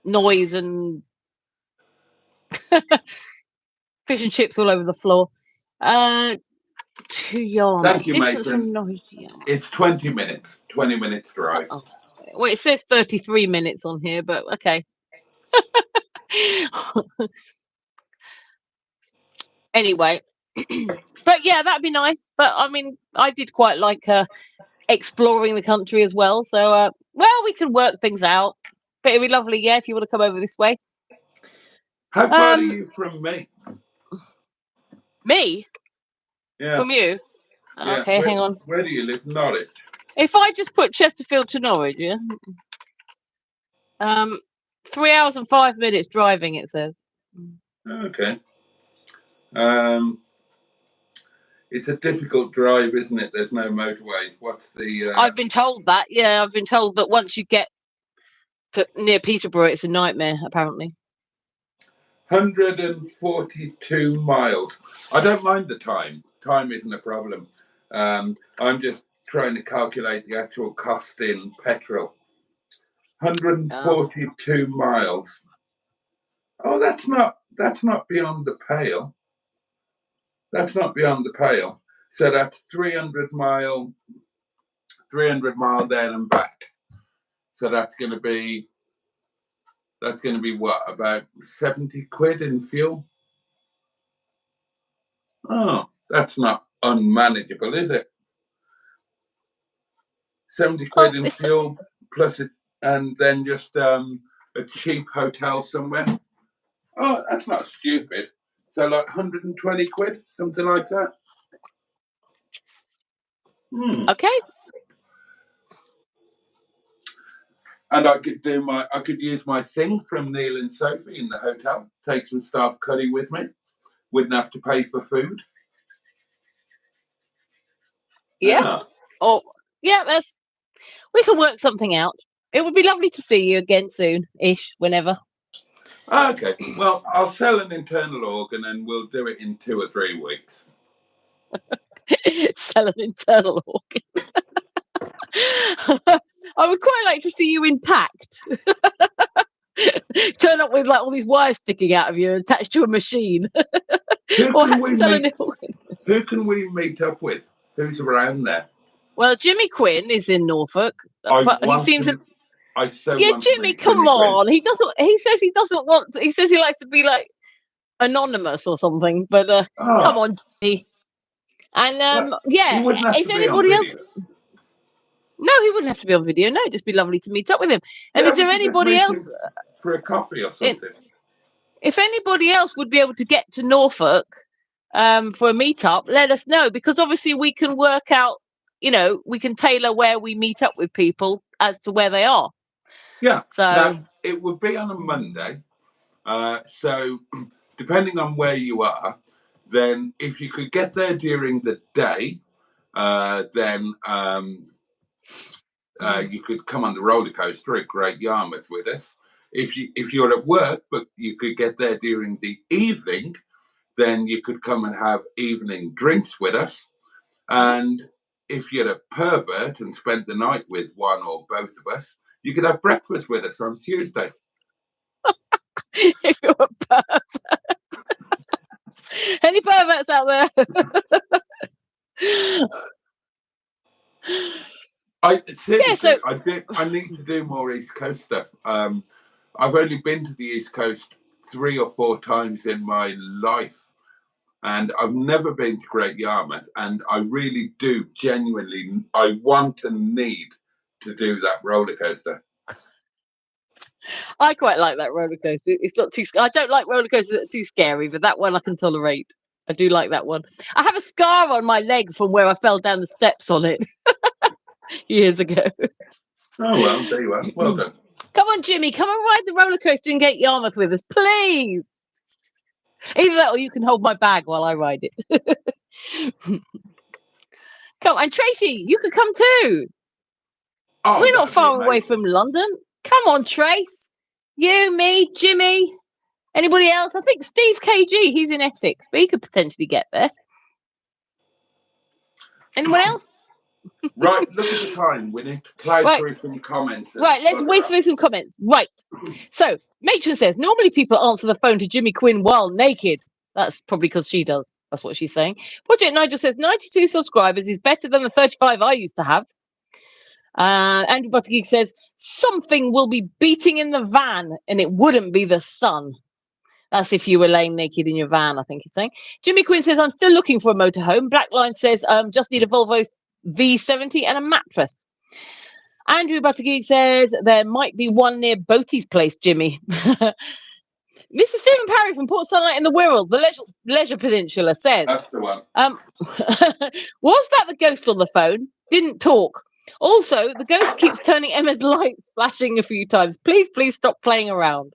noise and fish and chips all over the floor. To Yarmouth. Thank you, Distance matron. from Norwich to Yarmouth. It's 20 minutes. 20 minutes drive. Oh. Well, it says 33 minutes on here, but okay. Anyway, but yeah, that'd be nice. But I mean, I did quite like exploring the country as well. So, we can work things out. But it'd be lovely, yeah, if you want to come over this way. How far are you from me? Me? Yeah. From you? Yeah. Okay, hang on. Where do you live? Norwich. If I just put Chesterfield to Norwich, yeah. 3 hours and 5 minutes driving, it says. Okay. It's a difficult drive, isn't it? There's no motorways. What's the? I've been told that. Yeah, I've been told that once you get to near Peterborough, it's a nightmare. Apparently. 142 miles. I don't mind the time. Time isn't a problem. I'm just trying to calculate the actual cost in petrol. 142 miles. Oh, that's not beyond the pale. That's not beyond the pale. So that's 300 mile there and back. So that's going to be what, about 70 quid in fuel? Oh, that's not unmanageable, is it? 70 quid in fuel plus it, and then just a cheap hotel somewhere. Oh, that's not stupid. So like 120 quid, something like that. Okay. And I could use my thing from Neil and Sophie in the hotel. Take some staff curry with me. Wouldn't have to pay for food. Yeah. Oh, yeah. We can work something out. It would be lovely to see you again soon-ish, whenever. Okay. Well, I'll sell an internal organ and we'll do it in 2 or 3 weeks. Sell an internal organ. I would quite like to see you intact. Turn up with like all these wires sticking out of you attached to a machine. Who can we meet up with? Who's around there? Well, Jimmy Quinn is in Norfolk, but he seems Jimmy, come on. He doesn't. He says he doesn't want to, he says he likes to be like anonymous or something. But come on, Jimmy. And yeah, is anybody else? No, he wouldn't have to be on video. No, it'd just be lovely to meet up with him. And is there anybody else for a coffee or something? If anybody else would be able to get to Norfolk for a meetup, let us know, because obviously we can work out. We can tailor where we meet up with people as to where they are. Yeah. So now, it would be on a Monday. So depending on where you are, then if you could get there during the day, then you could come on the roller coaster at Great Yarmouth with us. If you're at work, but you could get there during the evening, then you could come and have evening drinks with us. And if you're a pervert and spent the night with one or both of us, you could have breakfast with us on Tuesday. If you're a pervert. Any perverts out there? I need to do more East Coast stuff. I've only been to the East Coast 3 or 4 times in my life, and I've never been to Great Yarmouth, and I really do genuinely, I want and need to do that roller coaster. I quite like that roller coaster. It's not too. I don't like roller coasters that are too scary, but that one I can tolerate. I do like that one. I have a scar on my leg from where I fell down the steps on it years ago. Oh, well, there you are. Well done. Come on, Jimmy. Come and ride the roller coaster and get Yarmouth with us, please. Either that or you can hold my bag while I ride it. Come on, Tracy, you could come too. Oh, We're not that'd be far away amazing. from London. Come on, Trace. You, me, Jimmy. Anybody else? I think Steve KG, he's in Essex, but he could potentially get there. Anyone else? Right, look at the time. We need to play Right. through some comments. Right, let's whiz through some comments. Right. So, Matron says, normally people answer the phone to Jimmy Quinn while naked. That's probably because she does. That's what she's saying. Project Nigel says, 92 subscribers is better than the 35 I used to have. Andrew Buttergeek says, something will be beating in the van, and it wouldn't be the sun. That's if you were laying naked in your van, I think he's saying. Jimmy Quinn says, I'm still looking for a motorhome. Blackline says, just need a Volvo V70 and a mattress. Andrew Buttergeek says, there might be one near Boaty's place, Jimmy. Mr. Stephen Parry from Port Sunlight in the Wirral, the Leisure Peninsula, says, That's the one. was that the ghost on the phone? Didn't talk. Also, the ghost keeps turning Emma's lights flashing a few times. Please stop playing around.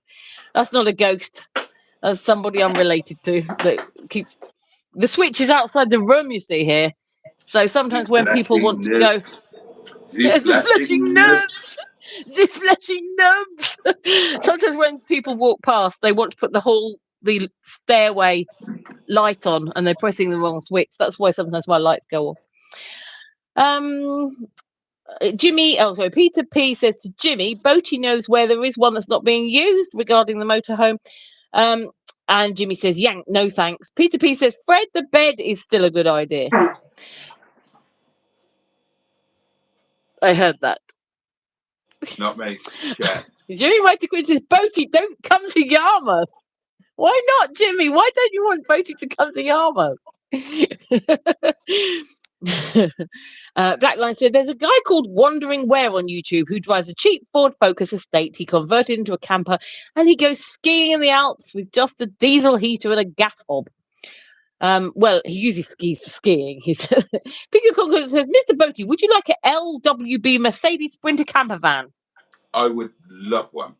That's not a ghost. That's somebody I'm related to that keeps the switch is outside the room, you see here. So sometimes when people want to go, the flashing nubs. The flashing nubs. Sometimes when people walk past, they want to put the stairway light on and they're pressing the wrong switch. That's why sometimes my lights go off. Peter P says to Jimmy, Boaty knows where there is one that's not being used regarding the motorhome. And Jimmy says, yank, no thanks. Peter P says, Fred, the bed is still a good idea. I heard that. Not me. Chat. Jimmy White Quinn says, Boaty, don't come to Yarmouth. Why not, Jimmy? Why don't you want Boaty to come to Yarmouth? Blackline said, there's a guy called Wandering Where on YouTube who drives a cheap Ford Focus estate. He converted into a camper and he goes skiing in the Alps with just a diesel heater and a gas hob. Well, he uses skis for skiing. He says, Pinky Congo says, Mr. Boaty, would you like an LWB Mercedes Sprinter camper van? I would love one.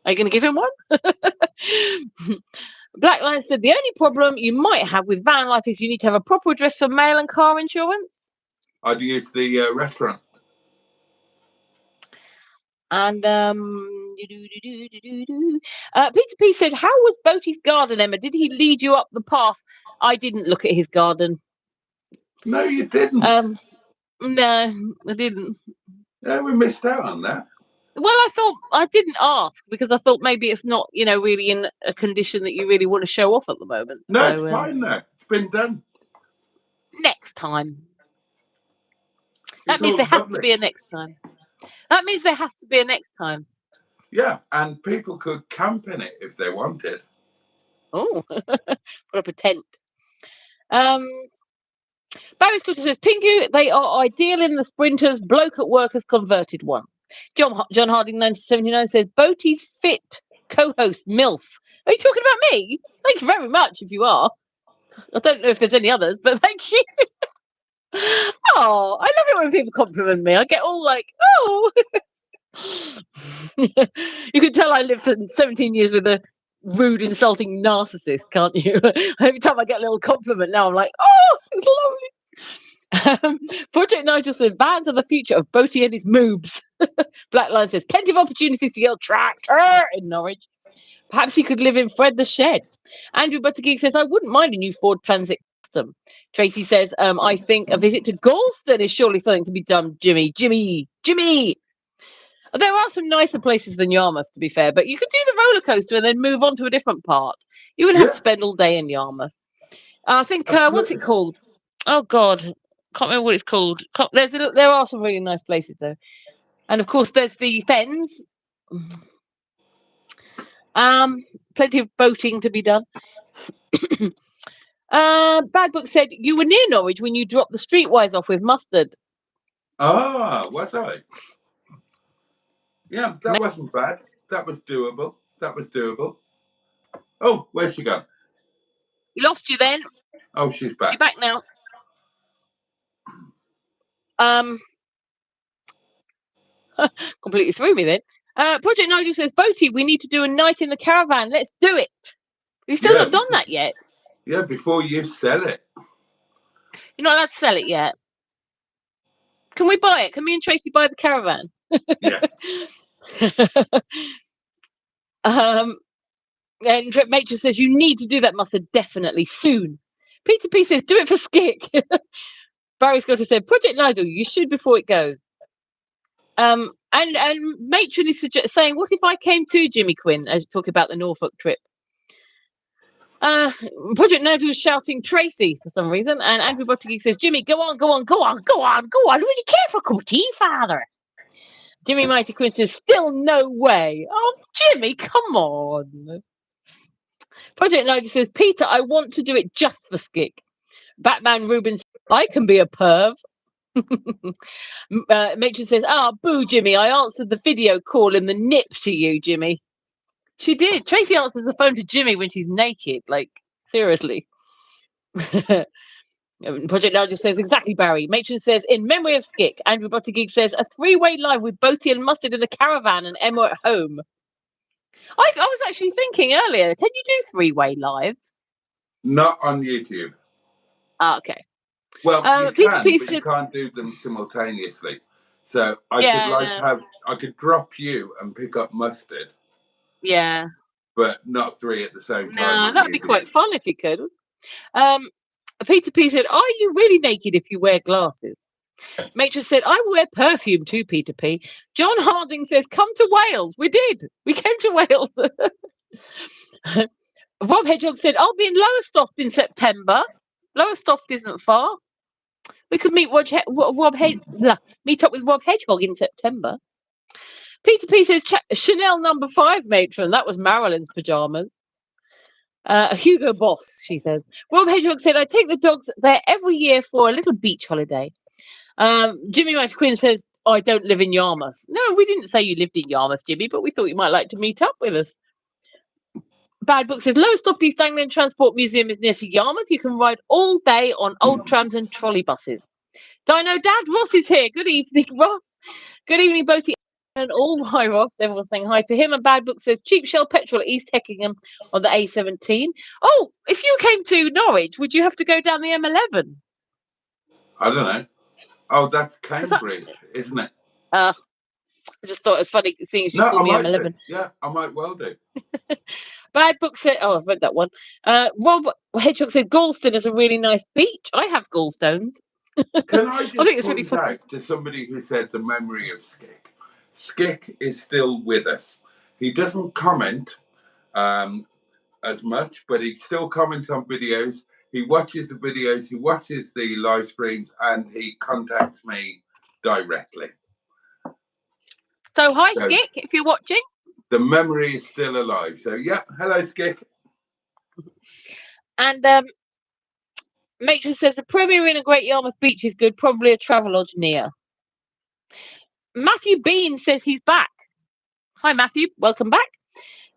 Are you going to give him one? Blackline said, the only problem you might have with van life is you need to have a proper address for mail and car insurance. I'd use the restaurant. And Peter P said, how was Boaty's garden, Emma? Did he lead you up the path? I didn't look at his garden. No, you didn't. No, I didn't. Yeah, we missed out on that. Well, I thought I didn't ask because I thought maybe it's not, really in a condition that you really want to show off at the moment. No, it's fine now. It's been done. Next time. That means there has to be a next time. That means there has to be a next time. Yeah, and people could camp in it if they wanted. Oh, put up a tent. Barry Scooter says, Pingu, they are ideal in the sprinters. Bloke at work has converted one. John Harding 1979 says, Boaty's fit co-host MILF. Are you talking about me? Thank you very much if you are. I don't know if there's any others, but thank you. Oh, I love it when people compliment me. I get all like, oh. You can tell I lived for 17 years with a rude, insulting narcissist, can't you? Every time I get a little compliment now, I'm like, oh, it's lovely. Project Nigel says, vans are the future of Boaty and his moobs. Blackline says, plenty of opportunities to yell tractor in Norwich. Perhaps he could live in Fred the Shed. Andrew Buttergeek says, I wouldn't mind a new Ford Transit Custom. Tracy says, I think a visit to Galston is surely something to be done, Jimmy. There are some nicer places than Yarmouth, to be fair, but you could do the roller coaster and then move on to a different part. You wouldn't have to spend all day in Yarmouth. I think, what's it called? Oh, God. Can't remember what it's called. There are some really nice places, though. And, of course, there's the Fens. Plenty of boating to be done. Bad Book said, you were near Norwich when you dropped the Streetwise off with Mustard. Ah, was I? Yeah, that wasn't bad. That was doable. Oh, where's she gone? We lost you then. Oh, she's back. You're back now. Completely threw me then. Project Nigel says, Boaty, we need to do a night in the caravan. Let's do it. We've still not done that yet. Yeah, before you sell it. You're not allowed to sell it yet. Can we buy it? Can me and Tracy buy the caravan? Yeah. And Matron says, you need to do that, Mustard, definitely, soon. Peter P says, do it for Skick. Barry Scott has said, Project Nigel, you should before it goes. And Matron is saying, what if I came to Jimmy Quinn, as talking about the Norfolk trip? Project Nigel is shouting Tracy for some reason, and Angry Buttigieg says, Jimmy, go on. Really care for a cup of tea, father. Jimmy Mighty Quinn says, still no way. Oh, Jimmy, come on. Project Nigel says, Peter, I want to do it just for Skick. Batman Rubin says, I can be a perv. Matron says, boo, Jimmy. I answered the video call in the nip to you, Jimmy. She did. Tracy answers the phone to Jimmy when she's naked. Like, seriously. Project Nigel says, exactly, Barry. Matron says, in memory of Skick. Andrew Buttigieg says, a 3-way live with Boaty and Mustard in the caravan and Emma at home. I was actually thinking earlier, can you do 3-way lives? Not on YouTube. Okay. Well, you Peter can, P but said, you can't do them simultaneously. So I could drop you and pick up Mustard. Yeah. But not 3 at the same time. No, that'd be quite fun if you could. Peter P said, are you really naked if you wear glasses? Matron said, I wear perfume too, Peter P. John Harding says, come to Wales. We did. We came to Wales. Rob Hedgehog said, I'll be in Lowestoft in September. Lowestoft isn't far. We could meet meet up with Rob Hedgehog in September. Peter P says, Chanel number 5, Matron. That was Marilyn's pajamas. Hugo Boss, she says. Rob Hedgehog said, I take the dogs there every year for a little beach holiday. Jimmy Mighty Quinn says, I don't live in Yarmouth. No, we didn't say you lived in Yarmouth, Jimmy, but we thought you might like to meet up with us. Bad Book says, Lowestoft East Anglian Transport Museum is near to Yarmouth. You can ride all day on old trams and trolley buses. Dino Dad Ross is here. Good evening, Ross. Good evening, Boaty and all. Hi, Ross. Everyone's saying hi to him. And Bad Book says, cheap Shell petrol at East Heckingham on the A17. Oh, if you came to Norwich, would you have to go down the M11? I don't know. Oh, that's Cambridge, isn't it? I just thought it was funny seeing as you call me M11. Yeah, I might well do. Bad Book said, I've read that one. Rob Hedgehog said, Galston is a really nice beach. I have gallstones. Can I just think it's really point out to somebody who said the memory of Skick? Skick is still with us. He doesn't comment as much, but he still comments on videos. He watches the videos, he watches the live streams, and he contacts me directly. So hi, Skick, if you're watching. The memory is still alive. So, yeah, hello, Skick. And Matron says, the Premier Inn of Great Yarmouth Beach is good, probably a Travelodge near. Matthew Bean says he's back. Hi, Matthew. Welcome back.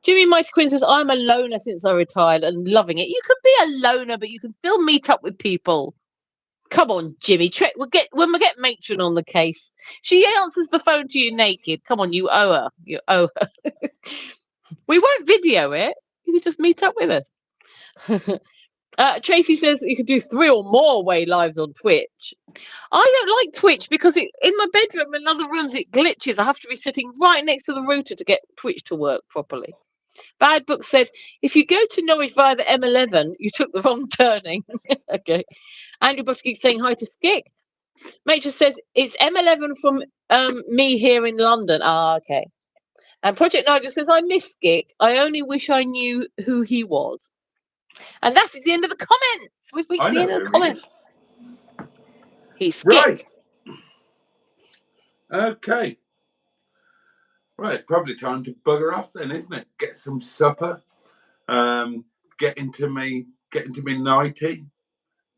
Jimmy Mighty Quinn says, I'm a loner since I retired and loving it. You can be a loner, but you can still meet up with people. Come on, Jimmy. When we get Matron on the case, she answers the phone to you naked. Come on, you owe her. You owe her. We won't video it. You can just meet up with us. Tracy says you could do 3 or more way lives on Twitch. I don't like Twitch because in my bedroom and other rooms it glitches. I have to be sitting right next to the router to get Twitch to work properly. Bad Book said, if you go to Norwich via the M11, you took the wrong turning. Okay. Andrew Buttigieg saying hi to Skick. Major says, it's M11 from me here in London. Okay. And Project Nigel says, I miss Skick. I only wish I knew who he was. And that is the end of the comments. We've reached the end of the comments. He's Skick. Right. Okay. Right, probably time to bugger off then, isn't it? Get some supper. Get into me nighty.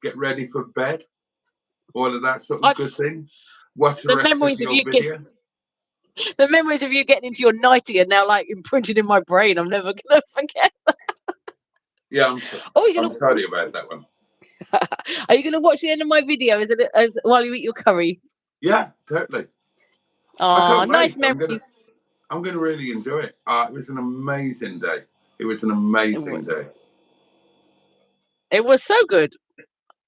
Get ready for bed. All of that sort of good thing. Watch the rest of your video. The memories of you getting into your nighty are now like imprinted in my brain. I'm never gonna forget that. Yeah, I'm sorry about that one. Are you gonna watch the end of my video while you eat your curry? Yeah, totally. I Oh, can't nice wait. memories. I'm gonna really enjoy it. It was an amazing day. It was an amazing day. It was so good.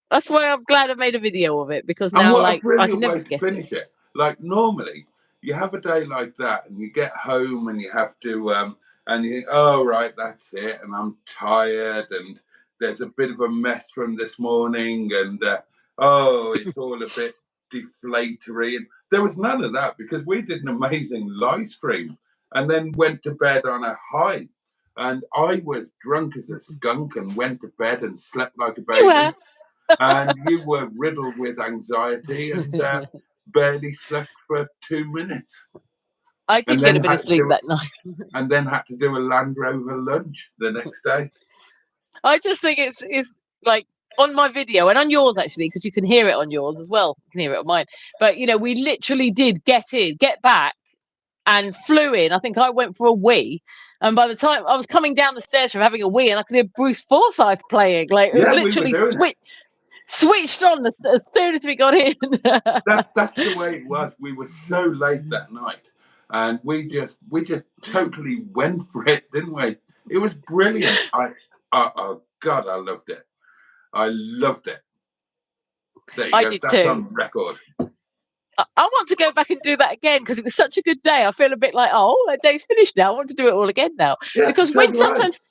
That's why I'm glad I made a video of it, because And now, what a like, I brilliant can never way to forget it. finish it. Like normally, you have a day like that, and you get home, and you have to, and you think, oh right, that's it, and I'm tired, and there's a bit of a mess from this morning, and oh, it's all a bit deflatery. And there was none of that because we did an amazing live stream, and then went to bed on a high. And I was drunk as a skunk and went to bed and slept like a You were. baby. And you were riddled with anxiety and barely slept for 2 minutes. I did And get then a bit of had to sleep do that night. and then had to do a Land Rover lunch the next day. I just think it's like on my video and on yours actually, because you can hear it on yours as well. You can hear it on mine. But we literally did get back, and flew in. I think I went for a wee, and by the time I was coming down the stairs from having a wee, and I could hear Bruce Forsyth playing. Like it was Yeah, we were literally doing it. switched on as soon as we got in. That's the way it was. We were so late that night, and we just totally went for it, didn't we? It was brilliant. Oh God, I loved it. I loved it. There you I go. did That's too. on record. I want to go back and do that again because it was such a good day. I feel a bit like, oh, that day's finished now. I want to do it all again now. Yeah, Because so when do I. sometimes,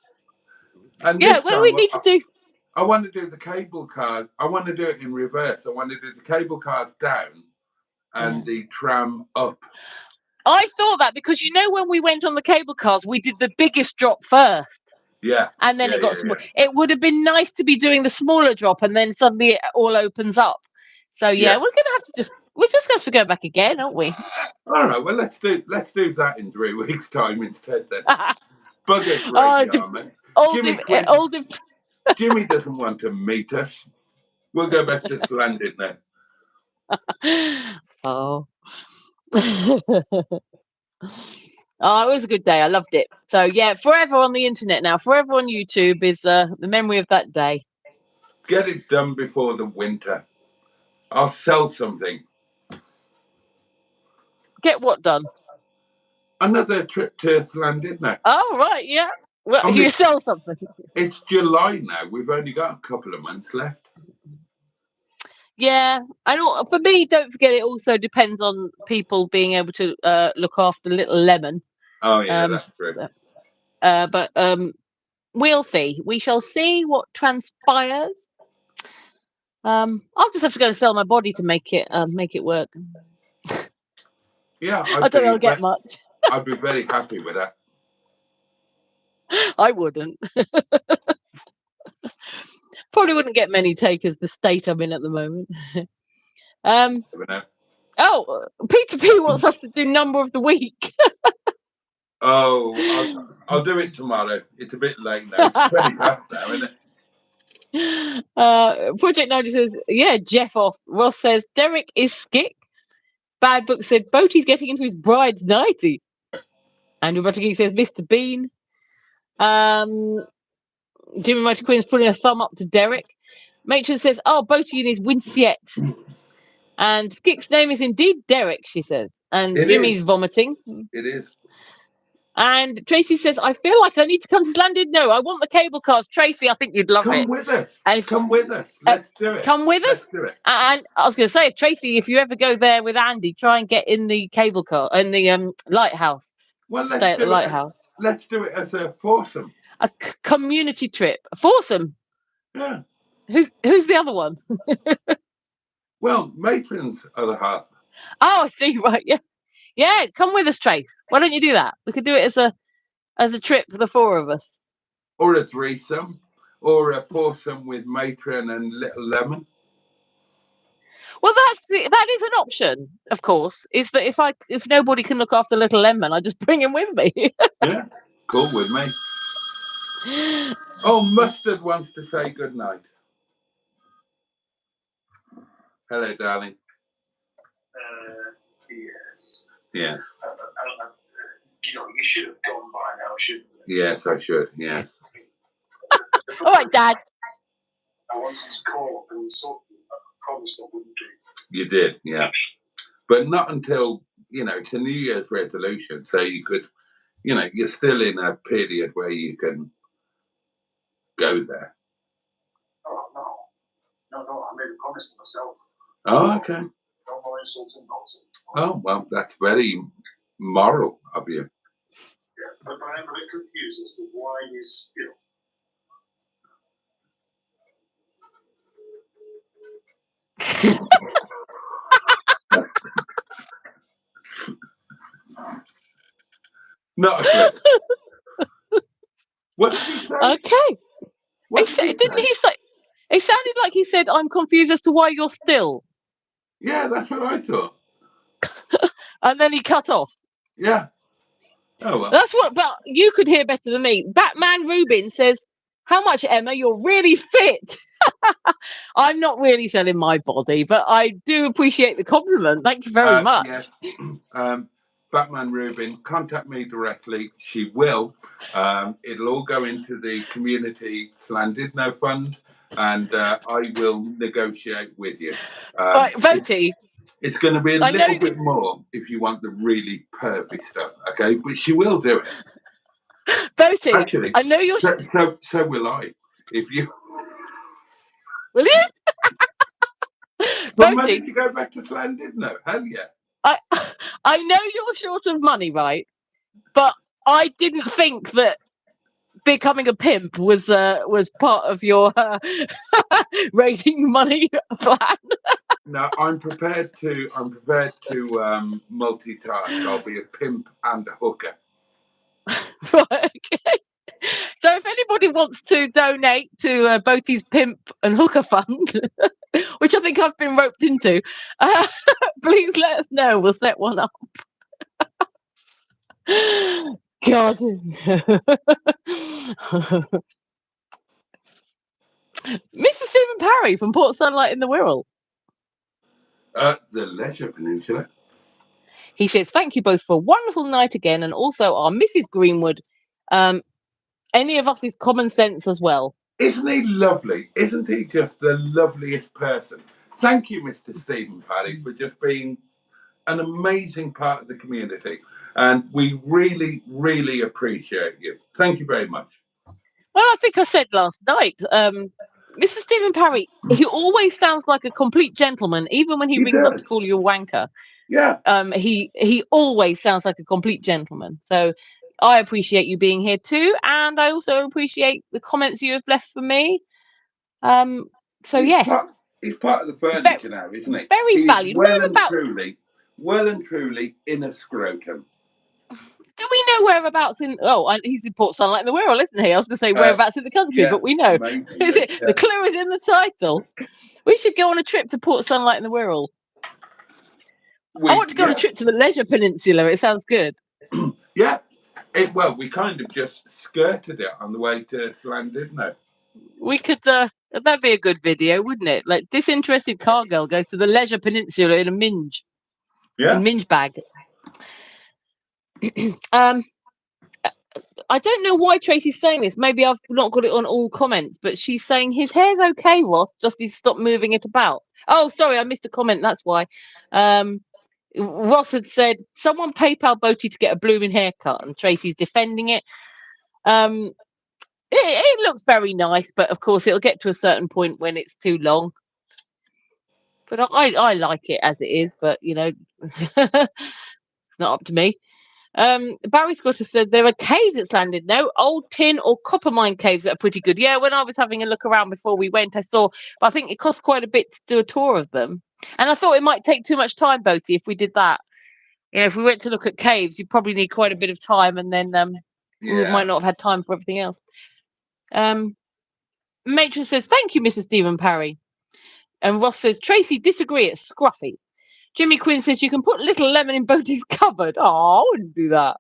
And yeah, this when we time, need to do. I want to do the cable car. I want to do it in reverse. I want to do the cable cars down and the tram up. I thought that because when we went on the cable cars, we did the biggest drop first. Yeah. And then yeah, it got yeah, small. yeah. It would have been nice to be doing the smaller drop, and then suddenly it all opens up. So Yeah. we're just have to go back again, aren't we? All right. Well, let's do that in 3 weeks' time instead. Then bugger Oh, Great Yarmouth. old Jimmy doesn't want to meet us. We'll go back to Slanded now. Oh. Oh, it was a good day. I loved it. So yeah, forever on the internet now. Forever on YouTube is the memory of that day. Get it done before the winter. I'll sell something. Get what done? Another trip to Slanded now. Oh right, yeah. Well, you sell something. It's July now. We've only got a couple of months left. Yeah, and for me, don't forget it also depends on people being able to look after little Lemon. Oh yeah, that's true. But we'll see. We shall see what transpires. I'll just have to go and sell my body to make it work. Yeah, I don't think I'll get much. I'd be very happy with that. I wouldn't. Probably wouldn't get many takers. The state I'm in at the moment. Oh, Peter P wants us to do number of the week. Oh, I'll do it tomorrow. It's a bit late now. It's 20 past now, isn't it? Project 90 says, yeah, Jeff off. Ross says, Derek is skick. Bad Book said, Boaty's getting into his bride's nighty. Andrew Buttergeek says, Mr. Bean. Jimmy Mighty Quinn's putting a thumb up to Derek. Matron says, oh, Boaty in his Winsiet. And Skick's name is indeed Derek, she says. And Jimmy's vomiting. It is. And Tracy says, I feel like I need to come to Slanded. No, I want the cable cars. Tracy, I think you'd love it. Come with us. Come with us. Let's do it. Come with us. Let's do it. And I was going to say, Tracy, if you ever go there with Andy, try and get in the cable car in the lighthouse. Well, stay at the lighthouse. Let's do it as a foursome. A community trip. A foursome. Yeah. Who's the other one? Well, Matron's other half. Oh, I see. Right. Yeah. Yeah. Come with us, Trace. Why don't you do that? We could do it as a trip for the four of us. Or a threesome. Or a foursome with Matron and Little Lemon. Well, that is an option, of course. Is that if nobody can look after Little Lemon, I just bring him with me. Yeah, cool with me. Oh, Mustard wants to say good night. Hello, darling. Yes. Yes. You should have gone by now, shouldn't you? Yes, I should. Yes. All right, Dad. I wanted to call up and sort. I promised I wouldn't do. You did, yeah. But not until it's a New Year's resolution, so you could, you're still in a period where you can go there. Oh, no, I made a promise to myself. Oh, okay. No more insulting nonsense. Oh, well, that's very moral of you. Yeah, but I am a bit confused as to why you still. Not a clue. What did he say? Okay. What did he Didn't say? he say? It sounded like he said, "I'm confused as to why you're still," Yeah, that's what I thought. and then he cut off. Yeah. Oh, well. That's what. But you could hear better than me. Batman Rubin says, "How much, Emma? You're really fit." I'm not really selling my body, but I do appreciate the compliment. Thank you very much. Yes. Batman Rubin, contact me directly. She will. It'll all go into the community Slandidno fund, and I will negotiate with you. Right, Boaty. It's going to be a I know- little bit more if you want the really pervy stuff, okay? But she will do it. Boaty, Actually, I know you're. so will I. If you Will you? but money Boaty, to go back to Slandidno, hell yeah. I know you're short of money, right? But I didn't think that becoming a pimp was part of your raising money plan. No, I'm prepared to multitask. I'll be a pimp and a hooker. Right, okay. So if anybody wants to donate to Boaty's Pimp and Hooker Fund, which I think I've been roped into, please let us know. We'll set one up. God. Mr. Stephen Parry from Port Sunlight in the Wirral. The Leisure Peninsula. He says, "Thank you both for a wonderful night again, and also our Mrs. Greenwood. Any of us is common sense as well." Isn't he lovely? Isn't he just the loveliest person? Thank you, Mr. Stephen Parry, for just being an amazing part of the community. And we really, really appreciate you. Thank you very much. Well, I think I said last night, Mr. Stephen Parry, he always sounds like a complete gentleman, even when he rings up to call you a wanker. Yeah. He always sounds like a complete gentleman. So I appreciate you being here too, and I also appreciate the comments you have left for me. So yes, he's part of the furniture now, isn't he? Very He's valued. well and truly in a scrotum. Do we know whereabouts in? Oh, he's in Port Sunlight in the Wirral, isn't he? I was going to say whereabouts in the country, yeah, but we know. Is it? Yeah. The clue is in the title. We should go on a trip to Port Sunlight in the Wirral. I want to go on a trip to the Leisure Peninsula. It sounds good. Yeah. Well, we kind of just skirted it on the way to Llandudno. We could. That'd be a good video, wouldn't it? Like, disinterested car girl goes to the Leisure Peninsula in a minge. Yeah. In minge bag. I don't know why Tracy's saying this. Maybe I've not got it on all comments, but she's saying his hair's okay, Ross. Just needs to stop moving it about. Oh, sorry, I missed a comment. That's why. Ross had said someone PayPal Boaty to get a blooming haircut, and Tracy's defending it. It looks very nice, but of course it'll get to a certain point when it's too long. But I like it as it is. But it's not up to me. Barry Scott has said there are caves at Llandudno, old tin or copper mine caves that are pretty good. Yeah, when I was having a look around before we went, I saw, but I think it cost quite a bit to do a tour of them. And I thought it might take too much time, Boaty, if we did that. If we went to look at caves, you'd probably need quite a bit of time, and then we might not have had time for everything else. Matron says, "Thank you, Mrs. Stephen Parry." And Ross says, "Tracy, disagree, it's scruffy." Jimmy Quinn says, "You can put Little Lemon in Boaty's cupboard." Oh, I wouldn't do that.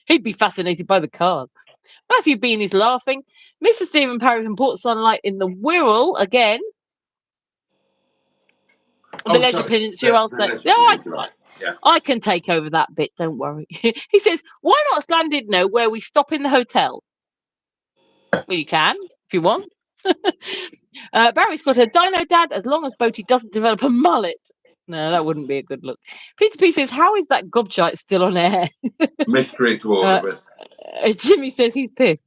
He'd be fascinated by the cars. Matthew Bean is laughing. Mr. Stephen Parry from Port Sunlight in the Wirral again. The Leisure Peninsula, I'll say. I can take over that bit, don't worry. He says, "Why not Llandudno where we stop in the hotel?" Well, you can, if you want. Barry's got a dino dad as long as Boaty doesn't develop a mullet. No, that wouldn't be a good look. Peter P says, how is that gobshite still on air? Mystery to all of us. Jimmy says he's pissed.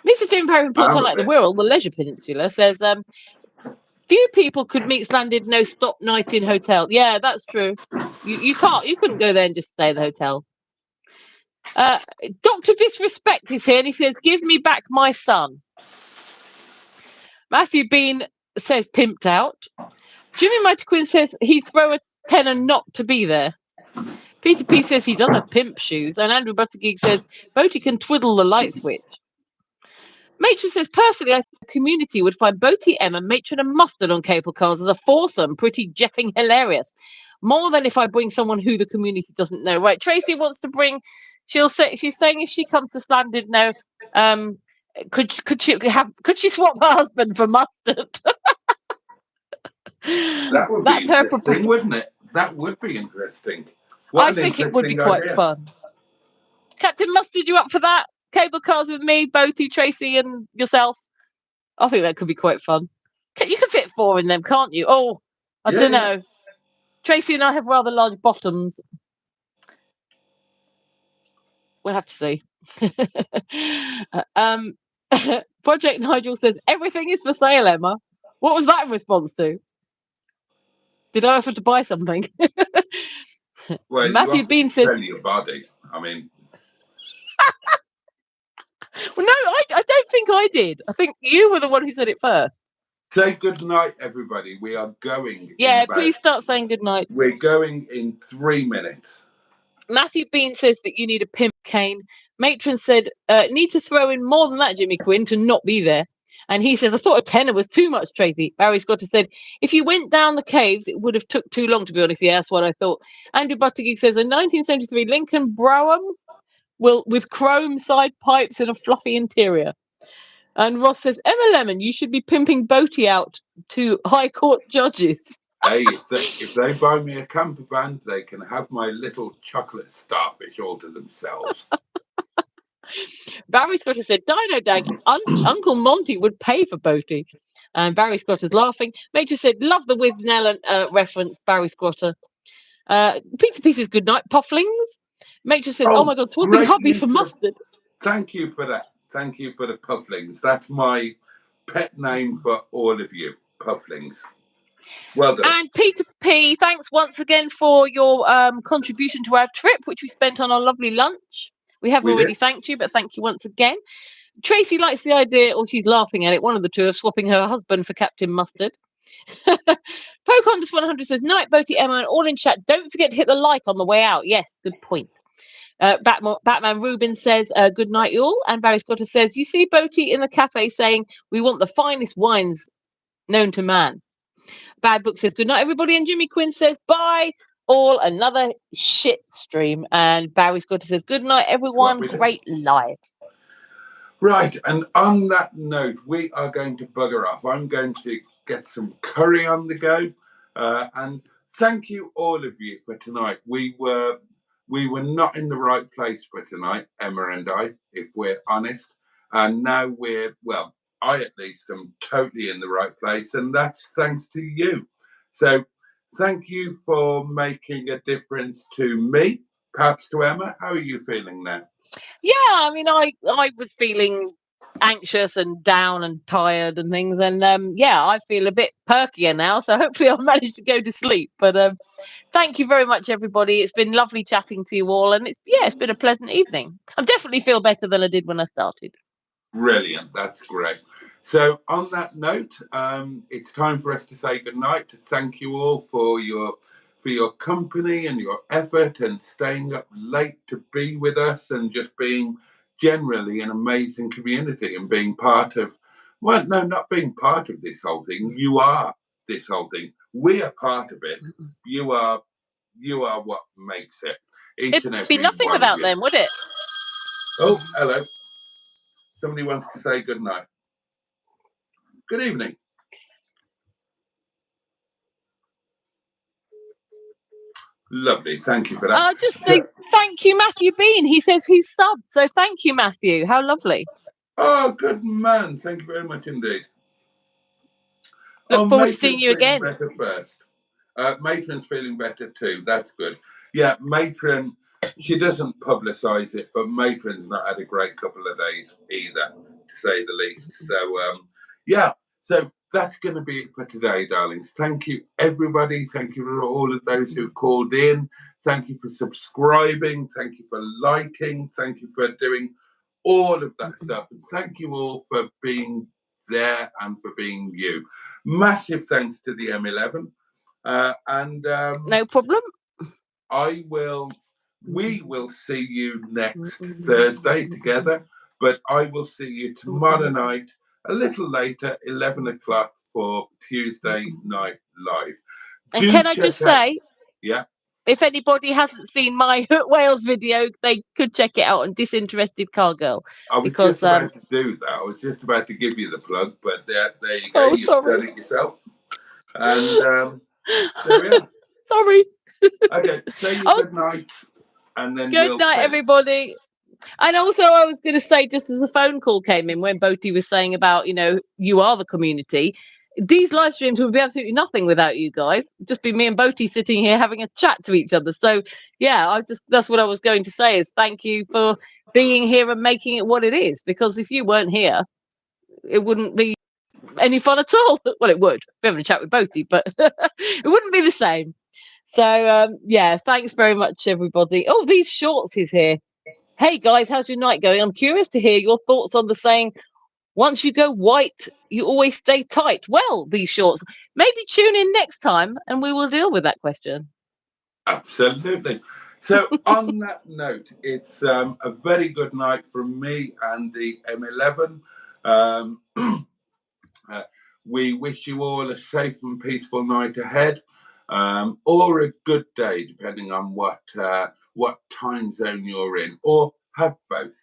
Mr. Tim Perry puts on I'm a like the bit. Wirral, the Leisure Peninsula, says, few people could meet slandid no stop night in hotel. Yeah, that's true. You couldn't go there and just stay at the hotel. Dr. Disrespect is here and he says, give me back my son. Matthew Bean says pimped out. Jimmy Mighty Quinn says he'd throw a tenner not to be there. Peter P says he does have pimp shoes, and Andrew Buttergeek says Boaty can twiddle the light switch. Matron says, personally, I think the community would find Boaty, Emma, Matron, and Mustard on cable cars as a foursome pretty jeffing hilarious. More than if I bring someone who the community doesn't know. Right, Tracy wants to bring. She's saying if she comes to Slanded now, could she swap her husband for Mustard? That would That's be her interesting, proposal. wouldn't it? That would be interesting. I think it would be quite fun. Captain Mustard, you up for that? Cable cars with me, Boaty, Tracy, and yourself. I think that could be quite fun. You can fit 4 in them, can't you? Oh, I don't know. Tracy and I have rather large bottoms. We'll have to see. Project Nigel says, everything is for sale, Emma. What was that in response to? Did I offer to buy something? Well, Matthew Bean says, sell your body. I mean, well, no, I don't think I did. I think you were the one who said it first. say good night, everybody. We are going. Yeah, please start saying good night. We're going in 3 minutes. Matthew Bean says that you need a pimp cane. Matron said, need to throw in more than that, Jimmy Quinn, to not be there. And he says, I thought a tenner was too much, Tracy. Barry Scott has said, if you went down the caves, it would have took too long, to be honest. Yeah, that's what I thought. Andrew Buttergeek says, a 1973 Lincoln Brougham with chrome side pipes and a fluffy interior. And Ross says, Emma Lemon, you should be pimping Boaty out to High Court judges. Hey, if they buy me a camper van, they can have my little chocolate starfish all to themselves. Barry Scott has said, Dino Dag, Uncle Monty would pay for Boaty. And Barry Scott is laughing. Major said, love the with Nell reference, Barry Squatter. Peter P says, good night, Pufflings. Major says, oh my God, swooping hubby for Mustard. Thank you for that. Thank you for the Pufflings. That's my pet name for all of you, Pufflings. Well done. And Peter P, thanks once again for your contribution to our trip, which we spent on our lovely lunch. We have already thanked you, but thank you once again. Tracy likes the idea, or she's laughing at it, one of the two, of swapping her husband for Captain Mustard. Pocahontas 100 says, night, Boaty, Emma, and all in chat. Don't forget to hit the like on the way out. Yes, good point. Batman Rubin says, good night, you all. And Barry Scotter says, you see Boaty in the cafe saying, we want the finest wines known to man. Bad Book says, good night, everybody. And Jimmy Quinn says, bye, all. Another shit stream. And Barry Scotter says, good night, everyone. Great live. Right, and on that note, we are going to bugger off. I'm going to get some curry on the go. And thank you, all of you, for tonight. We were not in the right place for tonight, Emma and I, if we're honest. And now I at least am totally in the right place, and that's thanks to you. So thank you for making a difference to me, perhaps to Emma. How are you feeling now? Yeah, I mean, I was feeling anxious and down and tired and things, and I feel a bit perkier now, so hopefully I'll manage to go to sleep. But thank you very much, everybody. It's been lovely chatting to you all, and it's been a pleasant evening. I definitely feel better than I did when I started. Brilliant, that's great. So on that note, it's time for us to say goodnight, to thank you all for your company and your effort and staying up late to be with us and just being generally an amazing community and being part of, well, no, not being part of this whole thing. You are this whole thing. We are part of it. You are what makes it. It'd be nothing without them, would it? Oh, hello. Somebody wants to say good night. Good evening. Lovely. Thank you for that. I'll just say thank you, Matthew Bean. He says he's subbed. So thank you, Matthew. How lovely. Oh, good man. Thank you very much indeed. Look forward to seeing you again. Better first. Matron's feeling better too. That's good. Yeah, Matron, she doesn't publicise it, but Matron's not had a great couple of days either, to say the least. So, yeah, so that's going to be it for today, darlings. Thank you, everybody. Thank you for all of those who called in. Thank you for subscribing. Thank you for liking. Thank you for doing all of that stuff. And thank you all for being there and for being you. Massive thanks to the M11. No problem. We will see you next Thursday together, but I will see you tomorrow night, a little later, 11 o'clock for Tuesday Night Live. And can I just say, yeah, if anybody hasn't seen my Wales video, they could check it out on Disinterested Car Girl. I was just about to do that. I was just about to give you the plug, but there you go. You've done it yourself. And there we are. Sorry. Okay, say your good night, and then good night, everybody. And also, I was going to say, just as a phone call came in when Boaty was saying about, you are the community. These live streams would be absolutely nothing without you guys. It'd just be me and Boaty sitting here having a chat to each other. So, yeah, that's what I was going to say is thank you for being here and making it what it is. Because if you weren't here, it wouldn't be any fun at all. Well, it would. We're having a chat with Boaty, but it wouldn't be the same. So, yeah, thanks very much, everybody. Oh, these shorts is here. Hey, guys, how's your night going? I'm curious to hear your thoughts on the saying, once you go white, you always stay tight. Well, these shorts, maybe tune in next time and we will deal with that question. Absolutely. So on that note, it's a very good night from me and the M11. We wish you all a safe and peaceful night ahead, or a good day, depending on what time zone you're in, or have both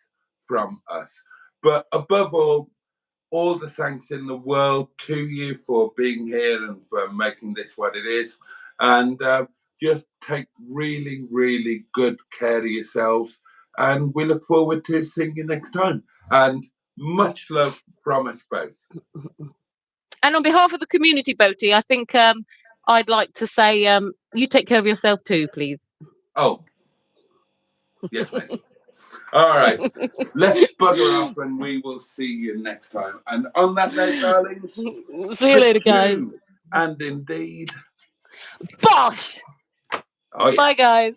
from us. But above all the thanks in the world to you for being here and for making this what it is. And just take really, really good care of yourselves. And we look forward to seeing you next time. And much love from us both. And on behalf of the community, Boaty, I think I'd like to say you take care of yourself too, please. Oh, yes, miss. All right, let's bugger off and we will see you next time. And on that note, darlings, see you later, guys. And indeed, bosh! Oh, yeah. Bye, guys.